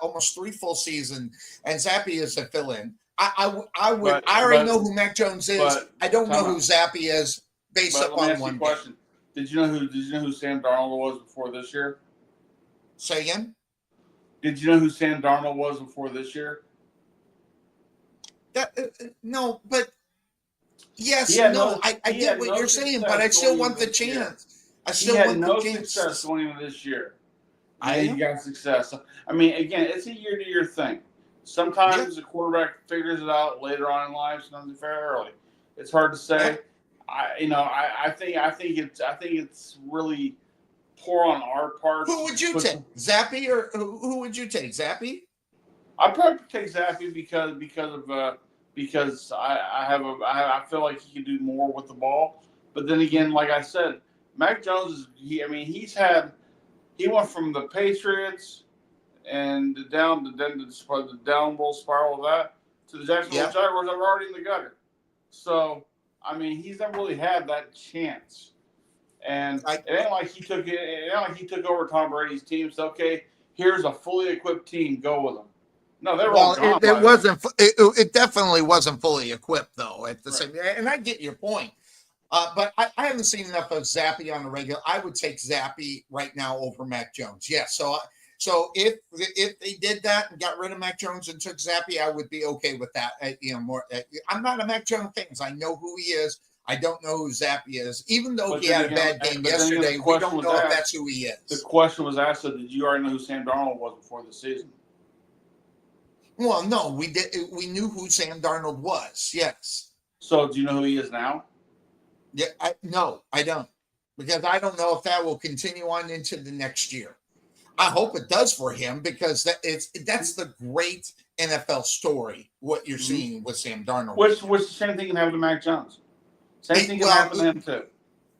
almost 3 full seasons, and Zappe is a fill-in. I already know who Mac Jones is. I don't know who Zappe is. Based upon one question. Did you know who Sam Darnold was before this year? Say again? Did you know who Sam Darnold was before this year? No, but yes, I get what you're saying, but I still want the chance. I still want the chance. Success going into this year. You got success. I mean, again, it's a year-to-year thing. Sometimes the quarterback figures it out later on in life. Sometimes very early. It's hard to say. I think it's really poor on our part. Who would you take, Zappe or who would you take, Zappe? I'd probably take Zappe because I feel like he can do more with the ball. But then again, like I said, Mac Jones he went from the Patriots and the downward spiral of that to the Jacksonville Jaguars that were already in the gutter. So. I mean, he's never really had that chance, and it ain't like he took over Tom Brady's team. So okay, here's a fully equipped team. Go with them. No, they were all gone. It wasn't. It definitely wasn't fully equipped though. At the same, and I get your point, but I haven't seen enough of Zappe on the regular. I would take Zappe right now over Mac Jones. Yes, So if they did that and got rid of Mac Jones and took Zappe, I would be okay with that. I'm not a Mac Jones fan. I know who he is. I don't know who Zappe is. Even though he had a bad game yesterday, we don't know if that's who he is. The question was asked, did you already know who Sam Darnold was before the season? Well, no, we did. We knew who Sam Darnold was. Yes. So do you know who he is now? Yeah. No, I don't, because I don't know if that will continue on into the next year. I hope it does for him, because that's the great NFL story, what you're seeing with Sam Darnold. Which the same thing can happen to Mac Jones. Same thing can happen to him too.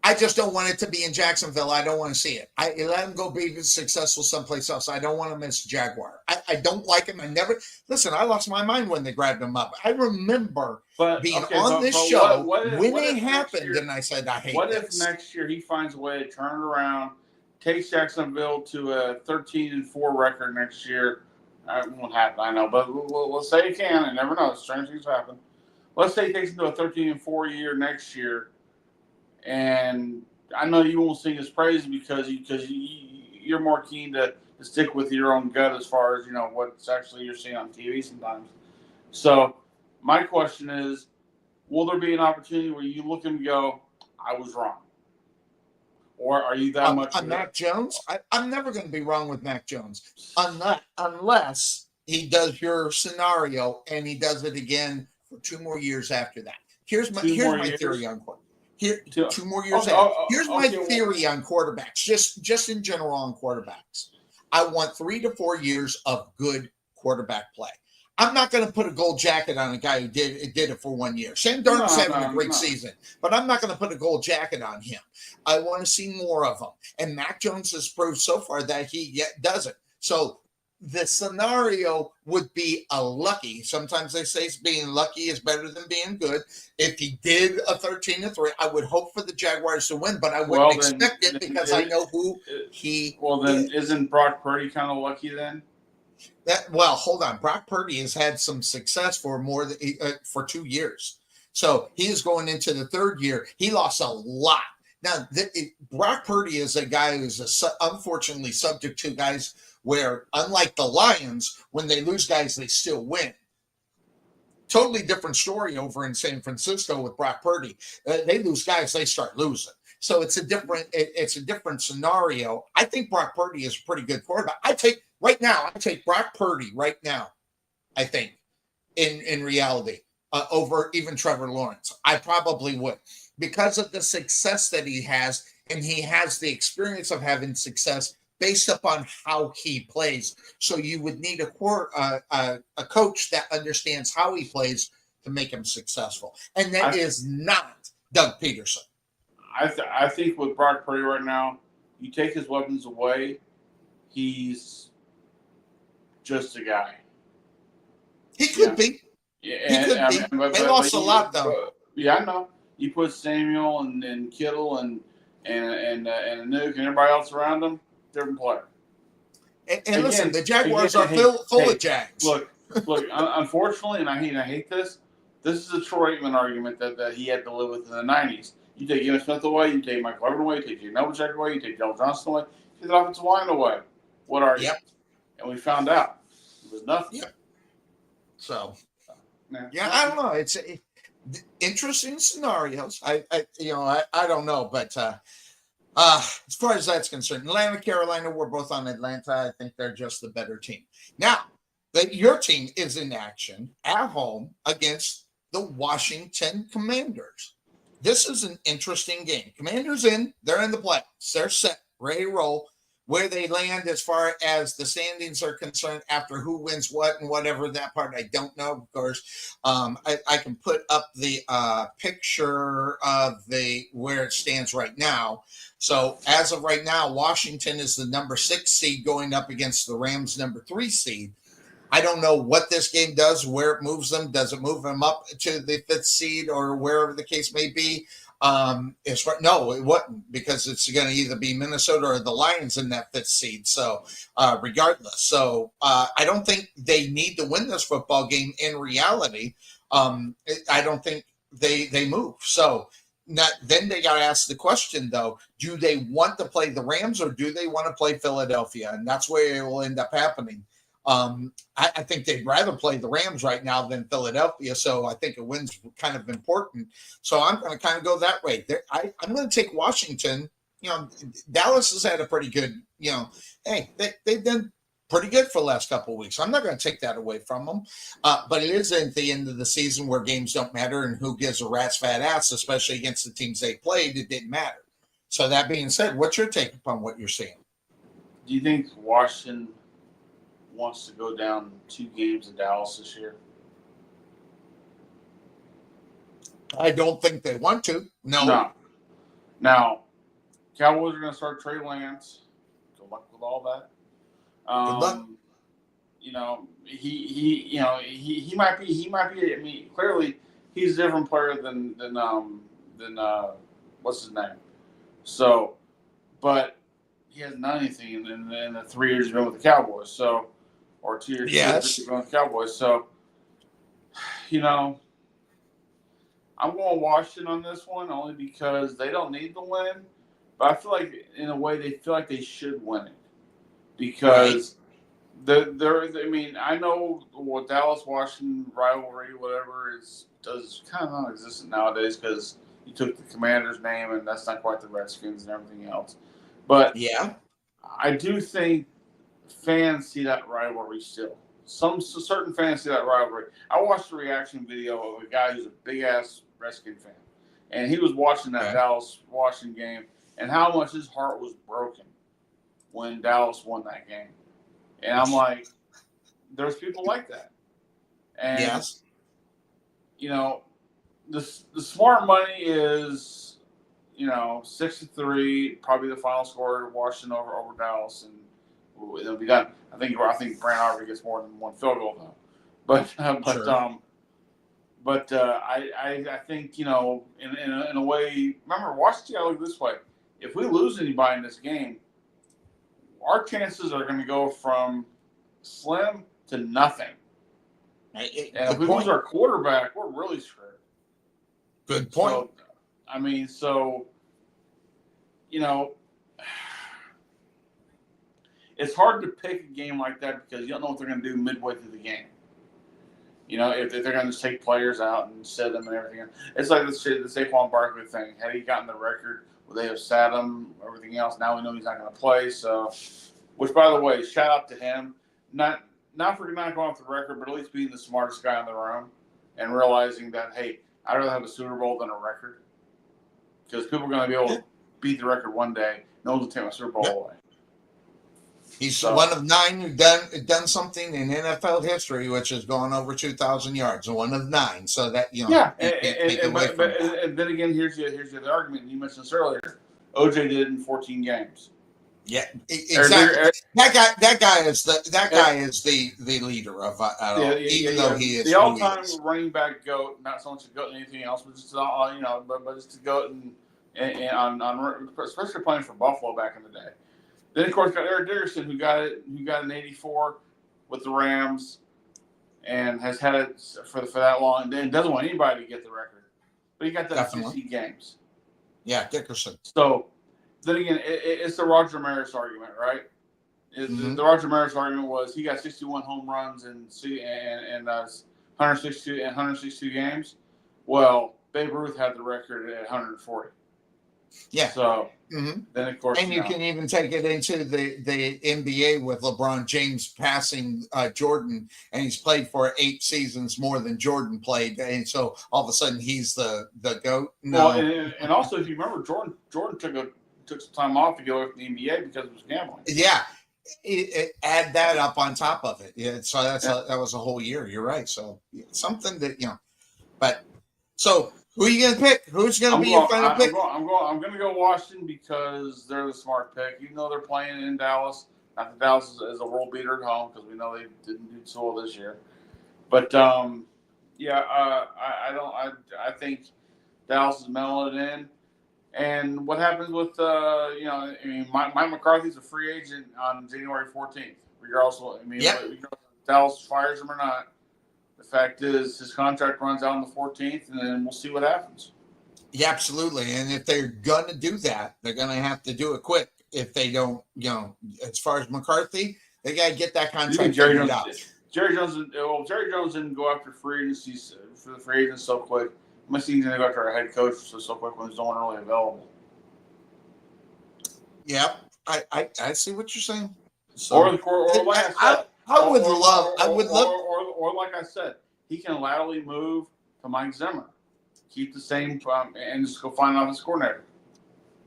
I just don't want it to be in Jacksonville. I don't want to see it. Let him go be successful someplace else. I don't want to miss Jaguar. I don't like him. I lost my mind when they grabbed him up. I remember being on this show when it happened, and I said, I hate this. What if next year he finds a way to turn it around, takes Jacksonville to a 13-4 record next year? It won't happen, I know, but let's say it can. I never know. Strange things happen. Let's say he takes him to a 13-4 year next year, and I know you won't sing his praise because you're more keen to stick with your own gut as far as what's actually you're seeing on TV sometimes. So my question is, will there be an opportunity where you look and go, I was wrong? Or are you that much on Mac Jones? I'm never going to be wrong with Mac Jones unless he does your scenario and he does it again for 2 more years after that. Here's my theory on quarterbacks. 2 more years. Here's my theory on quarterbacks. Just in general on quarterbacks, I want 3 to 4 years of good quarterback play. I'm not going to put a gold jacket on a guy who did it for 1 year. Sam Darnold's having a great season, but I'm not going to put a gold jacket on him. I want to see more of him. And Mac Jones has proved so far that he yet doesn't. So the scenario would be a lucky. Sometimes they say being lucky is better than being good. If he did a 13-3, I would hope for the Jaguars to win, but I wouldn't expect it because I know who he is. Isn't Brock Purdy kind of lucky then? Hold on. Brock Purdy has had some success for for 2 years. So he is going into the third year. He lost a lot. Now, Brock Purdy is a guy who's unfortunately subject to guys where, unlike the Lions, when they lose guys, they still win. Totally different story over in San Francisco with Brock Purdy. They lose guys, they start losing. So it's a different scenario. I think Brock Purdy is a pretty good quarterback. I take Brock Purdy right now, I think, in reality, over even Trevor Lawrence. I probably would, because of the success that he has, and he has the experience of having success based upon how he plays. So you would need a coach that understands how he plays to make him successful. And that is not Doug Peterson. I think with Brock Purdy right now, you take his weapons away, he's just a guy. He could be. Yeah, he could be. They lost a lot, though. Yeah, I know. You put Samuel and Kittle and Nuke and everybody else around them, different player. And listen, the Jaguars are full of Jags. Look. Unfortunately, and I hate this. This is a Troy Aikman argument that he had to live with in the '90s. You take Emmitt Smith away, you take Mike Cleveland away, you take Jay Novacek away, you take Dale Johnson away, you take the offensive line away. What are you? Yep. And we found out it was nothing. Yep. So, I don't know. It's interesting scenarios. I don't know, but as far as that's concerned, Atlanta, Carolina, we're both on Atlanta. I think they're just the better team. Now, your team is in action at home against the Washington Commanders. This is an interesting game. Commanders they're in the playoffs. They're set, ready to roll. Where they land as far as the standings are concerned after who wins what and whatever, that part I don't know. Of course, I can put up the picture of where it stands right now. So as of right now, Washington is the number 6 seed going up against the Rams number 3 seed. I don't know what this game does, where it moves them. Does it move them up to the 5th seed or wherever the case may be? No, it wouldn't, because it's going to either be Minnesota or the Lions in that 5th seed. So regardless. So I don't think they need to win this football game in reality. I don't think they move. So then they got to ask the question, though, do they want to play the Rams or do they want to play Philadelphia? And that's where it will end up happening. I think they'd rather play the Rams right now than Philadelphia, so I think a win's kind of important. So I'm going to kind of go that way. I'm going to take Washington. Dallas has had a pretty good, they've done pretty good for the last couple of weeks. I'm not going to take that away from them, but it is at the end of the season where games don't matter and who gives a rat's fat ass, especially against the teams they played. It didn't matter. So that being said, what's your take upon what you're seeing? Do you think Washington wants to go down 2 games in Dallas this year? I don't think they want to. No. Now, Cowboys are going to start Trey Lance. Good luck with all that. Good luck. He might be. I mean, clearly, he's a different player than what's his name. So, but he hasn't done anything in the 3 years he's been with the Cowboys. So. Or 2 years with the Cowboys. So, I'm going Washington on this one only because they don't need the win. But I feel like, in a way, they feel like they should win it. Because I know what Dallas-Washington rivalry, whatever, does kind of non-existent nowadays because you took the Commanders' name and that's not quite the Redskins and everything else. But I do think fans see that rivalry still. Certain fans see that rivalry. I watched a reaction video of a guy who's a big-ass Redskin fan, and he was watching that Dallas-Washington game and how much his heart was broken when Dallas won that game. And I'm like, there's people like that. And, yes. The smart money is, 6-3, probably the final score, Washington over Dallas, and it'll be done. I think Brand Harvey gets more than one field goal though, but Sure. I think in a way. Remember, Washington got to look this way. If we lose anybody in this game, our chances are going to go from slim to nothing. And if we lose our quarterback, we're really screwed. Good point. So, it's hard to pick a game like that because you don't know what they're going to do midway through the game. If they're going to just take players out and set them and everything. It's like the Saquon Barkley thing. Had he gotten the record, would they have sat him, everything else? Now we know he's not going to play. So, which, by the way, shout out to him. Not for not going off the record, but at least being the smartest guy in the room and realizing that, hey, I'd rather have a Super Bowl than a record because people are going to be able to beat the record one day. No one will take my Super Bowl away. He's one of 9 who done something in NFL history, which has gone over 2,000 yards. One of 9. So that and then again, here's the other argument. You mentioned this earlier. OJ did it in 14 games. Yeah, exactly. That guy is the leader of even though he is the all-time running back GOAT. Not so much a GOAT than anything else, but just but just a GOAT and on especially playing for Buffalo back in the day. Then of course got Eric Dickerson who got an 84 with the Rams and has had it for that long and doesn't want anybody to get the record, but he got that in 60 games. Yeah, Dickerson. So. Then again, it's the Roger Maris argument, right? The Roger Maris argument was he got 61 home runs and 162 games. Well, Babe Ruth had the record at 140. Yeah. So then, of course, and you can even take it into the NBA with LeBron James passing Jordan, and he's played for 8 seasons more than Jordan played, and so all of a sudden he's the GOAT. No, well, and also if you remember, Jordan took some time off to go away from the NBA because it was gambling. Yeah, add that up on top of it. Yeah, so that was a whole year. You're right. So something that but so who are you going to pick? Who's going to be your final pick? I'm going to go Washington because they're the smart pick, even though they're playing in Dallas. Not that Dallas is a world beater at home because we know they didn't do so well this year. But I think Dallas is mailing it in. And what happens with, Mike McCarthy's a free agent on January 14th. Regardless, Dallas fires him or not. The fact is, his contract runs out on the 14th, and then we'll see what happens. Yeah, absolutely. And if they're going to do that, they're going to have to do it quick. If they don't, as far as McCarthy, they got to get that contract figured out. Jerry Jones didn't go after free agencies for the free agents so quick. Must he's going to go after our head coach so quick when there's no one really available. Yeah, I see what you're saying. So, or like I said, or like I said, he can laterally move to Mike Zimmer, keep the same, and just go find out his coordinator.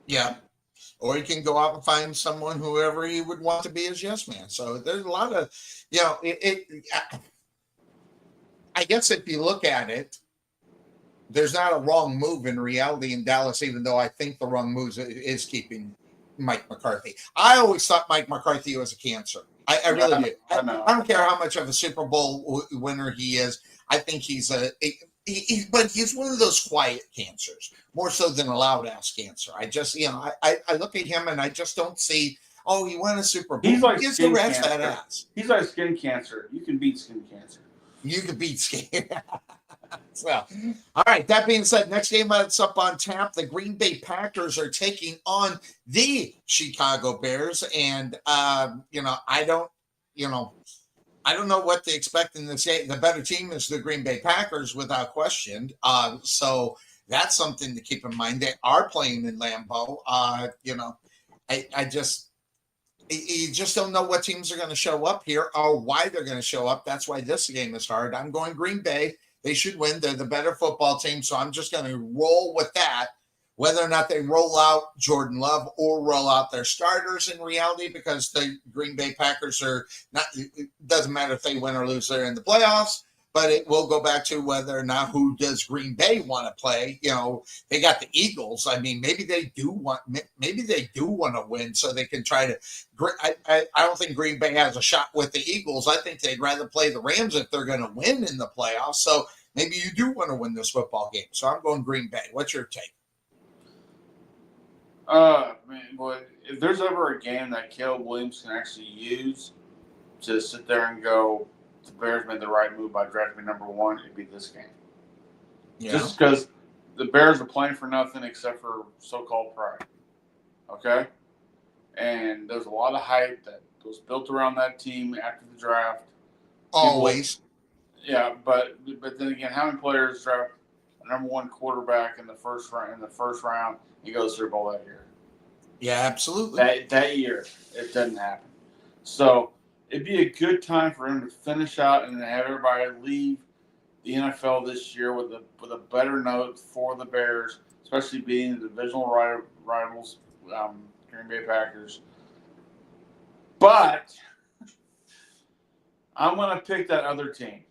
Yeah, or he can go out and find someone, whoever he would want to be his yes man. So there's a lot of, I guess if you look at it, there's not a wrong move in reality in Dallas, even though I think the wrong move is keeping Mike McCarthy. I always thought Mike McCarthy was a cancer. I really do. I don't care how much of a Super Bowl winner he is. I think he's but he's one of those quiet cancers, more so than a loud ass cancer. I just, I look at him and I just don't see, he won a Super Bowl. He's like skin cancer. That ass. He's like skin cancer. You can beat skin cancer. You can beat skin. Well, all right. That being said, next game that's up on tap, the Green Bay Packers are taking on the Chicago Bears, and I don't know what to expect in this game. The better team is the Green Bay Packers, without question. So that's something to keep in mind. They are playing in Lambeau. You just don't know what teams are going to show up here or why they're going to show up. That's why this game is hard. I'm going Green Bay. They should win. They're the better football team, so I'm just going to roll with that. Whether or not they roll out Jordan Love or roll out their starters in reality, because the Green Bay Packers are not – it doesn't matter if they win or lose, they're in the playoffs. but it will go back to whether or not who does Green Bay want to play. They got the Eagles. I mean, maybe they do want to win so they can try to. I don't think Green Bay has a shot with the Eagles. I think they'd rather play the Rams if they're going to win in the playoffs. So maybe you do want to win this football game. So I'm going Green Bay. What's your take? Man, boy, if there's ever a game that Caleb Williams can actually use to sit there and go, the Bears made the right move by drafting number 1, it'd be this game. Yeah. Just because the Bears are playing for nothing except for so-called pride. Okay? And there's a lot of hype that was built around that team after the draft. Always. Yeah, but then again, how many players draft a number 1 quarterback in the first round? He goes Super Bowl that year. Yeah, absolutely. That year, it doesn't happen. So it'd be a good time for him to finish out and have everybody leave the NFL this year with a better note for the Bears, especially being the divisional rivals, Green Bay Packers. But I'm going to pick that other team.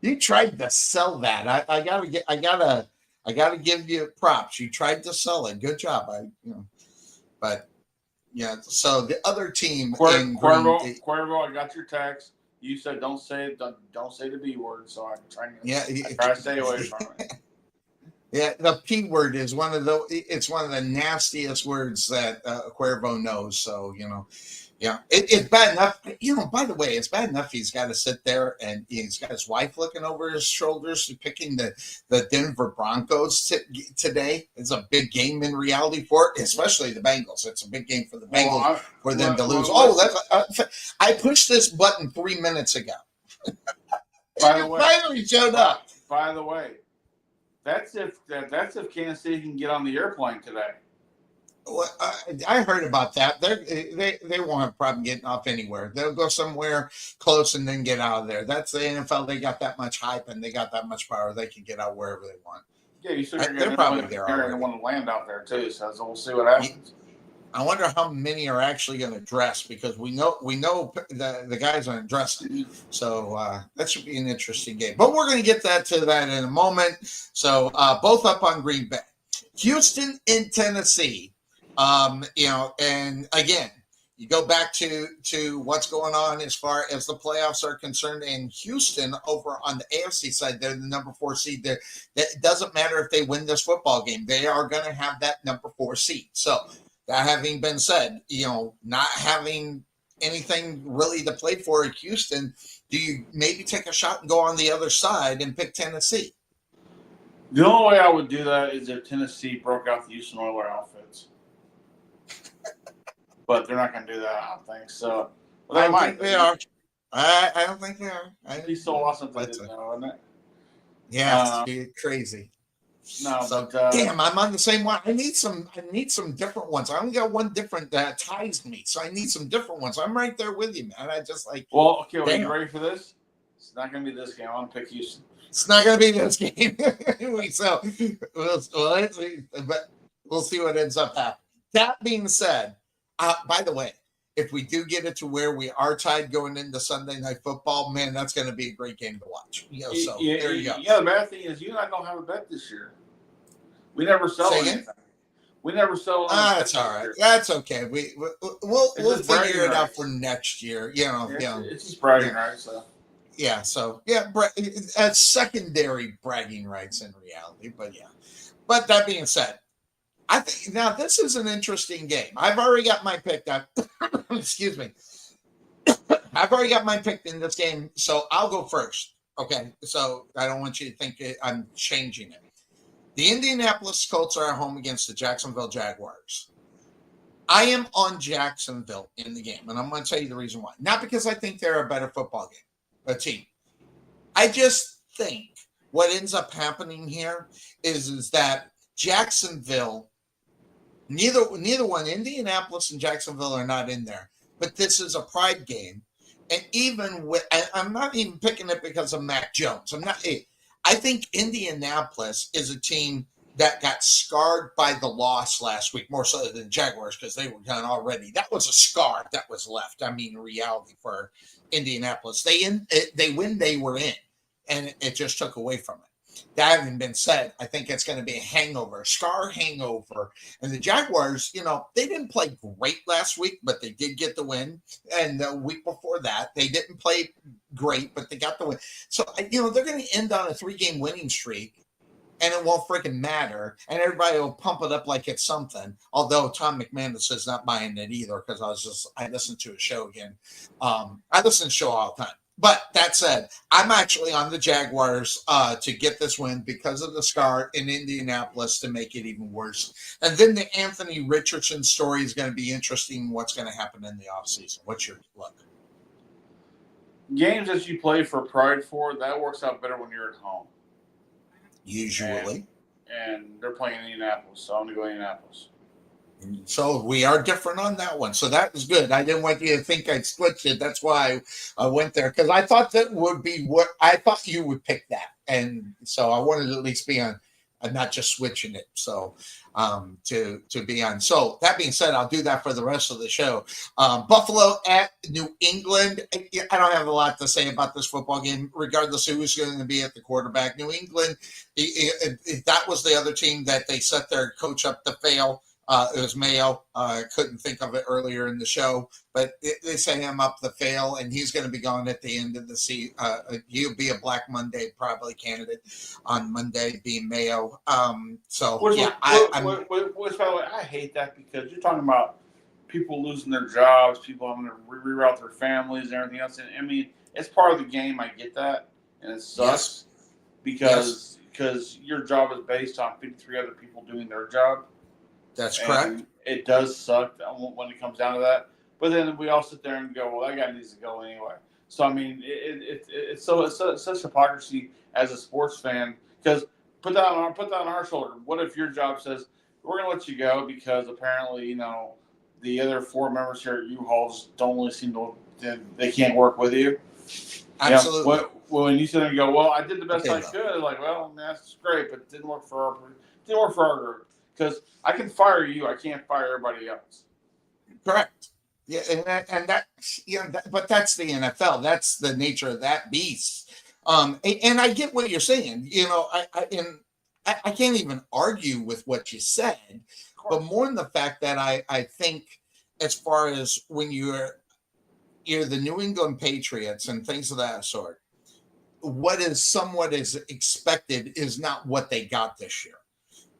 You tried to sell that. I gotta give you props. You tried to sell it. Good job. But yeah. So the other team Cuervo, I got your text. You said don't say the B word, so I'm trying to try to stay away from it. Yeah, the P word is one of the nastiest words that Cuervo knows. So yeah, it's bad enough. By the way, it's bad enough he's got to sit there and he's got his wife looking over his shoulders, picking the Denver Broncos today. It's a big game in reality for it, especially the Bengals. It's a big game for the Bengals for them to lose. I pushed this button 3 minutes ago. By the way, finally showed up. By the way, that's if Kansas City can get on the airplane today. Well, I heard about that. They won't have a problem getting off anywhere. They'll go somewhere close and then get out of there. That's the NFL. They got that much hype and they got that much power. They can get out wherever they want. Yeah, you said they're probably there. They're going to want to land out there too. So we'll see what happens. I wonder how many are actually going to dress because we know the guys aren't dressing. So that should be an interesting game. But we're going to get to that in a moment. So both up on Green Bay, Houston in Tennessee. And again, you go back to what's going on as far as the playoffs are concerned. In Houston, over on the AFC side, they're the number 4 seed. There, it doesn't matter if they win this football game; they are going to have that number 4 seed. So, that having been said, not having anything really to play for at Houston, do you maybe take a shot and go on the other side and pick Tennessee? The only way I would do that is if Tennessee broke out the Houston Oilers outfits. But they're not going to do that, I don't think. So, well, I don't think they are. I don't think they are. It'd be so awesome if they did that, wouldn't it? Yeah, it's crazy. No, so, but damn, I'm on the same one. I need some different ones. I only got one different that ties me, so I need some different ones. I'm right there with you, man. I just like. Well, okay, are you ready for this? It's not going to be this game. I want to pick Houston. It's not going to be this game. So, but we'll see what ends up happening. That being said. By the way, if we do get it to where we are tied going into Sunday Night Football, man, that's going to be a great game to watch. So there you go. Yeah, the bad thing is you and I don't have a bet this year. We never sell anything. We never sell. That's all right. That's okay. We'll figure it out for next year. It's just bragging rights. So. Yeah. So secondary bragging rights in reality, but yeah. But that being said. I think now this is an interesting game. I've already got my pick. Excuse me. I've already got my pick in this game, so I'll go first. Okay, so I don't want you to think I'm changing it. The Indianapolis Colts are at home against the Jacksonville Jaguars. I am on Jacksonville in the game, and I'm going to tell you the reason why. Not because I think they're a better football team. I just think what ends up happening here is that Jacksonville. Neither one, Indianapolis and Jacksonville are not in there, but this is a pride game. And even I'm not even picking it because of Mac Jones. I think Indianapolis is a team that got scarred by the loss last week, more so than Jaguars because they were done already. That was a scar that was left. I mean, reality for Indianapolis. They win, they were in, and it just took away from it. That having been said, I think it's going to be a hangover, a scar hangover. And the Jaguars, they didn't play great last week, but they did get the win. And the week before that, they didn't play great, but they got the win. So, they're going to end on a 3-game winning streak. And it won't freaking matter. And everybody will pump it up like it's something. Although Tom McManus is not buying it either because I listened to a show again. I listen to the show all the time. But that said, I'm actually on the Jaguars to get this win because of the scar in Indianapolis to make it even worse. And then the Anthony Richardson story is going to be interesting. What's going to happen in the offseason? What's your look? Games that you play for pride for, that works out better when you're at home. Usually. And they're playing Indianapolis, so I'm going to go Indianapolis. So we are different on that one. So that was good. I didn't want you to think I'd switched it. That's why I went there because I thought that would be what I thought you would pick that. And so I wanted to at least be on, not just switching it. So to be on. So that being said, I'll do that for the rest of the show. Buffalo at New England. I don't have a lot to say about this football game, regardless of who's going to be at the quarterback. New England, that was the other team that they set their coach up to fail. It was Mayo. I couldn't think of it earlier in the show, but they set him up to fail, and he's going to be gone at the end of the season. He'll be a Black Monday probably candidate on Monday, being Mayo. By the way, I hate that because you're talking about people losing their jobs, people having to reroute their families and everything else. And I mean, it's part of the game. I get that, and it sucks because your job is based on 53 other people doing their job. That's correct. It does suck when it comes down to that. But then we all sit there and go, well, that guy needs to go anyway. So, I mean, it's such hypocrisy as a sports fan because put that on our shoulder. What if your job says, we're going to let you go because apparently, the other 4 members here at U-Hauls don't really seem to, they can't work with you. Absolutely. When you sit there and go, well, I did the best I could. Like, well, that's great, but it didn't work for our group. Because I can fire you, I can't fire everybody else. Correct. Yeah, and that but that's the NFL. That's the nature of that beast. And I get what you're saying. I can't even argue with what you said, but more in the fact that I think as far as when you're the New England Patriots and things of that sort, what is somewhat is expected is not what they got this year.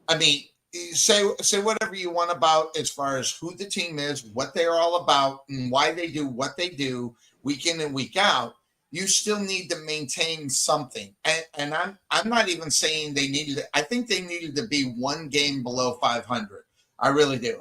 I mean, say whatever you want about as far as who the team is, what they're all about, and why they do what they do week in and week out. You still need to maintain something, and I'm not even saying they needed. I think they needed to be 1 game below 500. I really do.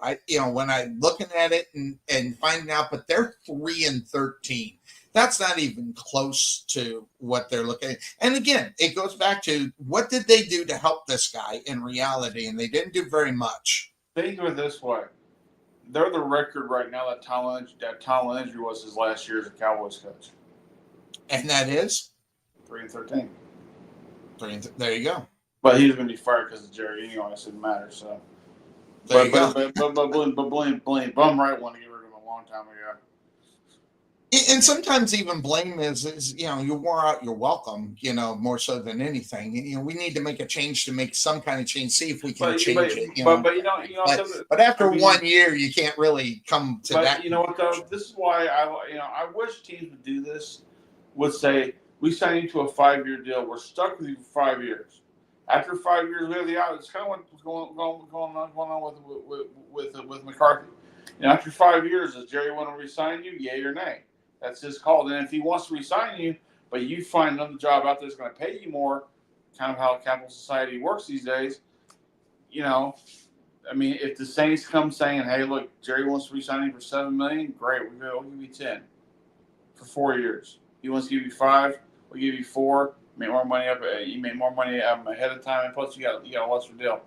When I'm looking at it and finding out, but they're 3-13. That's not even close to what they're looking at. And again, it goes back to what did they do to help this guy in reality? And they didn't do very much. Think of it this way. They're the record right now that Tom Landry was his last year as a Cowboys coach. And that is? 3-13. There you go. But he was going to be fired because of Jerry anyway, so it didn't matter. So. But blame Bum Right wanted to get rid of him a long time ago. And sometimes even blame is you wore out your welcome, more so than anything. We need to make a change to make some kind of change, see if we can change it. But after 1 year, you can't really come to that. But you know what, though? This is why I wish teams would do this, would say, we signed you to a 5-year deal. We're stuck with you for 5 years. After 5 years, we have the out. It's kind of what's going on with McCarthy. After 5 years, does Jerry want to resign you? Yay or nay? That's his call. Then if he wants to resign you, but you find another job out there that's going to pay you more, kind of how capital society works these days, if the Saints come saying, hey, look, Jerry wants to resign you for $7 million, great. We'll give you 10 for 4 years. He wants to give you 5, we'll give you 4. Make more money up. You make more money ahead of time, and plus you got a lesser deal.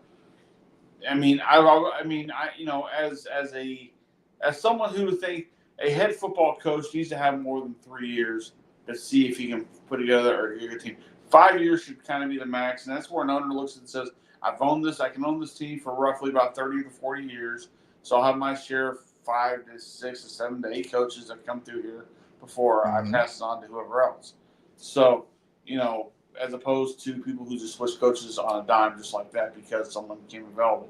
As someone who think a head football coach needs to have more than 3 years to see if he can put together a good team. 5 years should kind of be the max, and that's where an owner looks and says, I've owned this. I can own this team for roughly about 30 to 40 years, so I'll have my share of 5 to 6 to 7 to 8 coaches that come through here before I pass it on to whoever else. So, as opposed to people who just switch coaches on a dime just like that because someone became available.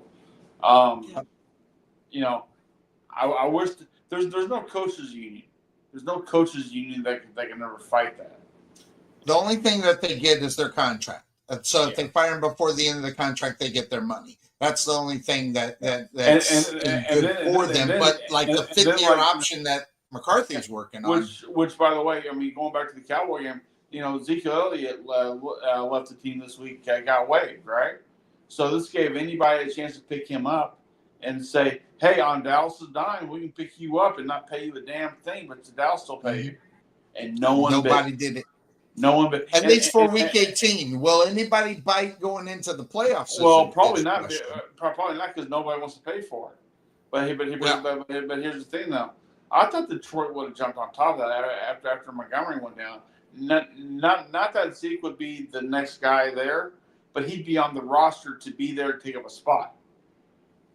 I wish there's no coaches union. There's no coaches union that can never fight that. The only thing that they get is their contract. So if they fire them before the end of the contract, they get their money. That's the only thing that's good for them. But like the 5th-year option that McCarthy's working on. Which, by the way, going back to the Cowboy game, Ezekiel Elliott left the team this week, got waived, right? So this gave anybody a chance to pick him up and say, hey, on Dallas's dime, we can pick you up and not pay you a damn thing, but Dallas still pay you. And nobody did it. No one, but at least for week 18. Will anybody bite going into the playoffs? Well, probably not. Probably not because nobody wants to pay for it. But here's the thing, though. I thought Detroit would have jumped on top of that after Montgomery went down. Not that Zeke would be the next guy there, but he'd be on the roster to be there to take up a spot.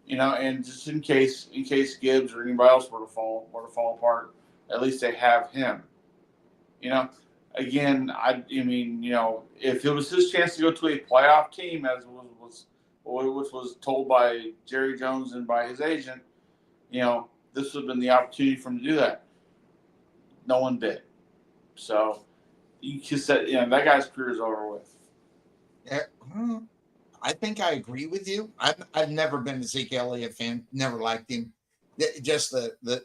And just in case Gibbs or anybody else were to fall apart, at least they have him. Again, if it was his chance to go to a playoff team, as which was told by Jerry Jones and by his agent, this would have been the opportunity for him to do that. No one did. So you just said, that guy's career is over with. Yeah, I think I agree with you. I've never been a Zeke Elliott fan. Never liked him. Just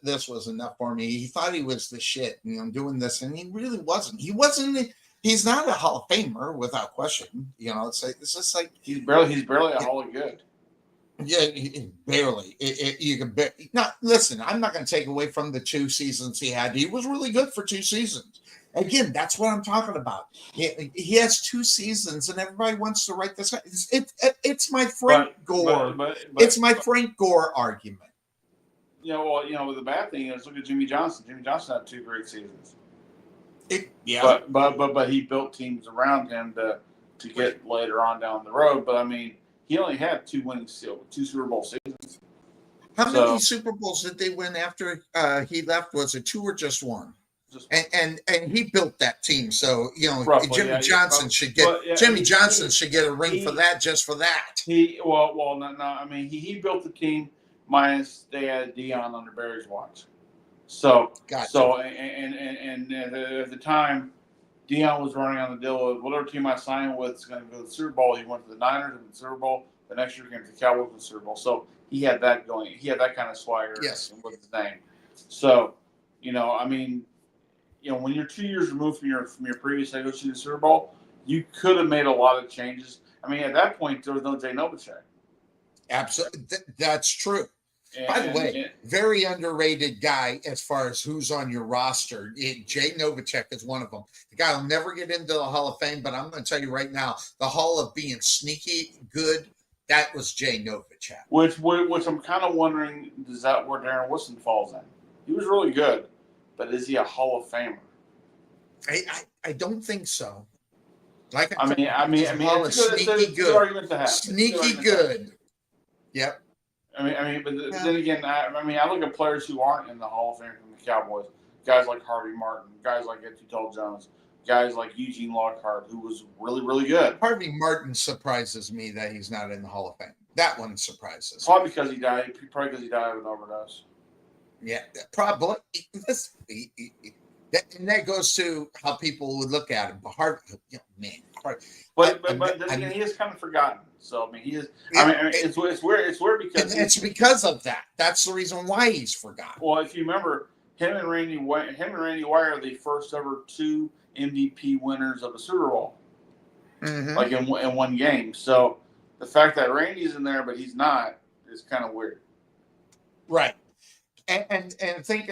this was enough for me. He thought he was the shit, doing this, and he really wasn't. He's not a Hall of Famer without question. It's just like he's barely a Hall of Good. Yeah, barely. You can now listen. I'm not going to take away from the 2 seasons he had. He was really good for 2 seasons. Again, that's what I'm talking about. He has 2 seasons, and everybody wants to write this. It's my Frank Gore. It's my Frank Gore argument. The bad thing is, look at Jimmy Johnson. Jimmy Johnson had 2 great seasons. But he built teams around him to get later on down the road. But he only had 2 Super Bowl seasons. How many Super Bowls did they win after he left? Was it 2 or just 1? And he built that team. So Jimmy Johnson should get a ring for that, just for that. He built the team. Minus they had Dion under Barry's watch. So at the time, Dion was running on the deal of whatever team I signed with is going to go to the Super Bowl. He went to the Niners in the Super Bowl. The next year he came to the Cowboys in the Super Bowl. So he had that going. He had that kind of swagger with his name. So, when you're 2 years removed from your previous head coach to the Super Bowl, you could have made a lot of changes. At that point, there was no Jay Novacek. Absolutely. That's true. By the way, very underrated guy as far as who's on your roster. Jay Novacek is one of them. The guy will never get into the Hall of Fame, but I'm going to tell you right now, the Hall of being sneaky good, that was Jay Novacek. Which I'm kind of wondering, is that where Darren Woodson falls in? He was really good, but is he a Hall of Famer? I don't think so. It's sneaky good. Argument to have. Sneaky good. Yep. Then again, I look at players who aren't in the Hall of Fame from the Cowboys. Guys like Harvey Martin, guys like Etienne Jones, guys like Eugene Lockhart, who was really, really good. Harvey Martin surprises me that he's not in the Hall of Fame. That one surprises. Probably because he died. Probably because he died of an overdose. Yeah, probably. And that goes to how people would look at him. But But then again, he is kind of forgotten. So he is. It's weird because it's because of that. That's the reason why he's forgotten. Well, if you remember, him and Randy White are the first ever 2 MVP winners of a Super Bowl, like in one game. So the fact that Randy's in there but he's not is kind of weird. Right. And think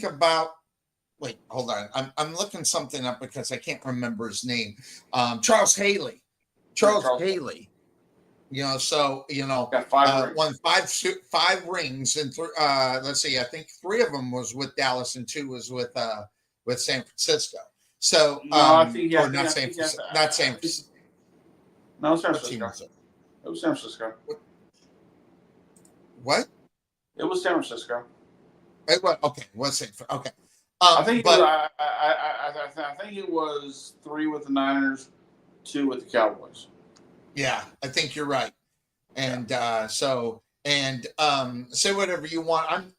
about. Wait, hold on. I'm looking something up because I can't remember his name. Charles Haley. Haley. Got 5 rings. Won 5 rings, and let's see. I think 3 of them was with Dallas, and 2 was with San Francisco. So, No, I think or not San Francisco, not San Francisco. No, San What team Francisco. was it? It was San Francisco. What? It was San Francisco. Okay, what's it? Okay. I think but I think it was 3 with the Niners, 2 with the Cowboys. yeah, I think you're right. And say whatever you want.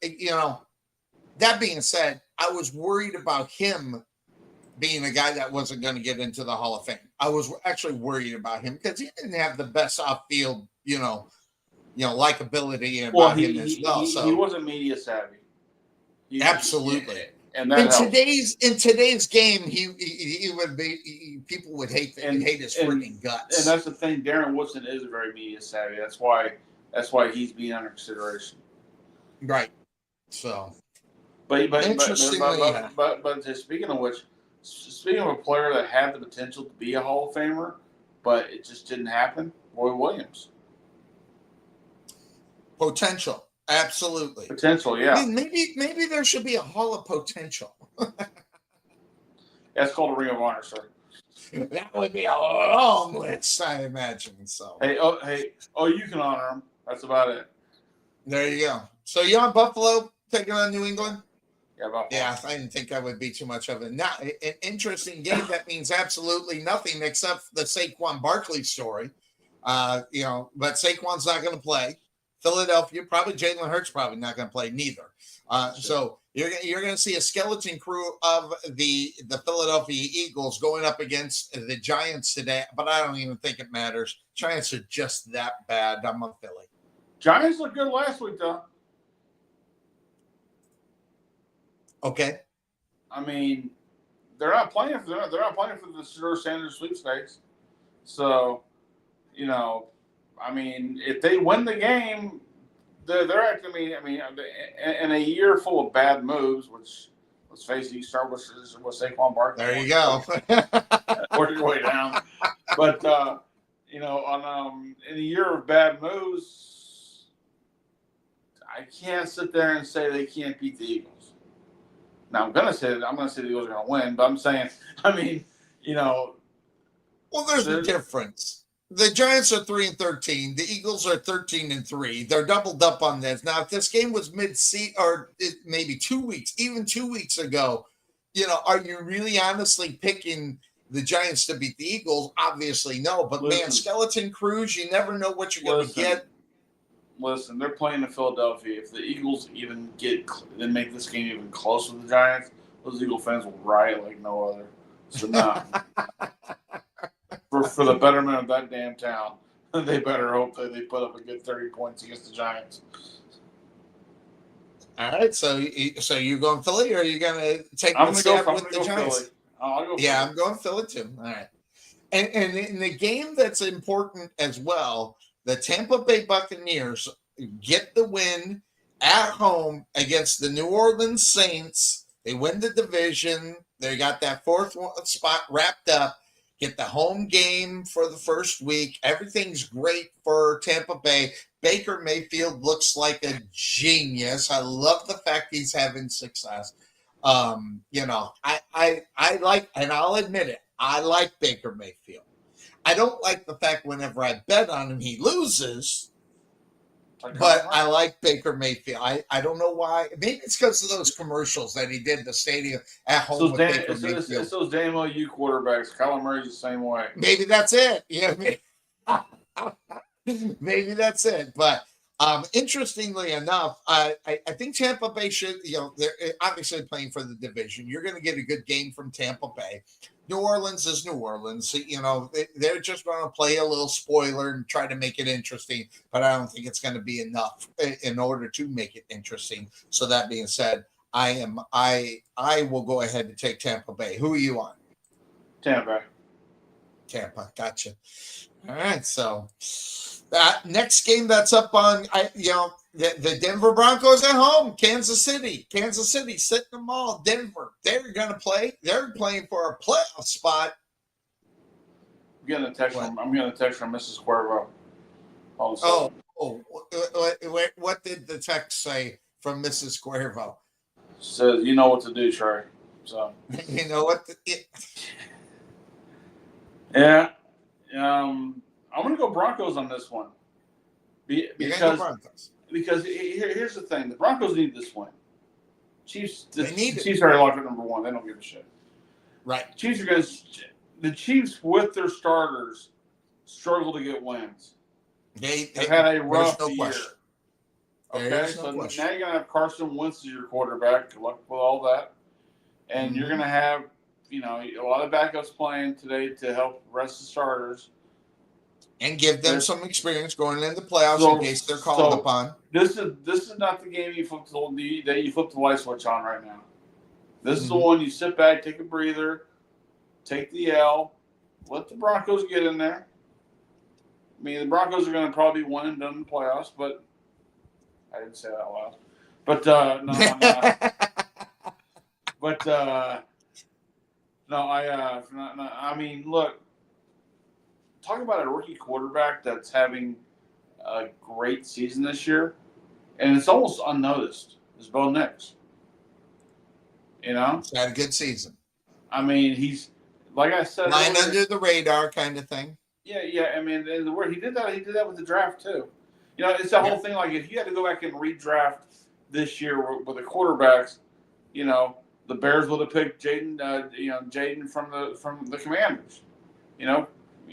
That being said, I was worried about him being a guy that wasn't going to get into the Hall of Fame. I was actually worried about him because he didn't have the best off-field, likability about him as well. He wasn't media savvy. Absolutely. And that in today's game, he would be. People would hate his freaking guts. And that's the thing. Darren Woodson is very media savvy. That's why he's being under consideration. Right. So. But speaking of which, speaking of a player that had the potential to be a Hall of Famer, but it just didn't happen, Roy Williams. Potential. Absolutely. Potential, yeah. I mean, maybe there should be a Hall of Potential. That's called a Ring of Honor, sir. That would be a long list, I imagine. So. You can honor him. That's about it. There you go. So you on Buffalo taking on New England? Yeah, Buffalo. Yeah, I didn't think that would be too much of it. Now, an interesting game that means absolutely nothing except the Saquon Barkley story. But Saquon's not going to play. Philadelphia, probably Jalen Hurts probably not going to play neither. So you're going to see a skeleton crew of the Philadelphia Eagles going up against the Giants today, but I don't even think it matters. Giants are just that bad. I'm a Philly. Giants looked good last week, though. Okay. I mean, they're not playing for the Shedeur Sanders sweepstakes. So, if they win the game, they're actually. In a year full of bad moves, which let's face it, you start with Saquon Barkley. There you go. Work your way down. But in a year of bad moves, I can't sit there and say they can't beat the Eagles. Now I'm gonna say the Eagles are gonna win, but I'm saying, Well, there's a difference. The Giants are 3-13. The Eagles are 13-3. They're doubled up on this. Now, if this game was mid-season or maybe 2 weeks, even 2 weeks ago, are you really honestly picking the Giants to beat the Eagles? Obviously, no. But man, skeleton crews, you never know what you're going to get. Listen, they're playing in Philadelphia. If the Eagles even make this game even close with the Giants, those Eagle fans will riot like no other. So no. For the betterment of that damn town, they better hope that they put up a good 30 points against the Giants. All right, so you going Philly, or are you going to take one stab with the Giants? I'll go Philly. I'm going Philly too. All right, and in the game that's important as well, the Tampa Bay Buccaneers get the win at home against the New Orleans Saints. They win the division. They got that fourth spot wrapped up. Get the home game for the first week. Everything's great for Tampa Bay. Baker Mayfield looks like a genius. I love the fact he's having success. I like, and I'll admit it, I like Baker Mayfield. I don't like the fact whenever I bet on him, he loses. But I like Baker Mayfield. I don't know why. Maybe it's because of those commercials that he did in the stadium at home with Baker Mayfield. It's those damn OU quarterbacks. Kyler Murray's the same way. Maybe that's it. Yeah, maybe that's it. But interestingly enough, I think Tampa Bay should, they're obviously playing for the division. You're going to get a good game from Tampa Bay. New Orleans is New Orleans. They're just going to play a little spoiler and try to make it interesting, but I don't think it's going to be enough in order to make it interesting. So that being said, I will go ahead and take Tampa Bay. Who are you on? Tampa. Gotcha. All right, so that next game that's up on, the Denver Broncos at home, Kansas City sitting them all. Denver, they're going to play. They're playing for a playoff spot. I'm getting a text from Mrs. Cuervo. What did the text say from Mrs. Cuervo? Says, you know what to do, Trey. So you know what? Yeah. I'm going to go Broncos on this one. Because here's the thing. The Broncos need this win. The Chiefs already locked at number one. They don't give a shit. Right. The Chiefs with their starters struggle to get wins. They've had a rough year. Question. Okay, so now you're going to have Carson Wentz as your quarterback. Good luck with all that. And you're going to have, a lot of backups playing today to help rest the starters. And give them some experience going into the playoffs in case they're called upon. This is not the game you flip the light switch on right now. This is the one you sit back, take a breather, take the L, let the Broncos get in there. I mean, the Broncos are going to probably be one and done in the playoffs, but I didn't say that out loud. But I mean, look. Talk about a rookie quarterback that's having a great season this year, and it's almost unnoticed. Is Bo Nix? He's had a good season. I mean, he's like I said, flying under the radar kind of thing. Yeah. I mean, and the word he did that with the draft too. It's the whole thing. Like if you had to go back and redraft this year with the quarterbacks, the Bears would have picked Jaden from the Commanders.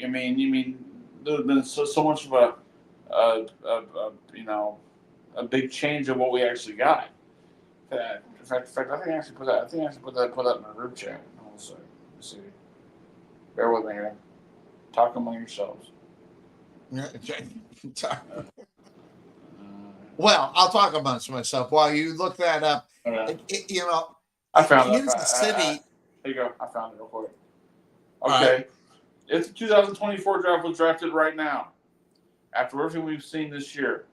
I mean, there's been so much of a big change of what we actually got. In fact, I think I actually put that. Put that in our group chat. Let's see. Bear with me here. Talk among yourselves. Well, I'll talk amongst myself while you look that up. Okay. I found it. The city. There you go. I found it real quick. Okay. If the 2024 draft was drafted right now, after everything we've seen this year,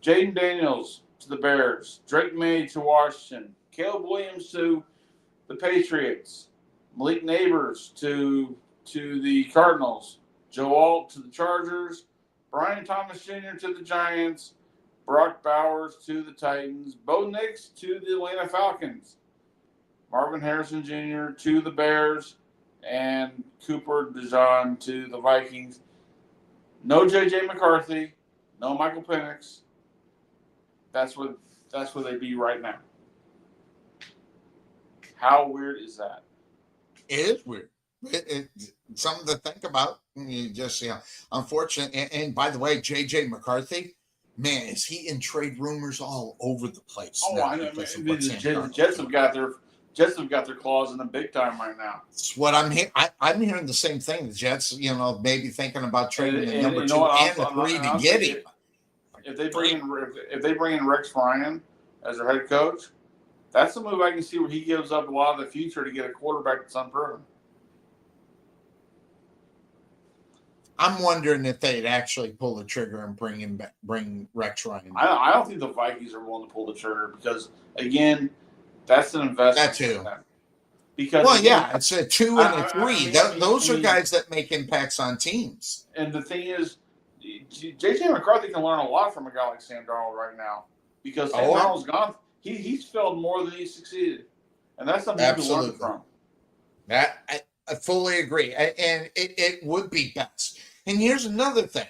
Jaden Daniels to the Bears, Drake May to Washington, Caleb Williams to the Patriots, Malik Neighbors to the Cardinals, Joe Alt to the Chargers, Brian Thomas Jr. to the Giants, Brock Bowers to the Titans, Bo Nix to the Atlanta Falcons, Marvin Harrison Jr. to the Bears, and Cooper DeJean to the Vikings. No J.J. McCarthy, no Michael Penix. That's where they be right now. How weird is that? It is weird. It's something to think about. You just, unfortunate. And by the way, J.J. McCarthy, man, is he in trade rumors all over the place? Oh, I know. The Jets have got their claws in them big time right now. That's what I'm hearing. I'm hearing the same thing. The Jets, maybe thinking about trading the number 2 and the 3 to get him. If they bring in Rex Ryan as their head coach, that's a move I can see where he gives up a lot of the future to get a quarterback that's unproven. I'm wondering if they'd actually pull the trigger and bring Rex Ryan. I don't think the Vikings are willing to pull the trigger because, again, that's an investment. That too. Because it's a 2 and a 3. Those are guys that make impacts on teams. And the thing is, J.J. McCarthy can learn a lot from a guy like Sam Darnold right now because Sam Darnold's gone. He's failed more than he succeeded, and that's something you can learn from. That I fully agree, and it would be best. And here's another thing.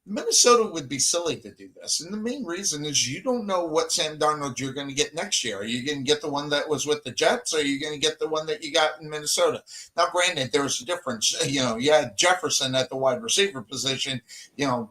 Minnesota would be silly to do this. And the main reason is you don't know what Sam Darnold you're going to get next year. Are you going to get the one that was with the Jets, or are you going to get the one that you got in Minnesota? Now, granted, there was a difference. You had Jefferson at the wide receiver position,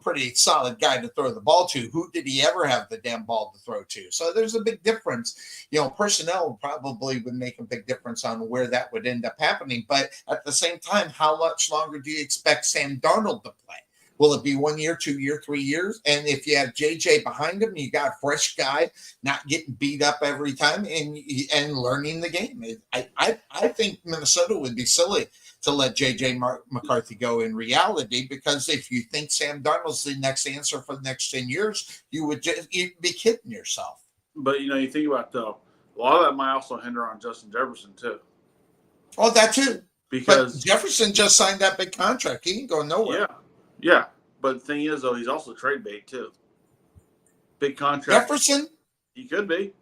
pretty solid guy to throw the ball to. Who did he ever have the damn ball to throw to? So there's a big difference. Personnel probably would make a big difference on where that would end up happening. But at the same time, how much longer do you expect Sam Darnold to play? Will it be 1 year, 2 year, 3 years? And if you have JJ behind him, you got a fresh guy, not getting beat up every time and learning the game. I think Minnesota would be silly to let JJ McCarthy go in reality, because if you think Sam Darnold's the next answer for the next 10 years, you'd be kidding yourself. But you think about though, a lot of that might also hinder on Justin Jefferson too. Oh, that too. Because Jefferson just signed that big contract. He can go nowhere. Yeah, but the thing is, though, he's also trade bait, too. Big contract. Jefferson? He could be.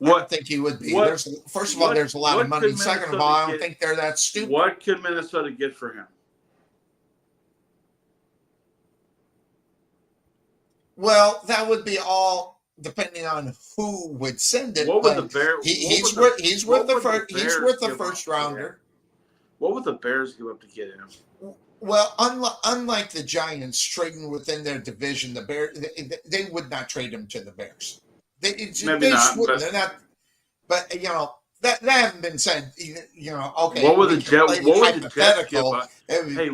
don't think he would be. First of all, there's a lot of money. Second of all, I don't think they're that stupid. What could Minnesota get for him? Well, that would be all depending on who would send it. What would the Bears? He's worth the first rounder. What would the Bears give up to get him? Well, unlike the Giants trading within their division, the Bears they would not trade him to the Bears. They're not. But that hasn't been said. Okay. What would the Jets give up? Hey,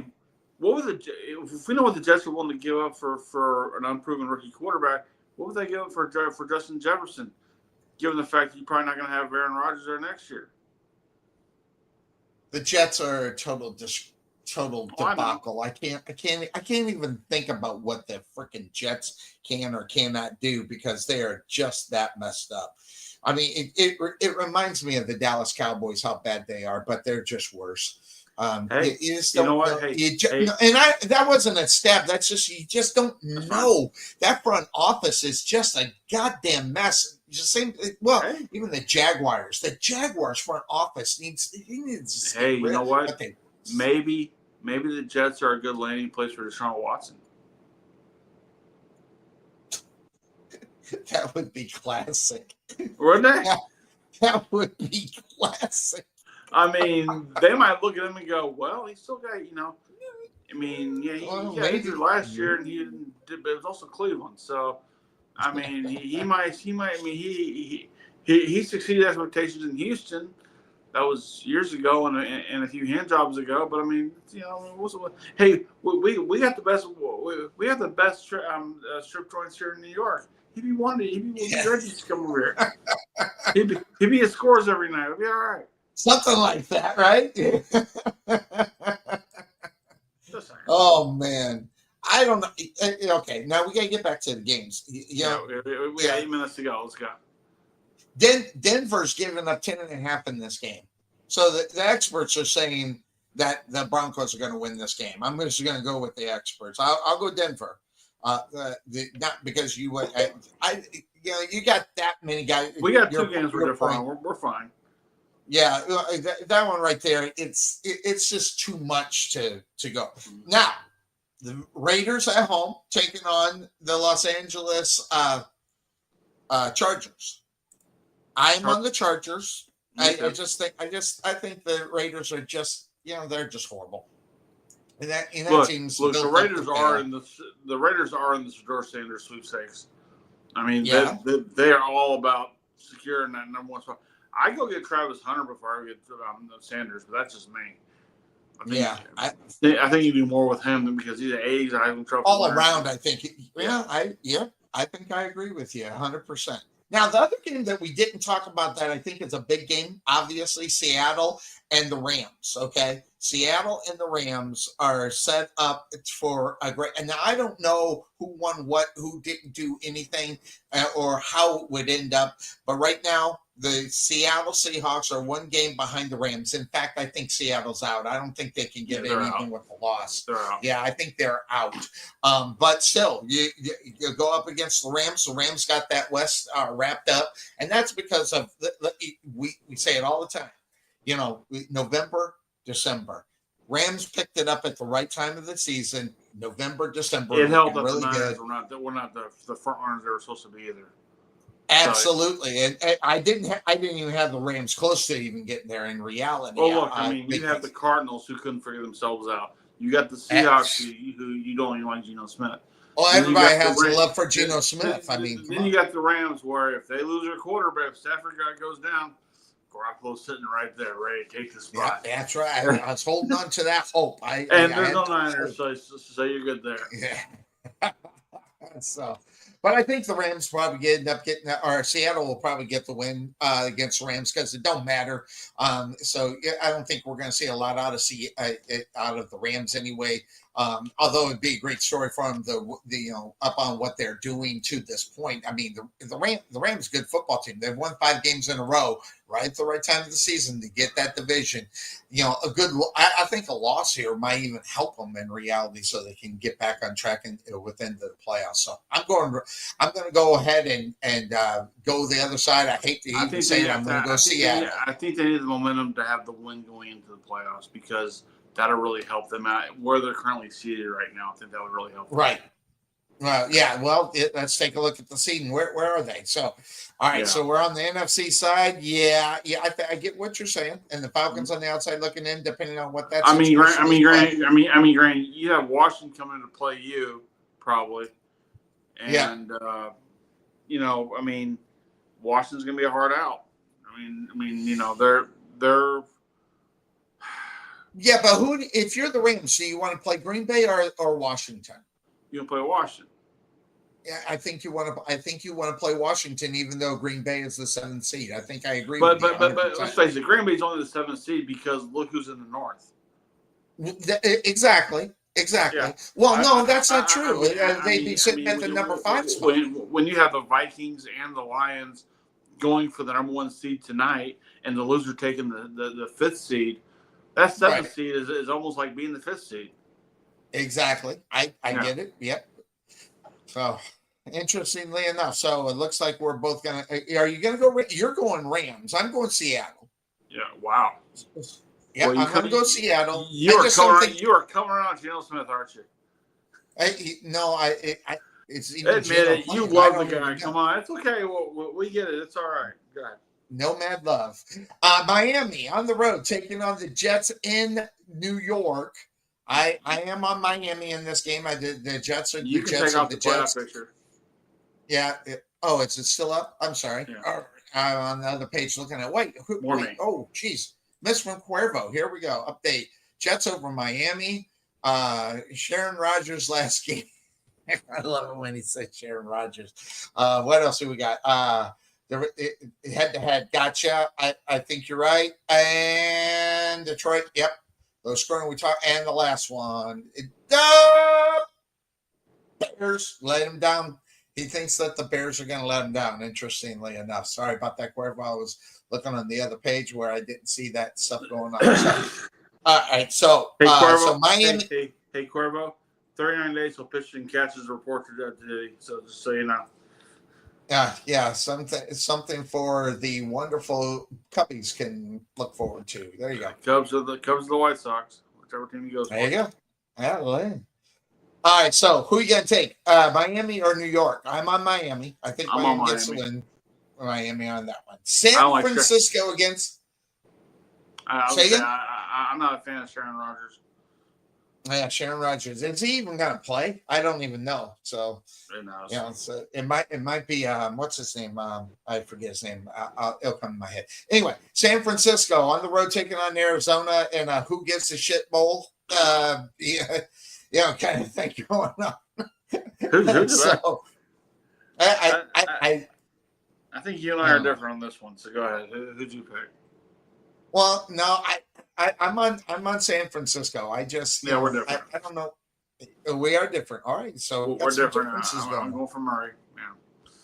what would if we know what the Jets are willing to give up for an unproven rookie quarterback? What would they give up for Justin Jefferson? Given the fact that you're probably not going to have Aaron Rodgers there next year. The Jets are a total debacle. I can't even think about what the freaking Jets can or cannot do because they are just that messed up. I mean, it reminds me of the Dallas Cowboys, how bad they are, but they're just worse. That wasn't a stab. That's just you just don't know. That front office is just a goddamn mess. Even the Jaguars. The Jaguars front office needs. Hey, you know what? Maybe the Jets are a good landing place for Deshaun Watson. That would be classic. Wouldn't they? That would be classic. I mean, they might look at him and go, "Well, he still got, I mean, yeah, he got injured last year, and he didn't. But it was also Cleveland, so I mean, he might. I mean, he succeeded expectations in Houston. That was years ago and a few hand jobs ago. But I mean, hey, we got the best. We have the best strip joints here in New York. He'd be ready to come over here. He'd be at scores every night. It'd be all right. Something like that, right? Oh man, I don't know. Okay, now we gotta get back to the games. We got 8 minutes to go. Let's go. Denver's giving up 10.5 in this game, so the experts are saying that the Broncos are going to win this game. I'm just going to go with the experts. I'll go Denver. Not because you would. You got that many guys. We got 2 games we're different. We're fine. Yeah, that one right there. It's just too much to go. Now, the Raiders at home taking on the Los Angeles Chargers. I'm on the Chargers. I think the Raiders are just they're just horrible. And that team's the Raiders are in the Shedeur Sanders sweepstakes. I mean, they are all about securing that number 1 spot. I go get Travis Hunter before I get Sanders, but that's just me. I think you do more with him than because he's an A's. I have trouble all around. I think. I think I agree with you 100%. Now, the other game that we didn't talk about that I think is a big game, obviously, Seattle and the Rams, okay? Seattle and the Rams are set up for a great – and now I don't know who won what, who didn't do anything, or how it would end up. But right now, the Seattle Seahawks are 1 game behind the Rams. In fact, I think Seattle's out. I don't think they can get anything with the loss. They're out. Yeah, I think they're out. But still, you go up against the Rams. The Rams got that West wrapped up. And that's because of we say it all the time. November, December. Rams picked it up at the right time of the season. November, December. It held up really the Niners. good. We're not the front runners they were supposed to be either. Absolutely, and I didn't even have the Rams close to even getting there in reality. Well, look, I mean, you have the Cardinals who couldn't figure themselves out. You got the Seahawks who you don't even like Geno Smith. Well, everybody has a love for Geno Smith. Then you got the Rams where if they lose their quarterback, if Stafford goes down, Garoppolo's sitting right there, ready to take the spot. Yeah, that's right. I was holding on to that hope. There's no Niners, so you're good there. Yeah. But I think the Rams probably end up getting that, or Seattle will probably get the win against the Rams because it don't matter. So I don't think we're going to see a lot out of the Rams anyway. Although it'd be a great story from the up on what they're doing to this point. I mean, the Rams, good football team. They've won 5 games in a row, right at the right time of the season to get that division. A good. I think a loss here might even help them in reality, so they can get back on track and within the playoffs. So I'm going to go ahead and go the other side. I hate to even say it. I'm going to go Seattle. I think they need the momentum to have the win going into the playoffs because that'll really help them out where they're currently seated right now. I think that would really help them. Right. Yeah. Well, let's take a look at the seeding. Where are they? So, all right. Yeah. So we're on the NFC side. Yeah. I get what you're saying. And the Falcons on the outside looking in, depending on what that's. Grant, you have Washington coming to play you probably, and Washington's gonna be a hard out. They're. Yeah, but if you're the Rams, do you want to play Green Bay or Washington? You play Washington. Yeah, I think you want to play Washington, even though Green Bay is the 7th seed. I think I agree. But let's face it, Green Bay's only the 7th seed because look who's in the North. Exactly. Yeah. Well, no, that's not true. They'd be sitting at the number 5 spot. When you have the Vikings and the Lions going for the number 1 seed tonight, and the loser taking the 5th seed, that 7th seed is almost like being the 5th seed. Exactly. I get it. Yep. So, interestingly enough, so it looks like we're both going to – are you going to go – you're going Rams. I'm going Seattle. Yeah, wow. Yeah, well, I'm going to go Seattle. You are coming around Geno Smith, aren't you? It's even admit it. You love the guy. Come on. It's okay. We get it. It's all right. Go ahead. No mad love. Miami on the road taking on the Jets in New York. I am on Miami in this game. The Jets are you the can Jets take are off the the Jets. Picture. Yeah. Is it still up? I'm sorry. Yeah. On the other page looking at oh, geez. Miss from Cuervo. Here we go. Update. Jets over Miami. Sharon Rodgers last game. I love it when he says Sharon Rodgers. What else do we got? Head-to-head. Gotcha. I think you're right. And Detroit. Yep. Those scoring we talked. And the last one. Bears let him down. He thinks that the Bears are going to let him down, interestingly enough. Sorry about that, Cuervo. I was looking on the other page where I didn't see that stuff going on. All right. So, Cuervo, so Miami. Hey, Cuervo. 39 days till pitching catches reported today. So just so you know. Yeah, something for the wonderful Cubbies can look forward to. There you go. Cubs of the White Sox, whichever team he goes for. There you go. Yeah, well, all right, so who are you gonna take? Miami or New York? I'm on Miami. I think Miami gets the win. Miami on that one. San Francisco against. I'm not a fan of Sharon Rodgers. Yeah, Sharon Rodgers. Is he even gonna play? I don't even know. So, so it might be what's his name? I forget his name. It'll come to my head. Anyway, San Francisco on the road taking on Arizona in a who gives a shit bowl. Kind of thing going on. Who's so, I think you and I are different on this one. So go ahead. Who'd you pick? Well, no, I'm on San Francisco. I just we're different. I don't know. We are different. All right, so we're different. I'm going for Murray.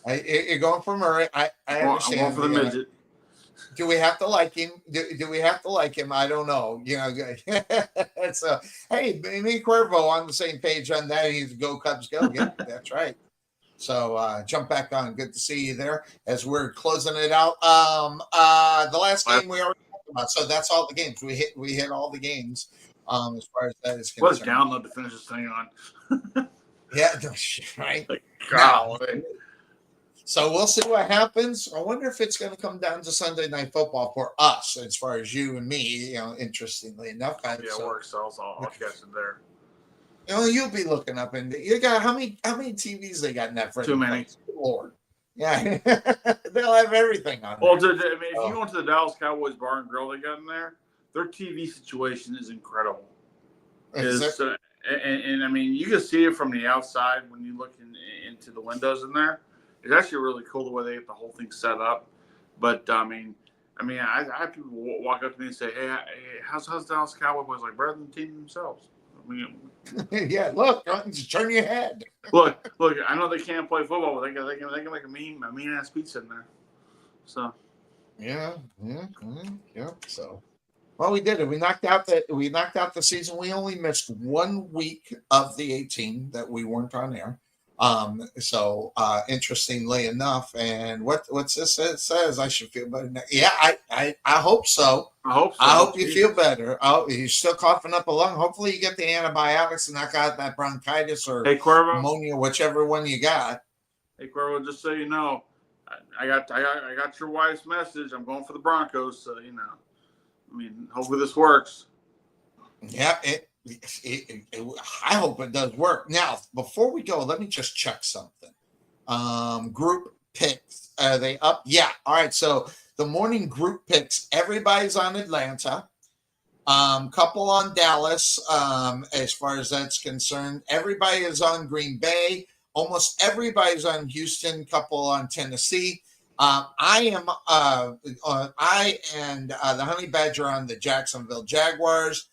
Yeah. You're going for Murray. I understand. I'm going for the midget. Do we have to like him? Do we have to like him? I don't know. So hey, me and Cuervo on the same page on that. He's Go Cubs Go. Yeah, that's right. So jump back on. Good to see you there as we're closing it out. The last game we already talked about. So that's all the games. We hit all the games as far as that is concerned. What a download to finish this thing on. Yeah, right. God. So we'll see what happens. I wonder if it's going to come down to Sunday Night Football for us, as far as you and me. Interestingly enough, it works. So I'll catch it there. You'll be looking up, and you got how many TVs they got in that? Too many. Lord, yeah, they'll have everything on. Well, if you go into the Dallas Cowboys bar and grill they got in there, their TV situation is incredible. And I mean, you can see it from the outside when you look into the windows in there. It's actually really cool the way they get the whole thing set up. But I have people walk up to me and say, "Hey, how's Dallas Cowboys?" Like better than the team themselves. Yeah, look, just turn your head. Look. I know they can't play football, but they can make a mean ass pizza in there. So. Yeah. So, well, we did it. We knocked out the season. We only missed 1 week of the 18 that we weren't on air. So interestingly enough, and what's this? It says I should feel better. Yeah, I hope so. I hope so. I hope you feel better. Oh, you're still coughing up a lung. Hopefully, you get the antibiotics and knock out that bronchitis or Cuervo, pneumonia, whichever one you got. Hey, Cuervo, just so you know, I got your wife's message. I'm going for the Broncos, so you know. I mean, hopefully this works. Yeah, I hope it does work. Now, before we go, let me just check something. Group picks, are they up? Yeah. All right. So the morning group picks, everybody's on Atlanta. Couple on Dallas, as far as that's concerned. Everybody is on Green Bay. Almost everybody's on Houston. Couple on Tennessee. I and the Honey Badger on the Jacksonville Jaguars.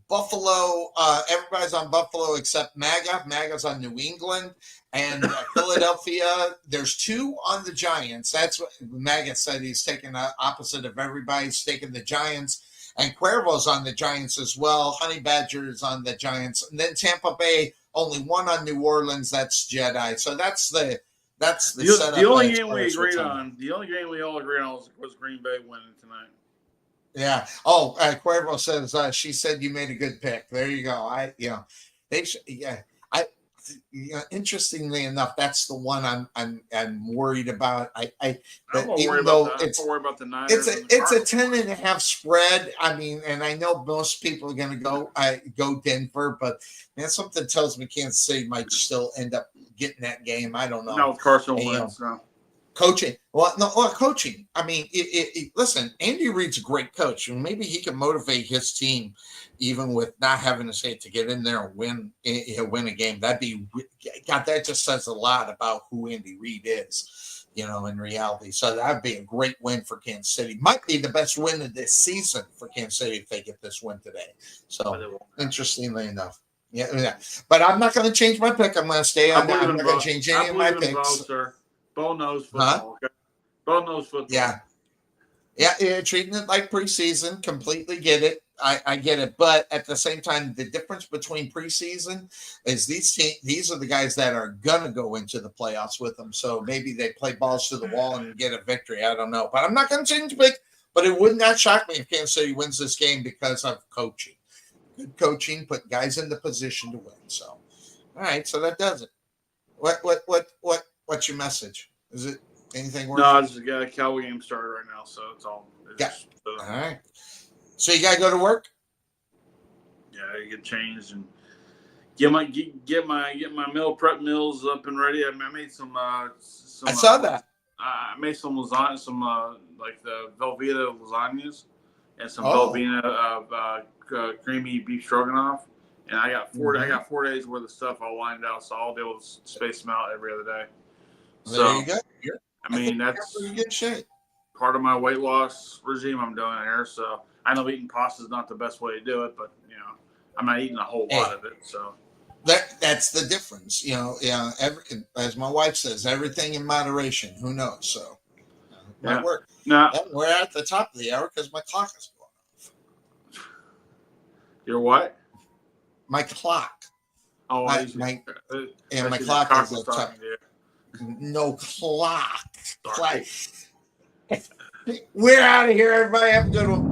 Buffalo, everybody's on Buffalo except MAGA. MAGA's on New England. And Philadelphia, there's 2 on the Giants. That's what MAGA said. He's taking the opposite of everybody. He's taking the Giants. And Cuervo's on the Giants as well. Honey Badger is on the Giants. And then Tampa Bay, only 1 on New Orleans. That's Jedi. So that's the setup. The only game we agreed on, the only game we all agreed on was Green Bay winning tonight. Yeah. Oh, Cuervo says she said you made a good pick. There you go. Interestingly enough, that's the one I'm worried about. I'm worried about the Niners. It's a 10.5 spread. I mean, and I know most people are going to go Denver, but man, something tells me Kansas City might still end up getting that game. I don't know. No, Carson Wentz. No. Coaching. Well, coaching. I mean, listen, Andy Reid's a great coach, and maybe he can motivate his team, even with not having to say to get in there and win a game. That just says a lot about who Andy Reid is, in reality. So that'd be a great win for Kansas City. Might be the best win of this season for Kansas City if they get this win today. So interestingly enough. Yeah. But I'm not going to change my pick. I'm going to stay on that. I'm not going to change any of my picks. Bo knows football. Okay? Bo knows football. Yeah, treating it like preseason. Completely get it. I get it. But at the same time, the difference between preseason is these are the guys that are going to go into the playoffs with them. So maybe they play balls to the wall and get a victory. I don't know. But I'm not going to change the pick. But it would not shock me if Kansas City wins this game because of coaching. Good coaching, put guys in the position to win. So, all right. So that does it. What's your message? Is it anything worse? No, this is a Cowboy game started right now, so it's all. All right. So you got to go to work? Yeah, you get changed and get my meal prep meals up and ready. I made some. I saw that. I made some lasagna, like the Velveeta lasagnas, and some Velveeta creamy beef stroganoff. And I got 4 days worth of stuff all lined out, so I'll be able to space them out every other day. There you go. I mean, that's pretty good shape. Part of my weight loss regime I'm doing here. So I know eating pasta is not the best way to do it, but I'm not eating a whole lot of it. So that's the difference. As my wife says, everything in moderation. Who knows? So might work. No, we're at the top of the hour because my clock is going off. Your what? My clock. Oh, my clock is at the top. No clock. We're out of here, everybody. Have a good one.